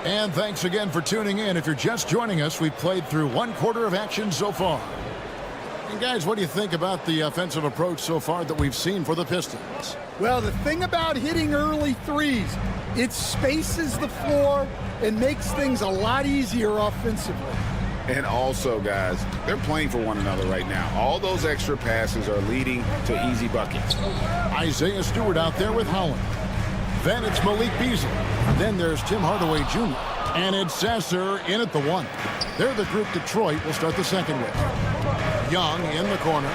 And thanks again for tuning in. If you're just joining us, we've played through 1 quarter of action so far. And guys, what do you think about the offensive approach so far that we've seen for the Pistons? Well, the thing about hitting early threes, it spaces the floor and makes things a lot easier offensively. And also, guys, they're playing for one another right now. All those extra passes are leading to easy buckets. Isaiah Stewart out there with Howland. Then it's Malik Beasley. Then there's Tim Hardaway Jr. And it's Sasser in at the 1. They're the group Detroit will start the second with. Young in the corner.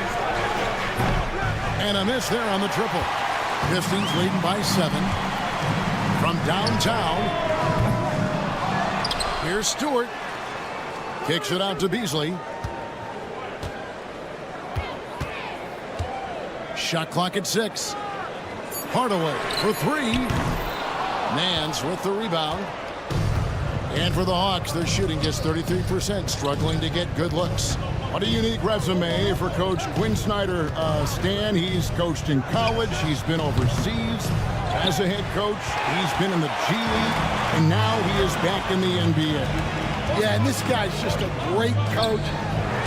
And a miss there on the triple. Pistons leading by 7. From downtown, here's Stewart. Kicks it out to Beasley. Shot clock at 6. Hardaway for 3. Nance with the rebound. And for the Hawks, their shooting just 33%, struggling to get good looks. What a unique resume for Coach Quinn Snyder. Stan, he's coached in college. He's been overseas as a head coach. He's been in the G League, and now he is back in the NBA. Yeah, and this guy's just a great coach.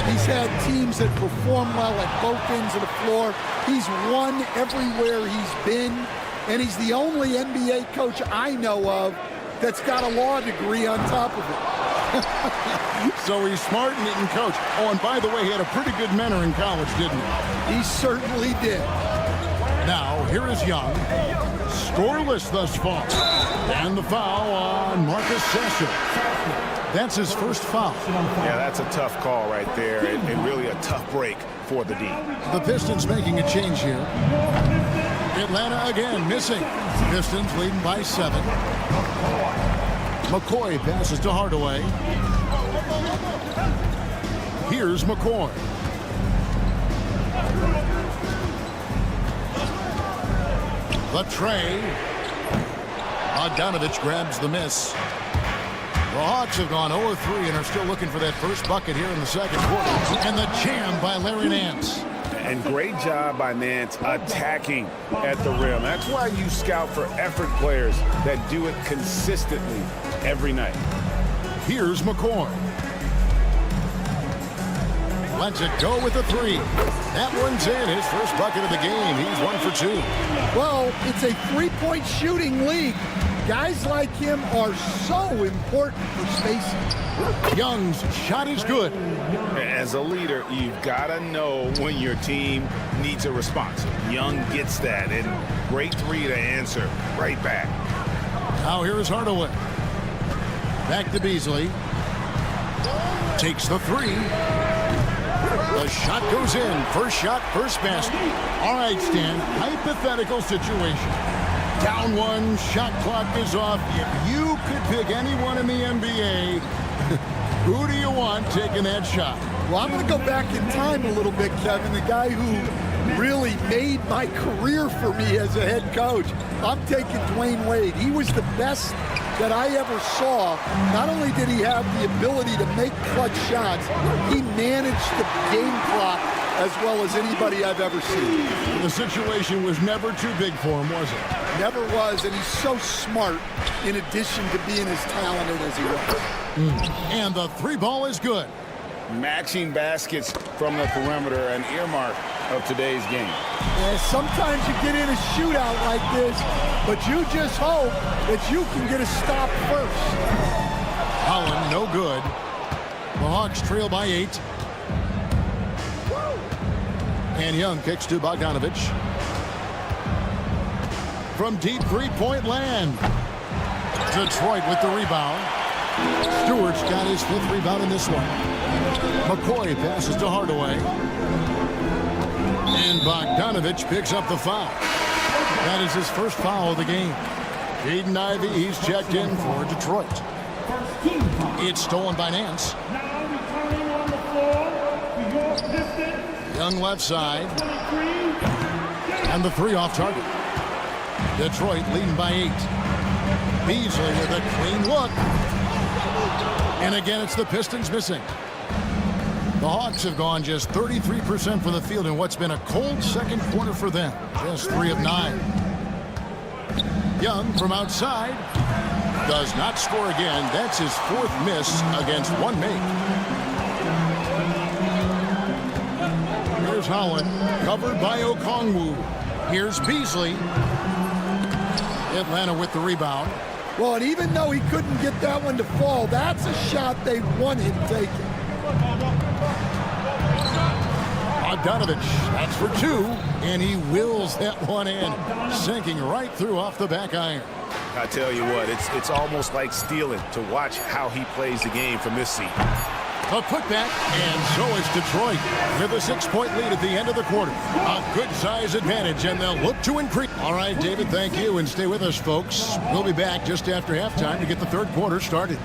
He's had teams that perform well at both ends of the floor. He's won everywhere he's been, and he's the only NBA coach I know of that's got a law degree on top of it. So he's smart and he can coach. Oh, and by the way, he had a pretty good mentor in college, didn't he? He certainly did. Now, here is Young. Scoreless thus far. And the foul on Marcus Sasser. That's his first foul. Yeah, that's a tough call right there, and really a tough break for the D. The Pistons making a change here. Atlanta again missing. Pistons leading by 7. McCoy passes to Hardaway. Here's McCoy. The tray. Bogdanovich grabs the miss. The Hawks have gone 0-3 and are still looking for that first bucket here in the second quarter. And the jam by Larry Nance. And great job by Nance attacking at the rim. That's why you scout for effort players that do it consistently every night. Here's McCoy. Lets it go with a 3. That one's in. His first bucket of the game. He's 1 for 2. Well, it's a three-point shooting league. Guys like him are so important for spacing. Young's shot is good. As a leader, you've got to know when your team needs a response. Young gets that, and great 3 to answer right back. Now here is Hardaway. Back to Beasley. Takes the 3. The shot goes in. First shot, first basket. All right, Stan. Hypothetical situation. Down 1, shot clock is off. If you could pick anyone in the NBA, who do you want taking that shot? Well, I'm going to go back in time a little bit, Kevin. The guy who really made my career for me as a head coach. I'm taking Dwayne Wade. He was the best that I ever saw. Not only did he have the ability to make clutch shots, he managed the game clock as well as anybody I've ever seen. The situation was never too big for him, was it? Never was, and he's so smart in addition to being as talented as he was. And the three ball is good. Matching baskets from the perimeter, an earmark of today's game. Yeah, sometimes you get in a shootout like this, but you just hope that you can get a stop first. Holland, no good. The Hawks trail by 8. And Young kicks to Bogdanovich. From deep three-point land. Detroit with the rebound. Stewart's got his 5th rebound in this one. McCoy passes to Hardaway. And Bogdanovich picks up the foul. That is his first foul of the game. Jaden Ivey, he's checked in for Detroit. It's stolen by Nance. Young left side. And the 3 off target. Detroit leading by 8. Beasley with a clean look. And again, it's the Pistons missing. The Hawks have gone just 33% from the field in what's been a cold second quarter for them. Just 3 of 9. Young from outside does not score again. That's his 4th miss against 1 make. Here's Holland, covered by Okongwu. Here's Beasley. Atlanta with the rebound. Well, and even though he couldn't get that one to fall, that's a shot they want him taking. Bogdanovich, that's for 2, and he wills that one in, sinking right through off the back iron. I tell you what, it's almost like stealing to watch how he plays the game from this seat. A putback, and so is Detroit with a 6-point lead at the end of the quarter. A good size advantage, and they'll look to increase. All right, David, thank you, and stay with us, folks. We'll be back just after halftime to get the 3rd quarter started.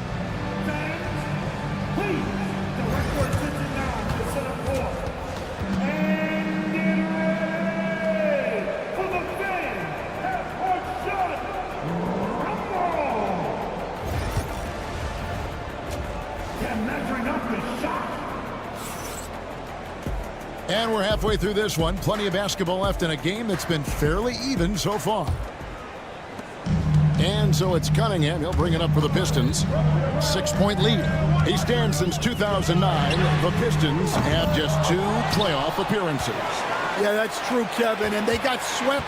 And we're halfway through this one. Plenty of basketball left in a game that's been fairly even so far. And so it's Cunningham. He'll bring it up for the Pistons. 6-point lead. He stands since 2009. The Pistons have just 2 playoff appearances. Yeah, that's true, Kevin. And they got swept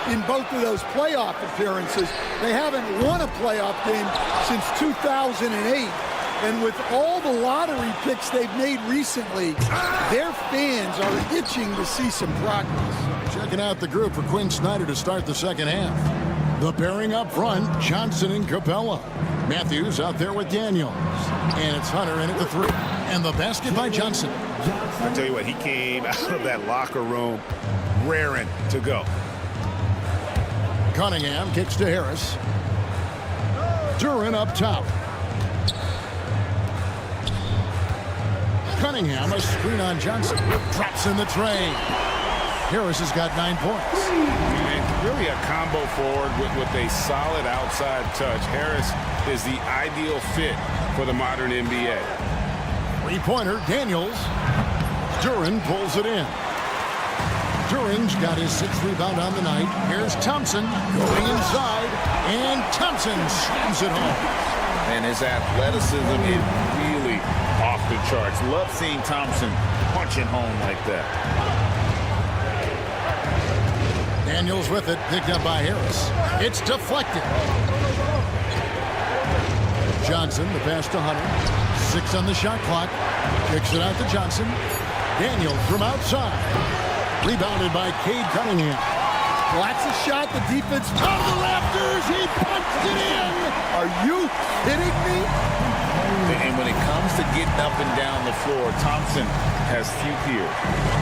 in both of those playoff appearances. They haven't won a playoff game since 2008. And with all the lottery picks they've made recently, their fans are itching to see some progress. Checking out the group for Quinn Snyder to start the second half. The pairing up front, Johnson and Capella. Matthews out there with Daniels. And it's Hunter in at the 3. And the basket by Johnson. I tell you what, he came out of that locker room raring to go. Cunningham kicks to Harris. Duran up top. Cunningham, a screen on Johnson. Drops in the tray. Harris has got 9 points. Really a combo forward with a solid outside touch. Harris is the ideal fit for the modern NBA. 3-pointer, Daniels. Duran pulls it in. Duran's got his 6th rebound on the night. Here's Thompson going inside, and Thompson slams it home. And his athleticism is really off the charts. Love seeing Thompson punching home like that. Daniels with it, picked up by Harris. It's deflected. Johnson, the pass to Hunter. 6 on the shot clock. Kicks it out to Johnson. Daniels from outside. Rebounded by Cade Cunningham. Well, that's a shot the defense out of the rafters. He punched it in. Are you kidding me? And when it comes to getting up and down the floor, Thompson has few peers.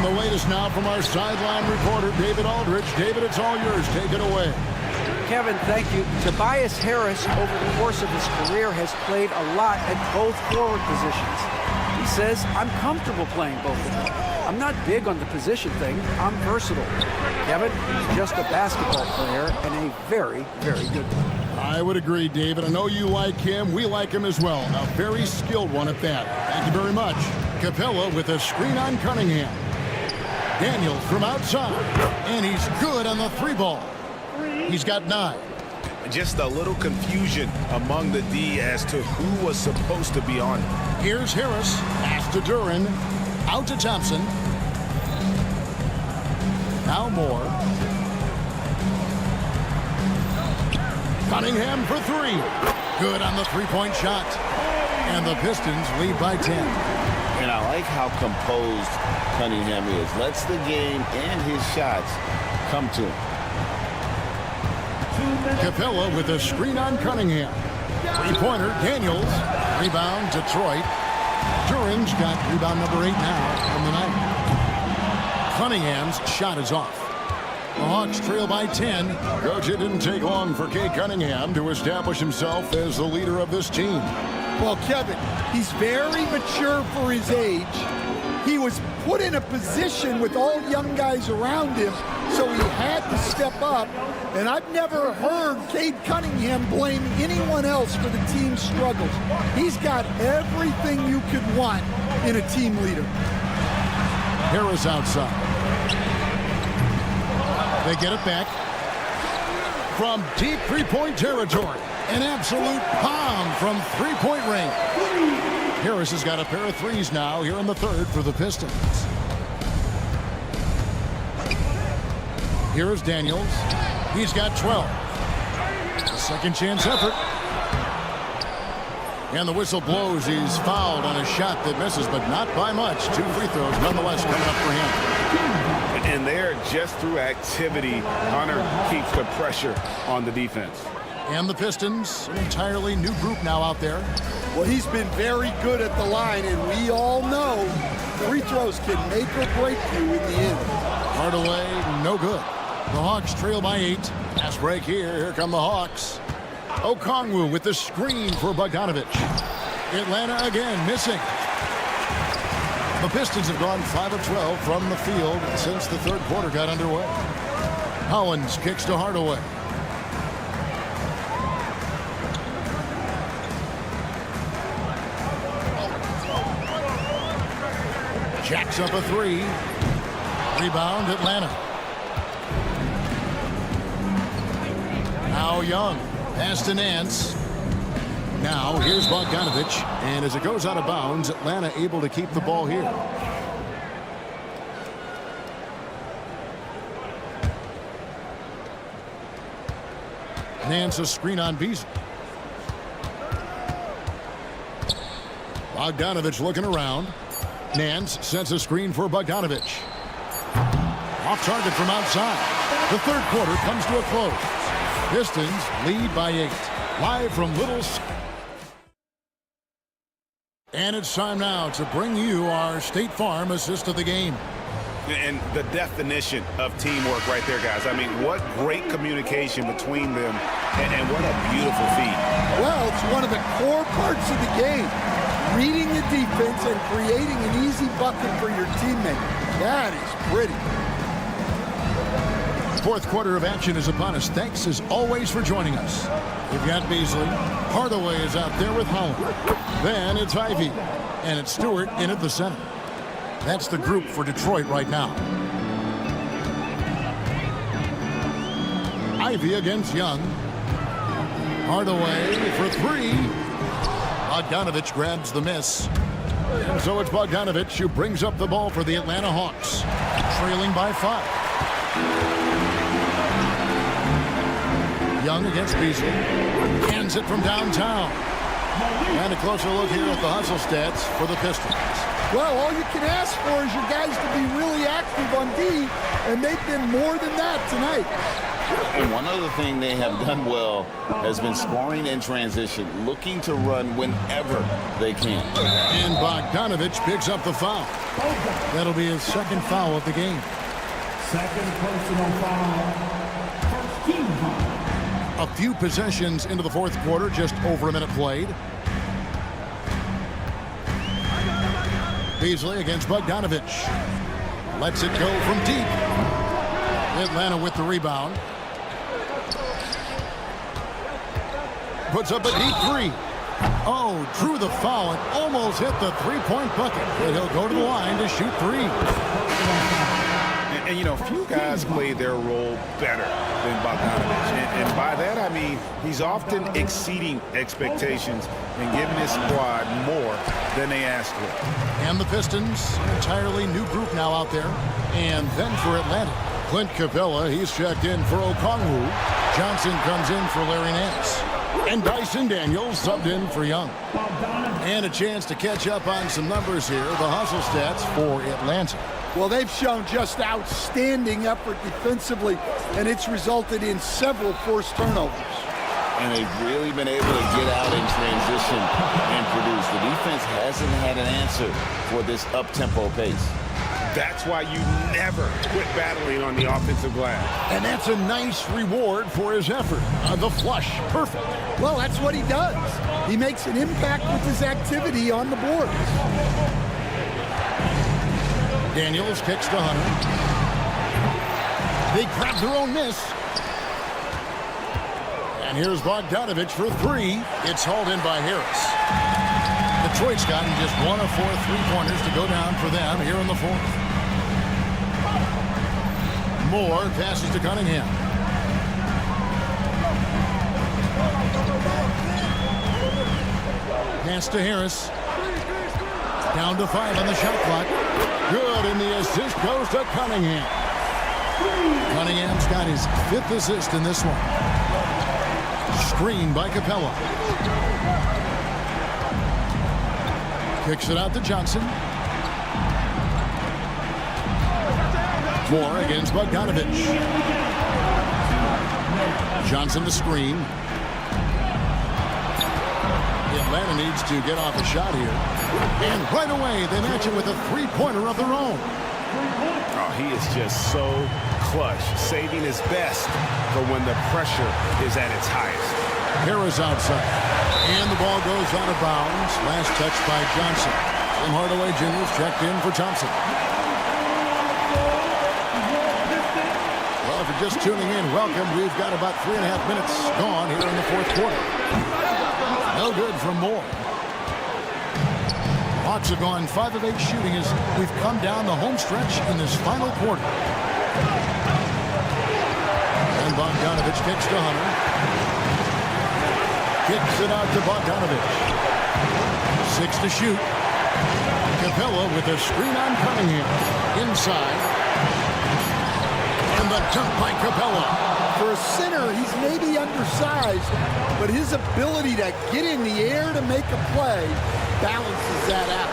The latest now from our sideline reporter, David Aldridge. David, it's all yours. Take it away. Kevin, thank you. Tobias Harris, over the course of his career, has played a lot at both forward positions. He says, I'm comfortable playing both of them. I'm not big on the position thing. I'm versatile. Kevin, he's just a basketball player and a very, very good one. I would agree, David. I know you like him. We like him as well. A very skilled one at that. Thank you very much. Capella with a screen on Cunningham. Daniels from outside. And he's good on the 3-ball. He's got 9. Just a little confusion among the D as to who was supposed to be on. Here's Harris. Pass to Duran. Out to Thompson. Now Moore. Cunningham for 3. Good on the 3-point shot. And the Pistons lead by 10. And I like how composed Cunningham is. Lets the game and his shots come to him. Capella with a screen on Cunningham. 3-pointer, Daniels. Rebound, Detroit. Duran's got rebound number 8 now from the night. Cunningham's shot is off. The Hawks trail by 10. Coach, it didn't take long for Cade Cunningham to establish himself as the leader of this team. Well, Kevin, he's very mature for his age. He was put in a position with all young guys around him, so he had to step up. And I've never heard Cade Cunningham blame anyone else for the team's struggles. He's got everything you could want in a team leader. Harris outside. They get it back. From deep 3-point territory. An absolute bomb from 3-point range. Harris has got a pair of 3s now here in the 3rd for the Pistons. Here is Daniels. He's got 12. A second chance effort. And the whistle blows. He's fouled on a shot that misses, but not by much. 2 free throws nonetheless coming up for him. And there, just through activity, Hunter keeps the pressure on the defense. And the Pistons, an entirely new group now out there. Well, he's been very good at the line, and we all know free throws can make or break you in the end. Hardaway, no good. The Hawks trail by 8. Pass break here. Here come the Hawks. Okongwu with the screen for Bogdanovic. Atlanta again missing. The Pistons have gone 5 of 12 from the field since the 3rd quarter got underway. Hollins kicks to Hardaway. Jacks up a 3. Rebound, Atlanta. Now Young. Pass to Nance. Now here's Bogdanovic. And as it goes out of bounds, Atlanta able to keep the ball here. Nance a screen on Beasley. Bogdanovic looking around. Nance sets a screen for Bogdanovic. Off target from outside. The 3rd quarter comes to a close. Pistons lead by 8. Live from Little. And it's time now to bring you our State Farm assist of the game. And the definition of teamwork right there, guys. I mean, what great communication between them, and what a beautiful feat. Well, it's one of the core parts of the game. Reading the defense and creating an easy bucket for your teammate. That is pretty. 4th quarter of action is upon us. Thanks as always for joining us. We've got Beasley. Hardaway is out there with Holland. Then it's Ivy. And it's Stewart in at the center. That's the group for Detroit right now. Ivy against Young. Hardaway for 3. Bogdanovic grabs the miss. And so it's Bogdanovic who brings up the ball for the Atlanta Hawks. Trailing by 5. Young against Beasley. Hands it from downtown. And a closer look here at the hustle stats for the Pistons. Well, all you can ask for is your guys to be really active on D, and they've been more than that tonight. And one other thing they have done well has been scoring in transition, looking to run whenever they can. And Bogdanovic picks up the foul. That'll be his 2nd foul of the game. 2nd personal foul. 1st team foul. A few possessions into the 4th quarter, just over a minute played. Beasley against Bogdanovic. lets it go from deep. Atlanta with the rebound. Puts up a deep three. Oh, drew the foul and almost hit the three-point bucket. But he'll go to the line to shoot three. And you know, few guys play their role better than Bogdanovich. And by that, I mean he's often exceeding expectations and giving his squad more than they asked for. And the Pistons, an entirely new group now out there. And then for Atlanta, Clint Capella, he's checked in for Okongwu. Johnson comes in for Larry Nance. And Dyson Daniels subbed in for Young. And a chance to catch up on some numbers here. The hustle stats for Atlanta. Well, they've shown just outstanding effort defensively, and it's resulted in several forced turnovers. And they've really been able to get out in transition and produce. The defense hasn't had an answer for this up-tempo pace. That's why you never quit battling on the offensive glass. And that's a nice reward for his effort. The flush, perfect. Well, that's what he does. He makes an impact with his activity on the boards. Daniels kicks to Hunter. They grab their own miss. And here's Bogdanovich for three. It's hauled in by Harris. Detroit's gotten just 1 of 4 3-pointers to go down for them here in the fourth. Moore passes to Cunningham. Pass to Harris. Down to 5 on the shot clock. Good, and the assist goes to Cunningham. Cunningham's got his 5th assist in this one. Screen by Capella. Kicks it out to Johnson. Moore against Bogdanovich. Johnson the screen. Atlanta needs to get off a shot here. And right away, they match it with a three-pointer of their own. Oh, he is just so clutch, saving his best for when the pressure is at its highest. Harris outside. And the ball goes out of bounds. Last touch by Johnson. Tim Hardaway Jr. is checked in for Thompson. Well, if you're just tuning in, welcome. We've got about 3.5 minutes gone here in the fourth quarter. No good from Moore. Hawks have gone 5 of 8 shooting as we've come down the home stretch in this final quarter. And Bogdanovich kicks to Hunter. Kicks it out to Bogdanovich. 6 to shoot. Capella with a screen on Cunningham. Inside. And the dunk by Capella. For a center, he's maybe undersized, but his ability to get in the air to make a play balances that out.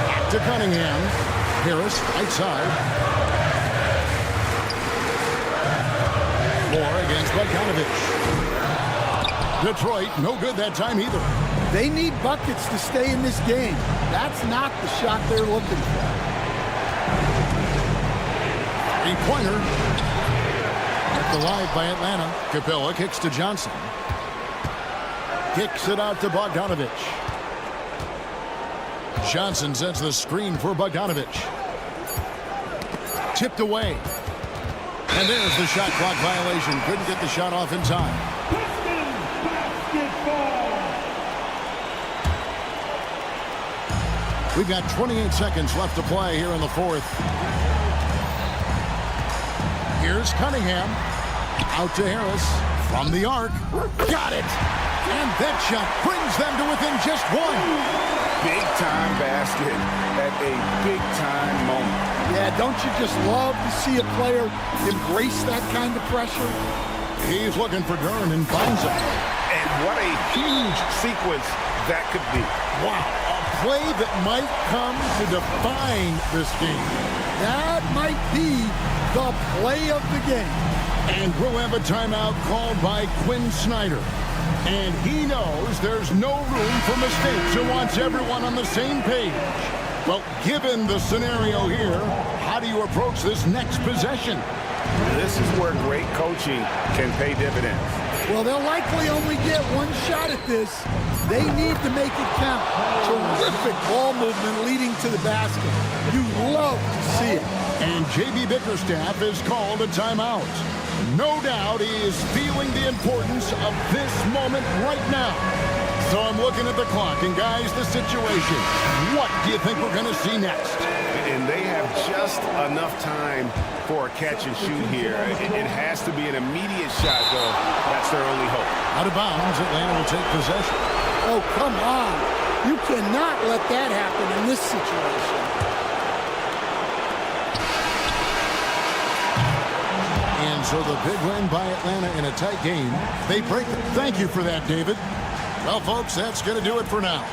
Back to Cunningham. Harris, right side. Moore against Bogdanovich. Detroit, no good that time either. They need buckets to stay in this game. That's not the shot they're looking for. Three-pointer. Kept alive by Atlanta. Capella kicks to Johnson. Kicks it out to Bogdanovich. Johnson sets the screen for Bogdanovich. Tipped away. And there's the shot clock violation. Couldn't get the shot off in time. We've got 28 seconds left to play here in the fourth. Here's Cunningham. Out to Harris. From the arc. Got it. And that shot brings them to within just one. Big-time basket at a big-time moment. Yeah, don't you just love to see a player embrace that kind of pressure? He's looking for Durn and finds it. And what a huge sequence that could be. Wow. A play that might come to define this game. That might be the play of the game. And we'll have a timeout called by Quinn Snyder. And he knows there's no room for mistakes and wants everyone on the same page. Well, given the scenario here, how do you approach this next possession? This is where great coaching can pay dividends. Well, they'll likely only get one shot at this. They need to make it count. Terrific ball movement leading to the basket. You love to see it. And J.B. Bickerstaff is called a timeout. No doubt he is feeling the importance of this moment right now. So I'm looking at the clock, and guys, the situation. What do you think we're going to see next? And they have just enough time for a catch and shoot here. It has to be an immediate shot, though. That's their only hope. Out of bounds, Atlanta will take possession. Oh, come on. You cannot let that happen in this situation. And so the big win by Atlanta in a tight game. They break it. Thank you for that, David. Well, folks, that's going to do it for now.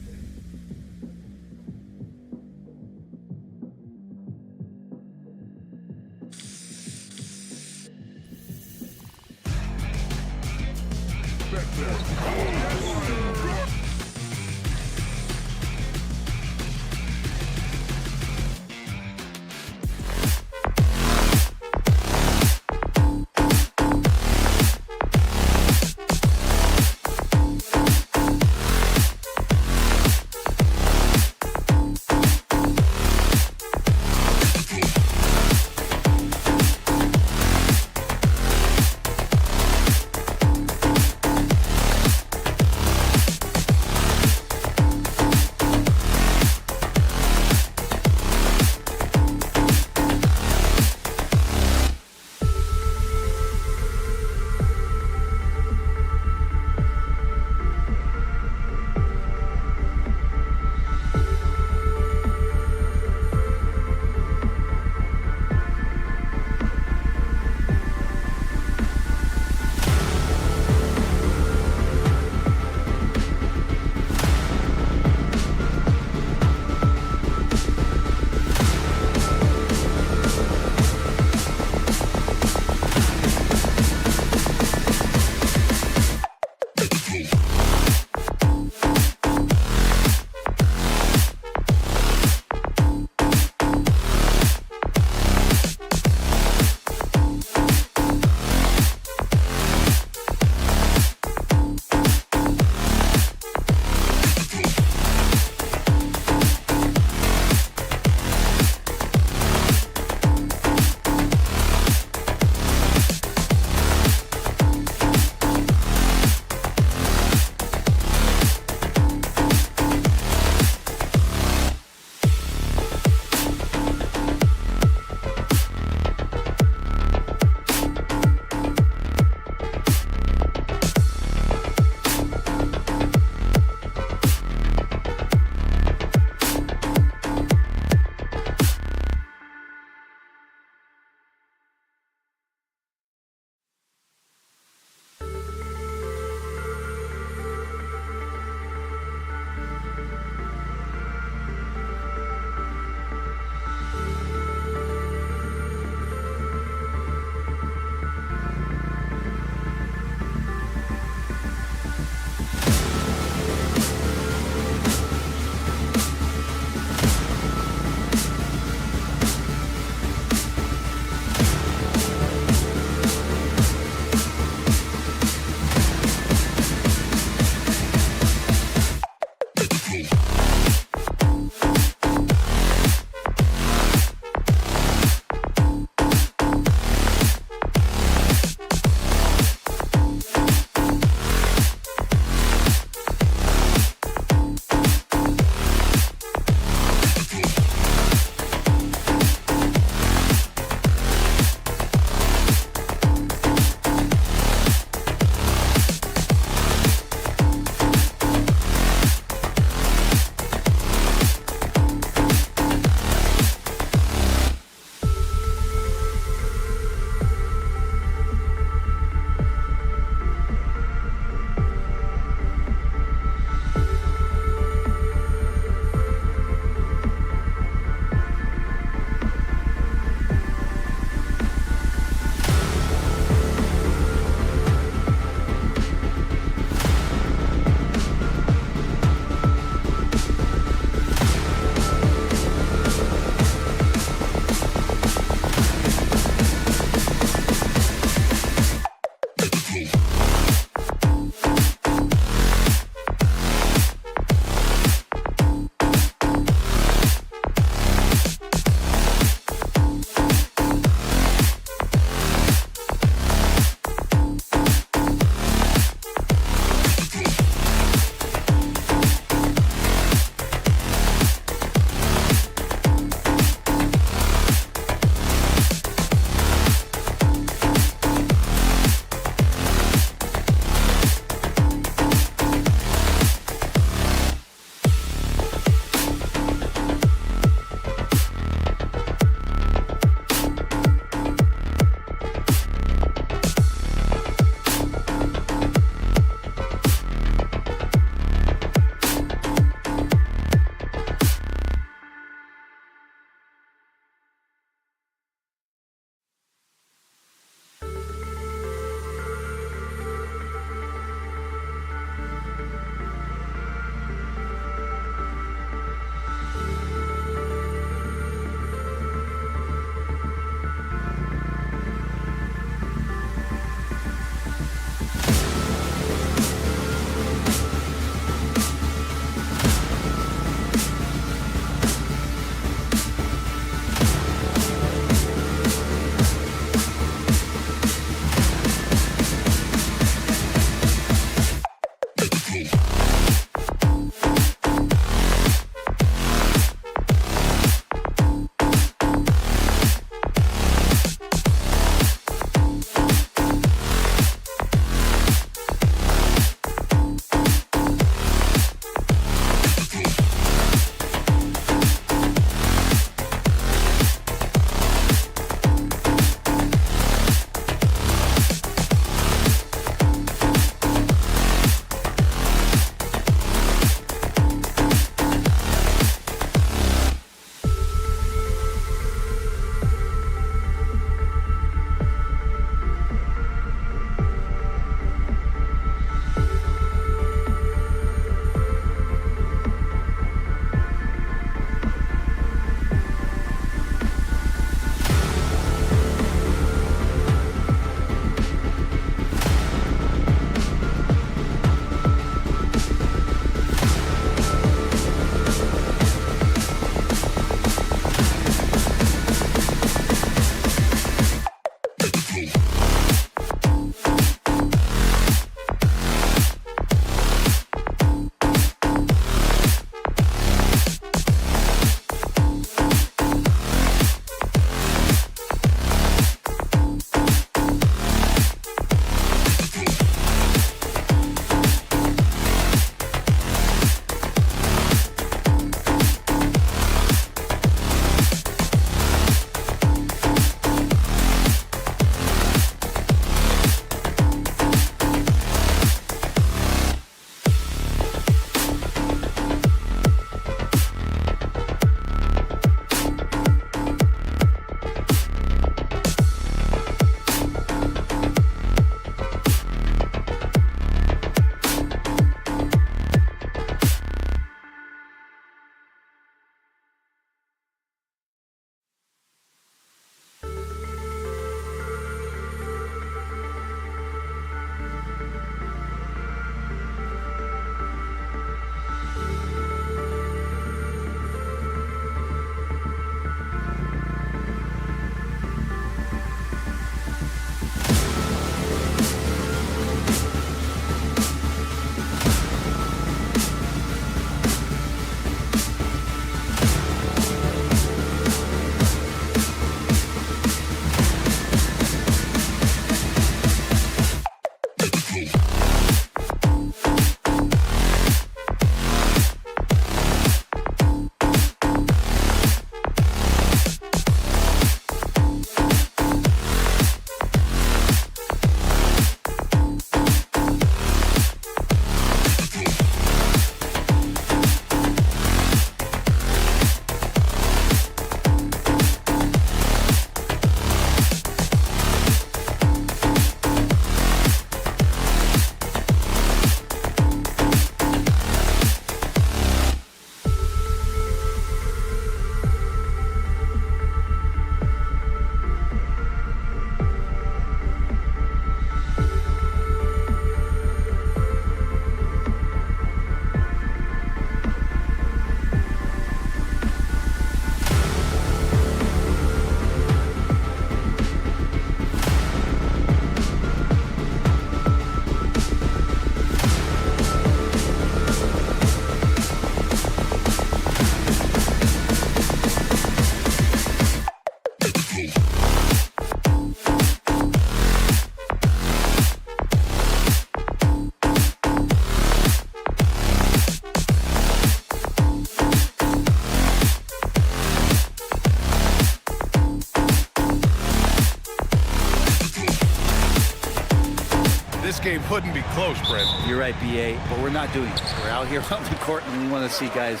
game wouldn't be close, Brent. You're right, BA, but we're not doing it. We're out here on the court, and we want to see guys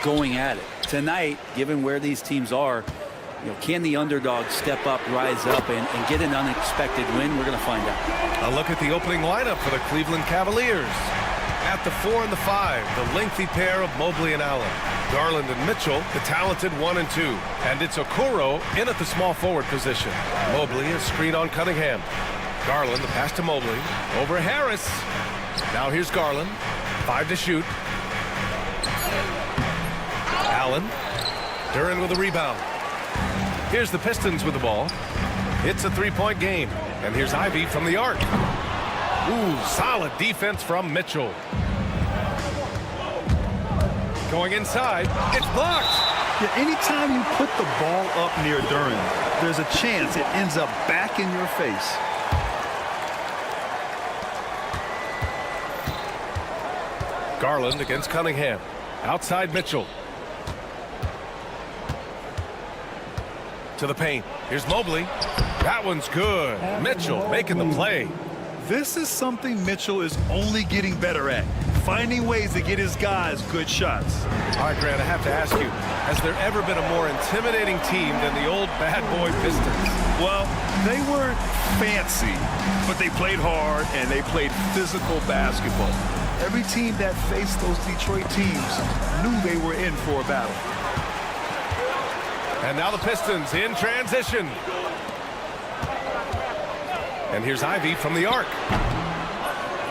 going at it. Tonight, given where these teams are, can the underdog step up, rise up, and get an unexpected win? We're going to find out. A look at the opening lineup for the Cleveland Cavaliers. At the 4 and the 5, the lengthy pair of Mobley and Allen. Garland and Mitchell, the talented 1 and 2. And it's Okoro in at the small forward position. Mobley is screen on Cunningham. Garland, the pass to Mobley. Over Harris. Now here's Garland. 5 to shoot. Allen. Duren with a rebound. Here's the Pistons with the ball. It's a 3-point game. And here's Ivy from the arc. Ooh, solid defense from Mitchell. Going inside, it's blocked. Yeah, anytime you put the ball up near Duren, there's a chance it ends up back in your face. Garland against Cunningham. Outside Mitchell. To the paint. Here's Mobley. That one's good. Mitchell making the play. This is something Mitchell is only getting better at, finding ways to get his guys good shots. All right, Grant, I have to ask you, has there ever been a more intimidating team than the old bad boy Pistons? Well, they weren't fancy, but they played hard and they played physical basketball. Every team that faced those Detroit teams knew they were in for a battle. And now the Pistons in transition. And here's Ivy from the arc.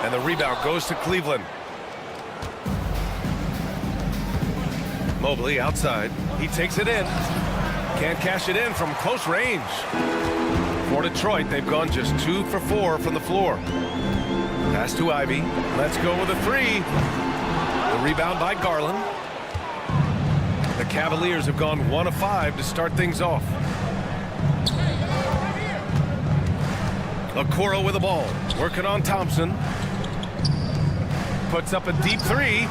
And the rebound goes to Cleveland. Mobley outside. He takes it in. Can't cash it in from close range. For Detroit, they've gone just 2 for 4 from the floor. Pass to Ivy. Let's go with a 3. The rebound by Garland. The Cavaliers have gone 1 of 5 to start things off. Okoro with the ball, working on Thompson. Puts up a deep 3.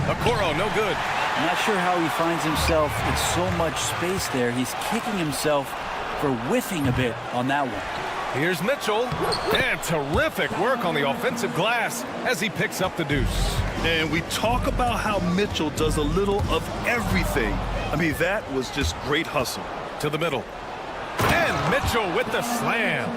Okoro, no good. I'm not sure how he finds himself in so much space there. He's kicking himself for whiffing a bit on that one. Here's Mitchell. And terrific work on the offensive glass as he picks up the deuce. And we talk about how Mitchell does a little of everything. I mean, that was just great hustle. To the middle. And Mitchell with the slam.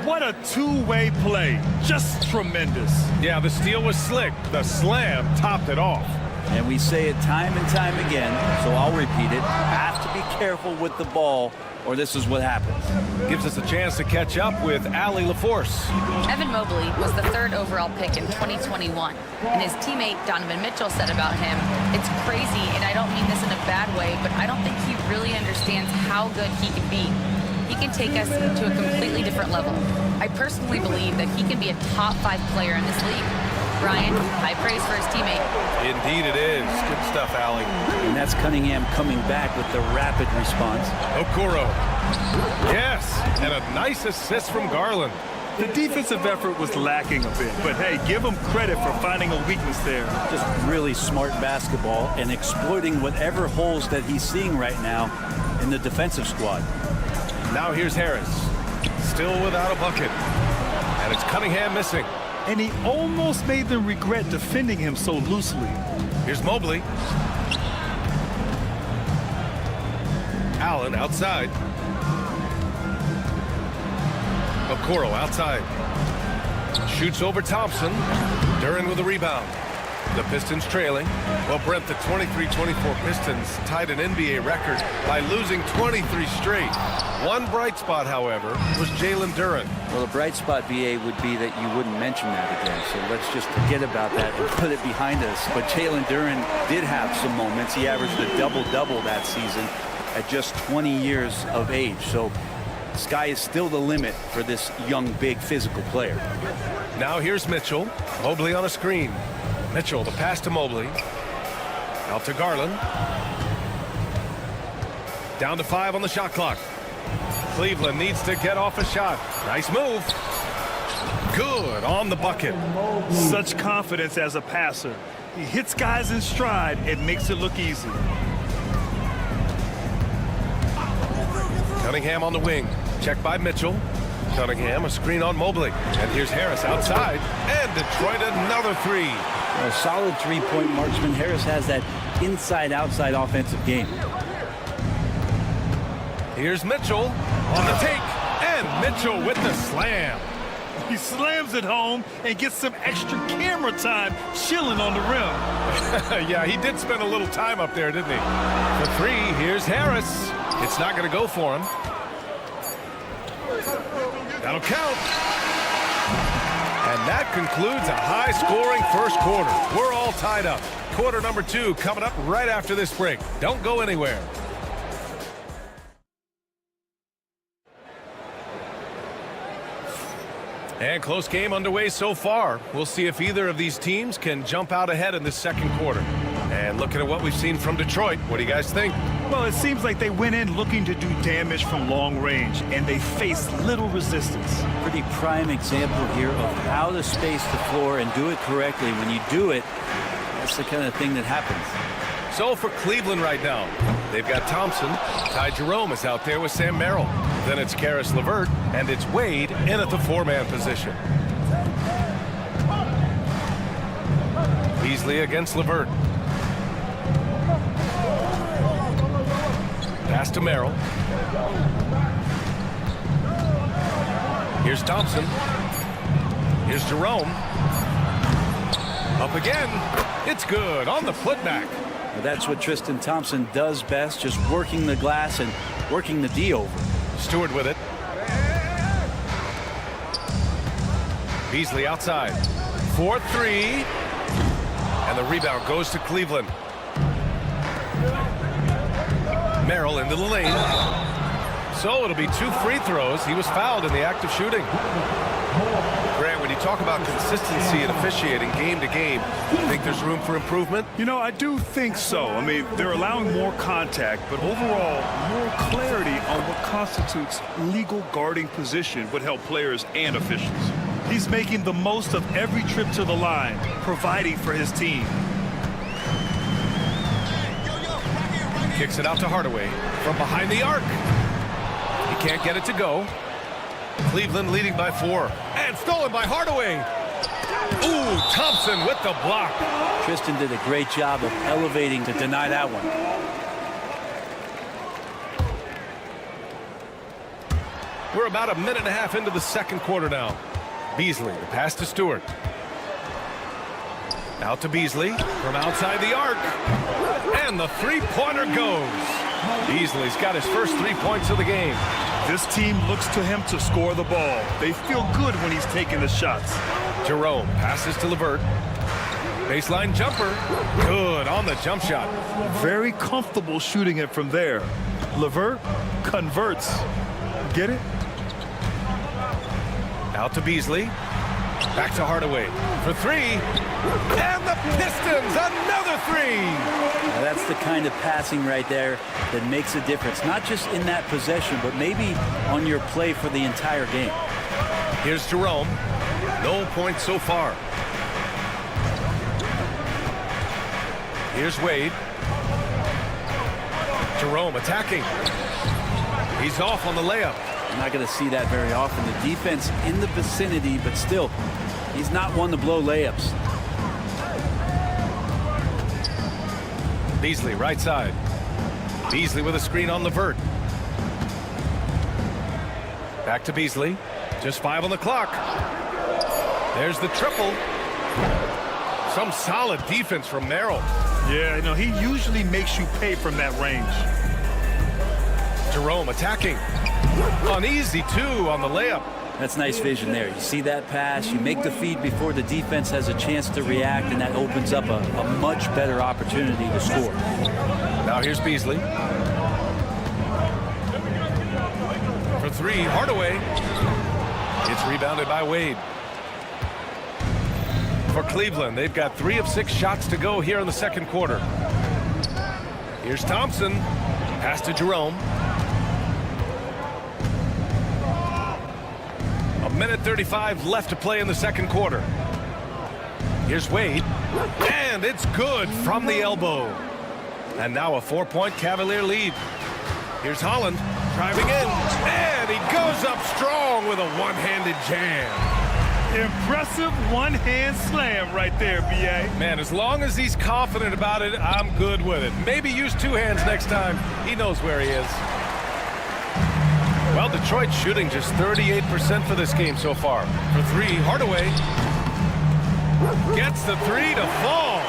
What a two-way play. Just tremendous. Yeah, the steal was slick. The slam topped it off. And we say it time and time again, so I'll repeat it. Have to be careful with the ball, or this is what happens. Gives us a chance to catch up with Allie LaForce. Evan Mobley was the 3rd overall pick in 2021. And his teammate Donovan Mitchell said about him, "It's crazy, and I don't mean this in a bad way, but I don't think he really understands how good he can be. He can take us to a completely different level. I personally believe that he can be a top 5 player in this league." Brian, high praise for his teammate. Indeed it is. Good stuff, Allie. And that's Cunningham coming back with the rapid response. Okoro. Yes, and a nice assist from Garland. The defensive effort was lacking a bit, but hey, give him credit for finding a weakness there. Just really smart basketball and exploiting whatever holes that he's seeing right now in the defensive squad. Now here's Harris. Still without a bucket. And it's Cunningham missing. And he almost made them regret defending him so loosely. Here's Mobley. Allen outside. Okoro outside. Shoots over Thompson. Duren with a rebound. The Pistons trailing. Well, Brent, the 23-24 Pistons tied an NBA record by losing 23 straight. One bright spot, however, was Jalen Duren. Well, the bright spot, BA, would be that you wouldn't mention that again. So let's just forget about that and put it behind us. But Jalen Duren did have some moments. He averaged a double-double that season at just 20 years of age. So the sky is still the limit for this young, big, physical player. Now here's Mitchell. Mobley on a screen. Mitchell, the pass to Mobley. Out to Garland. Down to 5 on the shot clock. Cleveland needs to get off a shot. Nice move. Good on the bucket. Such confidence as a passer. He hits guys in stride and makes it look easy. Cunningham on the wing. Checked by Mitchell. Cunningham, a screen on Mobley. And here's Harris outside. And Detroit another three. A solid three-point marksman. Harris has that inside-outside offensive game. Here's Mitchell on the take. And Mitchell with the slam. He slams it home and gets some extra camera time chilling on the rim. Yeah, he did spend a little time up there, didn't he? For three, here's Harris. It's not going to go for him. That'll count. And that concludes a high-scoring first quarter. We're all tied up. Quarter number 2 coming up right after this break. Don't go anywhere. And close game underway so far. We'll see if either of these teams can jump out ahead in this second quarter. And looking at what we've seen from Detroit, what do you guys think? Well, it seems like they went in looking to do damage from long range, and they faced little resistance. Pretty prime example here of how to space the floor and do it correctly. When you do it, that's the kind of thing that happens. So for Cleveland right now, they've got Thompson. Ty Jerome is out there with Sam Merrill. Then it's Karis LeVert, and it's Wade in at the 4-man position. Beasley against LeVert. Pass to Merrill. Here's Thompson. Here's Jerome. Up again. It's good on the putback. Well, that's what Tristan Thompson does best, just working the glass and working the D over. Stewart with it. Beasley outside. 4-3. And the rebound goes to Cleveland. Merrill into the lane. So it'll be 2 free throws. He was fouled in the act of shooting. Grant, when you talk about consistency and officiating game to game, do you think there's room for improvement? You know, I do think so. I mean, they're allowing more contact, but overall, more clarity on what constitutes legal guarding position would help players and officials. He's making the most of every trip to the line, providing for his team. Kicks it out to Hardaway from behind the arc. He can't get it to go. Cleveland leading by 4. And stolen by Hardaway. Ooh, Thompson with the block. Tristan did a great job of elevating to deny that one. We're about a minute and a half into the second quarter now. Beasley, the pass to Stewart. Out to Beasley from outside the arc. And the three-pointer goes. Beasley's got his first 3 points of the game. This team looks to him to score the ball. They feel good when he's taking the shots. Jerome passes to LeVert. Baseline jumper. Good on the jump shot. Very comfortable shooting it from there. LeVert converts. Get it? Out to Beasley. Back to Hardaway for 3. And the Pistons, another 3. Now that's the kind of passing right there that makes a difference. Not just in that possession, but maybe on your play for the entire game. Here's Jerome. No points so far. Here's Wade. Jerome attacking. He's off on the layup. You're not going to see that very often. The defense in the vicinity, but still, he's not one to blow layups. Beasley, right side. Beasley with a screen on LeVert. Back to Beasley. Just 5 on the clock. There's the triple. Some solid defense from Merrill. Yeah, no, he usually makes you pay from that range. Jerome attacking. An easy 2 on the layup. That's nice vision there. You see that pass, you make the feed before the defense has a chance to react, and that opens up a much better opportunity to score. Now here's Beasley. For 3, Hardaway. It's rebounded by Wade. For Cleveland, they've got 3 of 6 shots to go here in the second quarter. Here's Thompson. Pass to Jerome. A minute 35 left to play in the second quarter. Here's Wade. And it's good from the elbow. And now a 4-point Cavalier lead. Here's Holland driving in, and he goes up strong with a one-handed jam. Impressive one-hand slam right there, B.A. Man, as long as he's confident about it, I'm good with it. Maybe use two hands next time. He knows where he is. Well, Detroit's shooting just 38% for this game so far. For three, Hardaway gets the three to fall.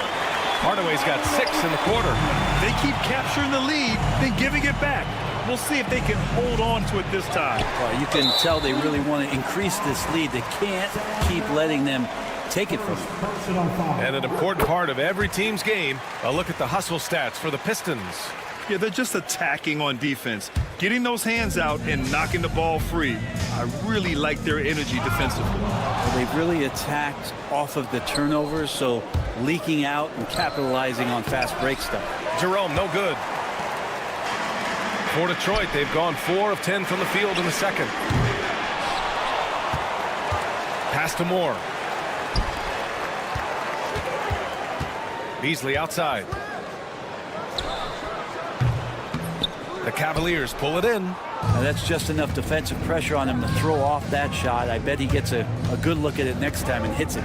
Hardaway's got 6 in the quarter. They keep capturing the lead, then giving it back. We'll see if they can hold on to it this time. Well, you can tell they really want to increase this lead. They can't keep letting them take it from them. And an important part of every team's game, a look at the hustle stats for the Pistons. Yeah, they're just attacking on defense, getting those hands out and knocking the ball free. I really like their energy defensively. Well, they've really attacked off of the turnovers, so leaking out and capitalizing on fast break stuff. Jerome, no good. For Detroit, they've gone 4 of 10 from the field in the second. Pass to Moore. Beasley outside. The Cavaliers pull it in. Now that's just enough defensive pressure on him to throw off that shot. I bet he gets a good look at it next time and hits it.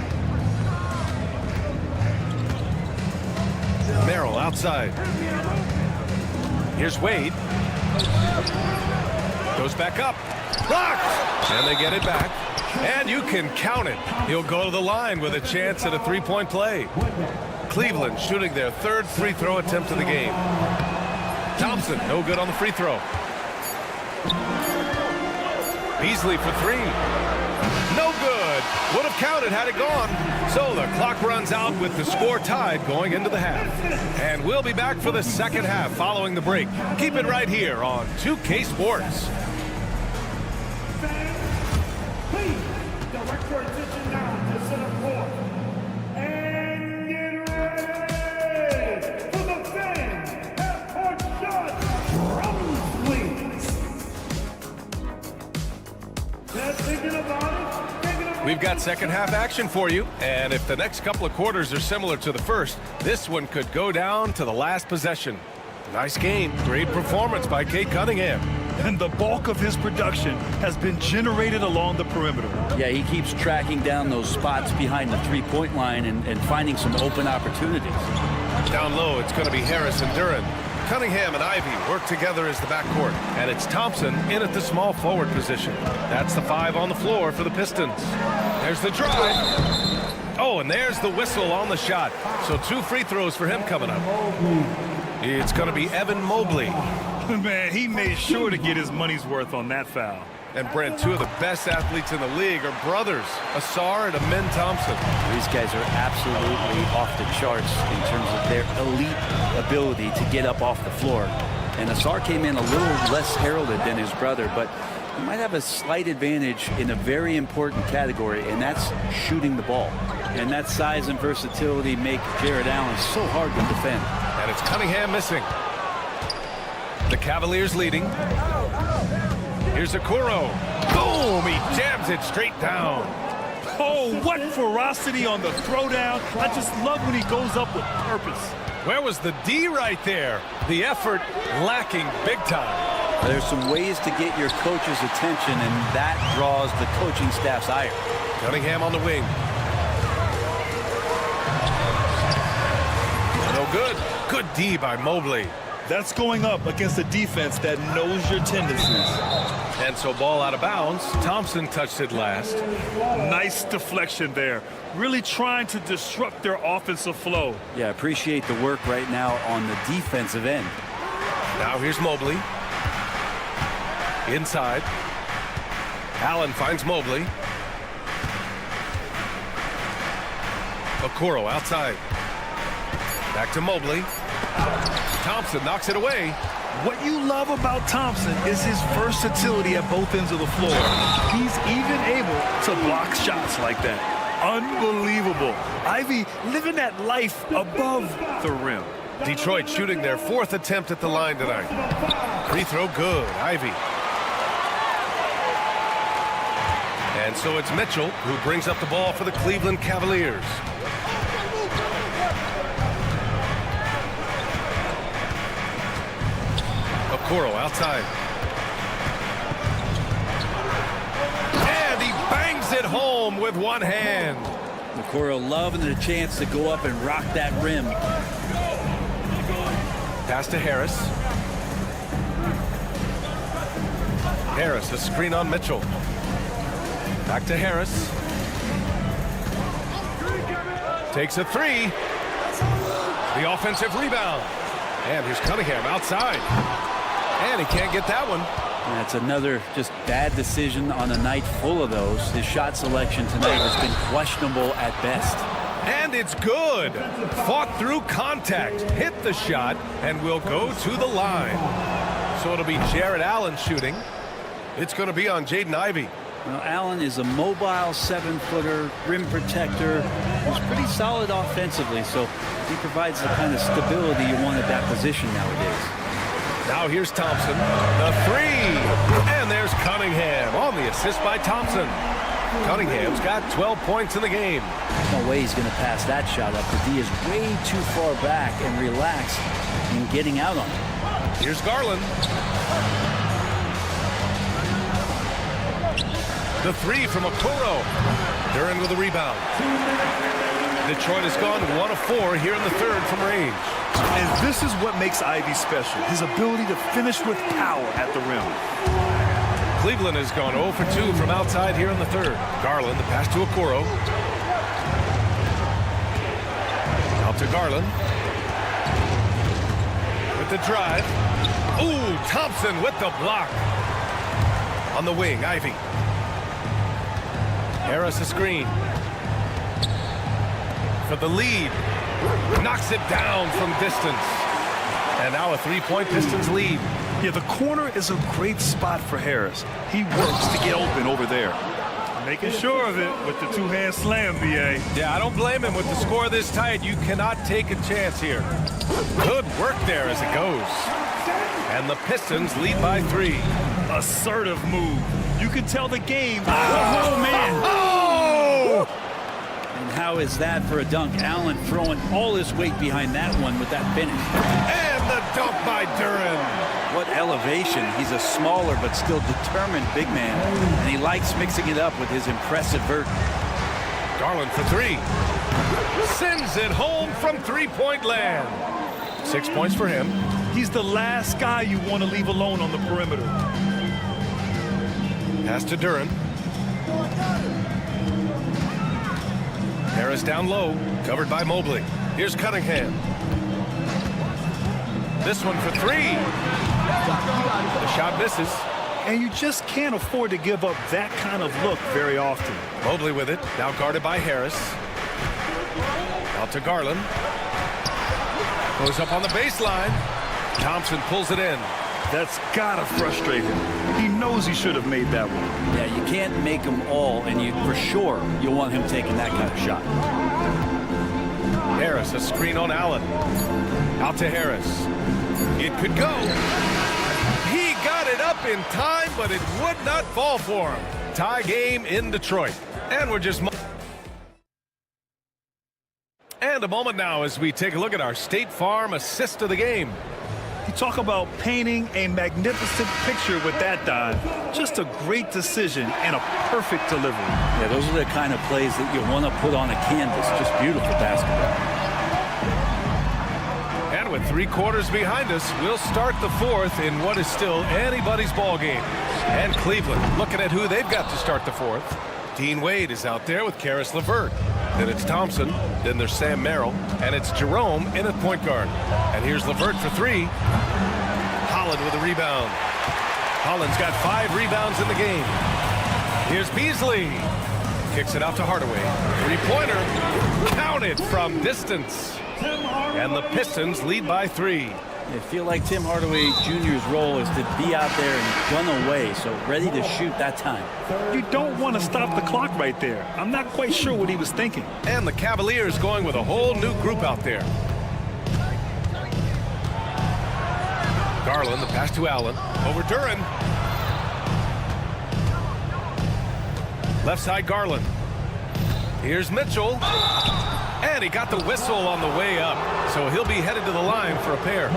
Merrill outside. Here's Wade. Goes back up. Blocked! And they get it back. And you can count it. He'll go to the line with a chance at a three-point play. Cleveland shooting their 3rd free throw attempt of the game. Thompson, no good on the free throw. Beasley for 3. No good. Would have counted had it gone. So the clock runs out with the score tied going into the half. And we'll be back for the second half following the break. Keep it right here on 2K Sports. Please direct your attention now to center court. And get ready for the fans. Half-court shots. Drums, please. Just thinking about it. We've got second half action for you, and if the next couple of quarters are similar to the first, this one could go down to the last possession. Nice game. Great performance by Cade Cunningham. And the bulk of his production has been generated along the perimeter. Yeah, he keeps tracking down those spots behind the three-point line and finding some open opportunities. Down low, it's going to be Harris and Duran. Cunningham and Ivy work together as the backcourt, and it's Thompson in at the small forward position. That's the 5 on the floor for the Pistons. There's the drive. Oh, and there's the whistle on the shot. So 2 free throws for him coming up. It's going to be Evan Mobley. Man, he made sure to get his money's worth on that foul. And Brent, 2 of the best athletes in the league are brothers, Asar and Amin Thompson. These guys are absolutely off the charts in terms of their elite ability to get up off the floor. And Asar came in a little less heralded than his brother, but he might have a slight advantage in a very important category, and that's shooting the ball. And that size and versatility make Jared Allen so hard to defend. And it's Cunningham missing. The Cavaliers leading. Here's Okoro. Boom! He jams it straight down. Oh, what ferocity on the throwdown. I just love when he goes up with purpose. Where was the D right there? The effort lacking big time. There's some ways to get your coach's attention, and that draws the coaching staff's ire. Cunningham on the wing. No good. Good D by Mobley. That's going up against a defense that knows your tendencies. And so ball out of bounds. Thompson touched it last. Nice deflection there. Really trying to disrupt their offensive flow. Yeah, appreciate the work right now on the defensive end. Now here's Mobley. Inside. Allen finds Mobley. Okoro outside. Back to Mobley. Thompson knocks it away. What you love about Thompson is his versatility at both ends of the floor. He's even able to block shots like that. Unbelievable. Ivy living that life above the rim. Detroit shooting their 4th attempt at the line tonight. Free throw good. Ivy. And so it's Mitchell who brings up the ball for the Cleveland Cavaliers. Okoro outside. And he bangs it home with one hand. Okoro loving the chance to go up and rock that rim. Pass to Harris. Harris, a screen on Mitchell. Back to Harris. Takes a three. The offensive rebound. And here's Cunningham outside. And he can't get that one. That's another just bad decision on a night full of those. His shot selection tonight has been questionable at best. And it's good. Fought through contact, hit the shot, and will go to the line. So it'll be Jared Allen shooting. It's going to be on Jaden Ivey. Well, Allen is a mobile 7-footer, rim protector, who's pretty solid offensively, so he provides the kind of stability you want at that position nowadays. Now here's Thompson, the three, and there's Cunningham on the assist by Thompson. Cunningham's got 12 points in the game. No way he's going to pass that shot up. The D is way too far back and relaxed in getting out on it. Here's Garland. The three from Okoro. Duran with a rebound. Detroit has gone 1 of 4 here in the third from range. And this is what makes Ivy special, his ability to finish with power at the rim. Cleveland has gone 0 for 2 from outside here in the third. Garland, the pass to Okoro. Out to Garland. With the drive. Ooh, Thompson with the block. On the wing, Ivy. Harris a screen. For the lead. Knocks it down from distance. And now a 3-point Pistons lead. Yeah, the corner is a great spot for Harris. He works to get open over there. Making sure of it with the two-hand slam, B.A. Yeah, I don't blame him. With the score this tight, you cannot take a chance here. Good work there as it goes. And the Pistons lead by 3. Assertive move. You can tell the game. Oh, man. Oh! And how is that for a dunk? Allen throwing all his weight behind that one with that finish. And the dunk by Duran. What elevation. He's a smaller but still determined big man. And he likes mixing it up with his impressive vert. Garland for 3. Sends it home from 3-point land. 6 points for him. He's the last guy you want to leave alone on the perimeter. Pass to Duran. Harris down low, covered by Mobley. Here's Cunningham. This one for 3. The shot misses. And you just can't afford to give up that kind of look very often. Mobley with it, now guarded by Harris. Out to Garland. Goes up on the baseline. Thompson pulls it in. That's gotta frustrate him. He knows he should have made that one. Yeah, you can't make them all, and you for sure you'll want him taking that kind of shot. Harris, a screen on Allen. Out to Harris. It could go. He got it up in time, but it would not fall for him. Tie game in Detroit. And we're just... And a moment now as we take a look at our State Farm assist of the game. You talk about painting a magnificent picture with that dive. Just a great decision and a perfect delivery. Yeah, those are the kind of plays that you want to put on a canvas. Just beautiful basketball. And with 3 quarters behind us, we'll start the fourth in what is still anybody's ball game. And Cleveland looking at who they've got to start the fourth. Dean Wade is out there with Karis LeVert. Then it's Thompson. Then there's Sam Merrill. And it's Jerome in at point guard. And here's LeVert for 3. Holland with a rebound. Holland's got 5 rebounds in the game. Here's Beasley. Kicks it out to Hardaway. 3-pointer. Counted from distance. And the Pistons lead by 3. I feel like Tim Hardaway Jr.'s role is to be out there and gun away, so ready to shoot that time. You don't want to stop the clock right there. I'm not quite sure what he was thinking. And the Cavaliers going with a whole new group out there. Garland, the pass to Allen. Over Duran. Left side Garland. Here's Mitchell. And he got the whistle on the way up. So he'll be headed to the line for a pair.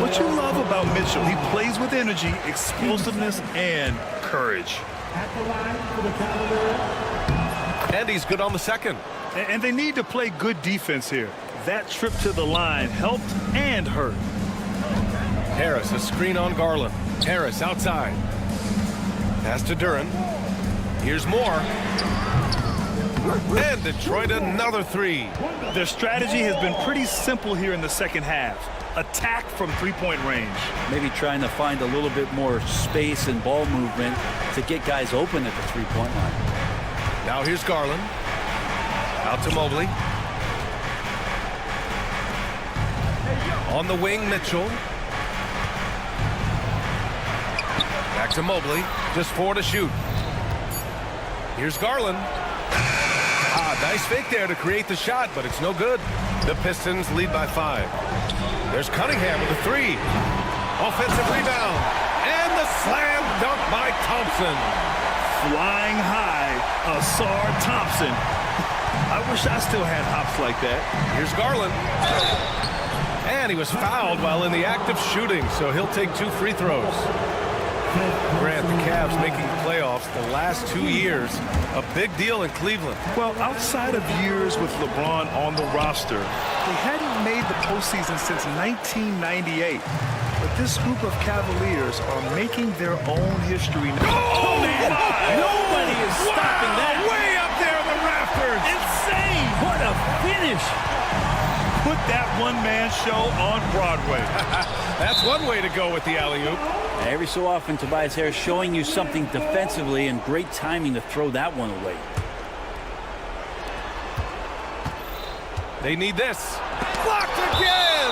What you love about Mitchell, he plays with energy, explosiveness, and courage. At the line for the Cavaliers. And he's good on the second. And they need to play good defense here. That trip to the line helped and hurt. Harris, a screen on Garland. Harris outside. Pass to Duran. Here's more. And Detroit another three. Their strategy has been pretty simple here in the second half. Attack from three-point range. Maybe trying to find a little bit more space and ball movement to get guys open at the three-point line. Now here's Garland. Out to Mobley. On the wing, Mitchell. Back to Mobley. Just 4 to shoot. Here's Garland. Nice fake there to create the shot, but it's no good. The Pistons lead by 5. There's Cunningham with a 3. Offensive rebound. And the slam dunk by Thompson. Flying high, Asar Thompson. I wish I still had hops like that. Here's Garland. And he was fouled while in the act of shooting, so he'll take 2 free throws. Grant, the Cavs making the playoffs the last 2 years. A big deal in Cleveland. Well, outside of years with LeBron on the roster, they hadn't made the postseason since 1998. But this group of Cavaliers are making their own history now. Oh, man! Nobody is stopping that. Way up there in the rafters. Insane! What a finish! Put that one-man show on Broadway. That's one way to go with the alley-oop. Every so often, Tobias Harris showing you something defensively, and great timing to throw that one away. They need this. Blocked again!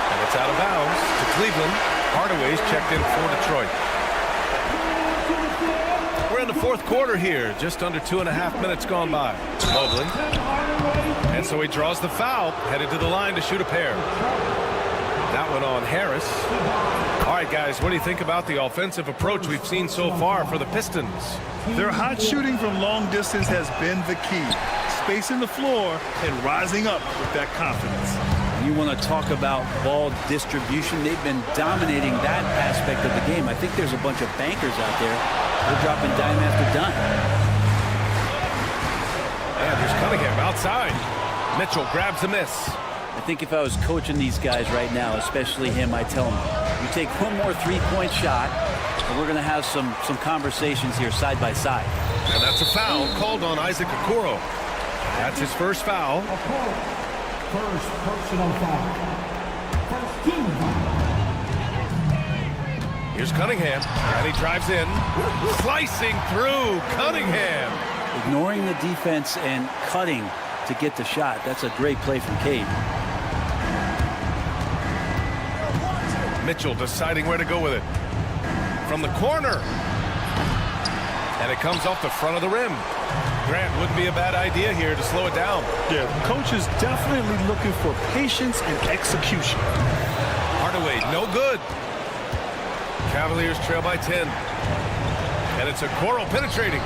And it's out of bounds to Cleveland. Hardaway's checked in for Detroit. We're in the fourth quarter here. Just under 2.5 minutes gone by. Mobley. And so he draws the foul. Headed to the line to shoot a pair. That one on Harris. All right, guys, what do you think about the offensive approach we've seen so far for the Pistons? Their hot shooting from long distance has been the key. Spacing the floor and rising up with that confidence. You want to talk about ball distribution. They've been dominating that aspect of the game. I think there's a bunch of bankers out there. They're dropping dime after dime. And there's Cunningham outside. Mitchell grabs a miss. I think if I was coaching these guys right now, especially him, I'd tell him, you take one more three-point shot, and we're going to have some conversations here side by side. And that's a foul called on Isaac Okoro. That's his first foul. First personal foul. First team foul. Here's Cunningham, and he drives in. Slicing through Cunningham. Ignoring the defense and cutting to get the shot. That's a great play from Cade. Mitchell deciding where to go with it. From the corner. And it comes off the front of the rim. Grant, wouldn't be a bad idea here to slow it down. Yeah, the coach is definitely looking for patience and execution. Hardaway, no good. Cavaliers trail by 10. And it's Okoro penetrating.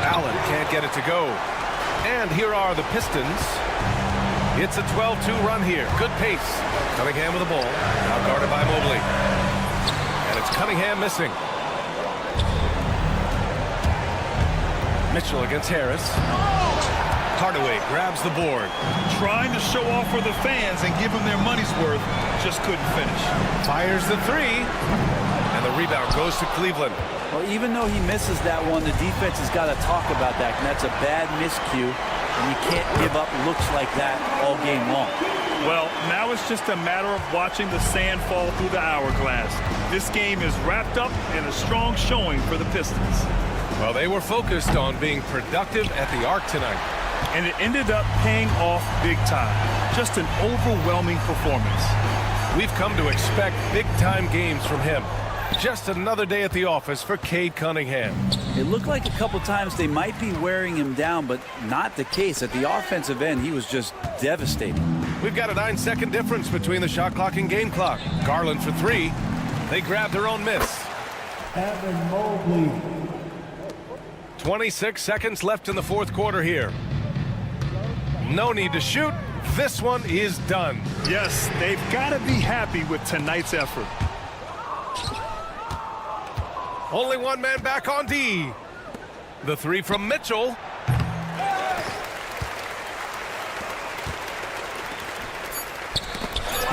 Allen can't get it to go. And here are the Pistons. It's a 12-2 run here. Good pace. Cunningham with the ball. Now guarded by Mobley. And it's Cunningham missing. Mitchell against Harris. Hardaway grabs the board. Trying to show off for the fans and give them their money's worth. Just couldn't finish. Fires the 3. And the rebound goes to Cleveland. Well, even though he misses that one, the defense has got to talk about that. And that's a bad miscue. And you can't give up looks like that all game long. Well, now it's just a matter of watching the sand fall through the hourglass. This game is wrapped up in a strong showing for the Pistons. Well, they were focused on being productive at the arc tonight. And it ended up paying off big time. Just an overwhelming performance. We've come to expect big-time games from him. Just another day at the office for Cade Cunningham. It looked like a couple times they might be wearing him down, but not the case. At the offensive end, he was just devastating. We've got a 9-second difference between the shot clock and game clock. Garland for 3. They grabbed their own miss. Evan Mobley. 26 seconds left in the fourth quarter here. No need to shoot. This one is done. Yes, they've got to be happy with tonight's effort. Only one man back on D. The three from Mitchell.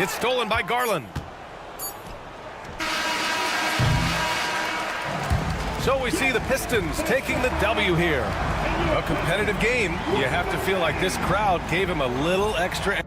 It's stolen by Garland. So we see the Pistons taking the W here. A competitive game. You have to feel like this crowd gave him a little extra.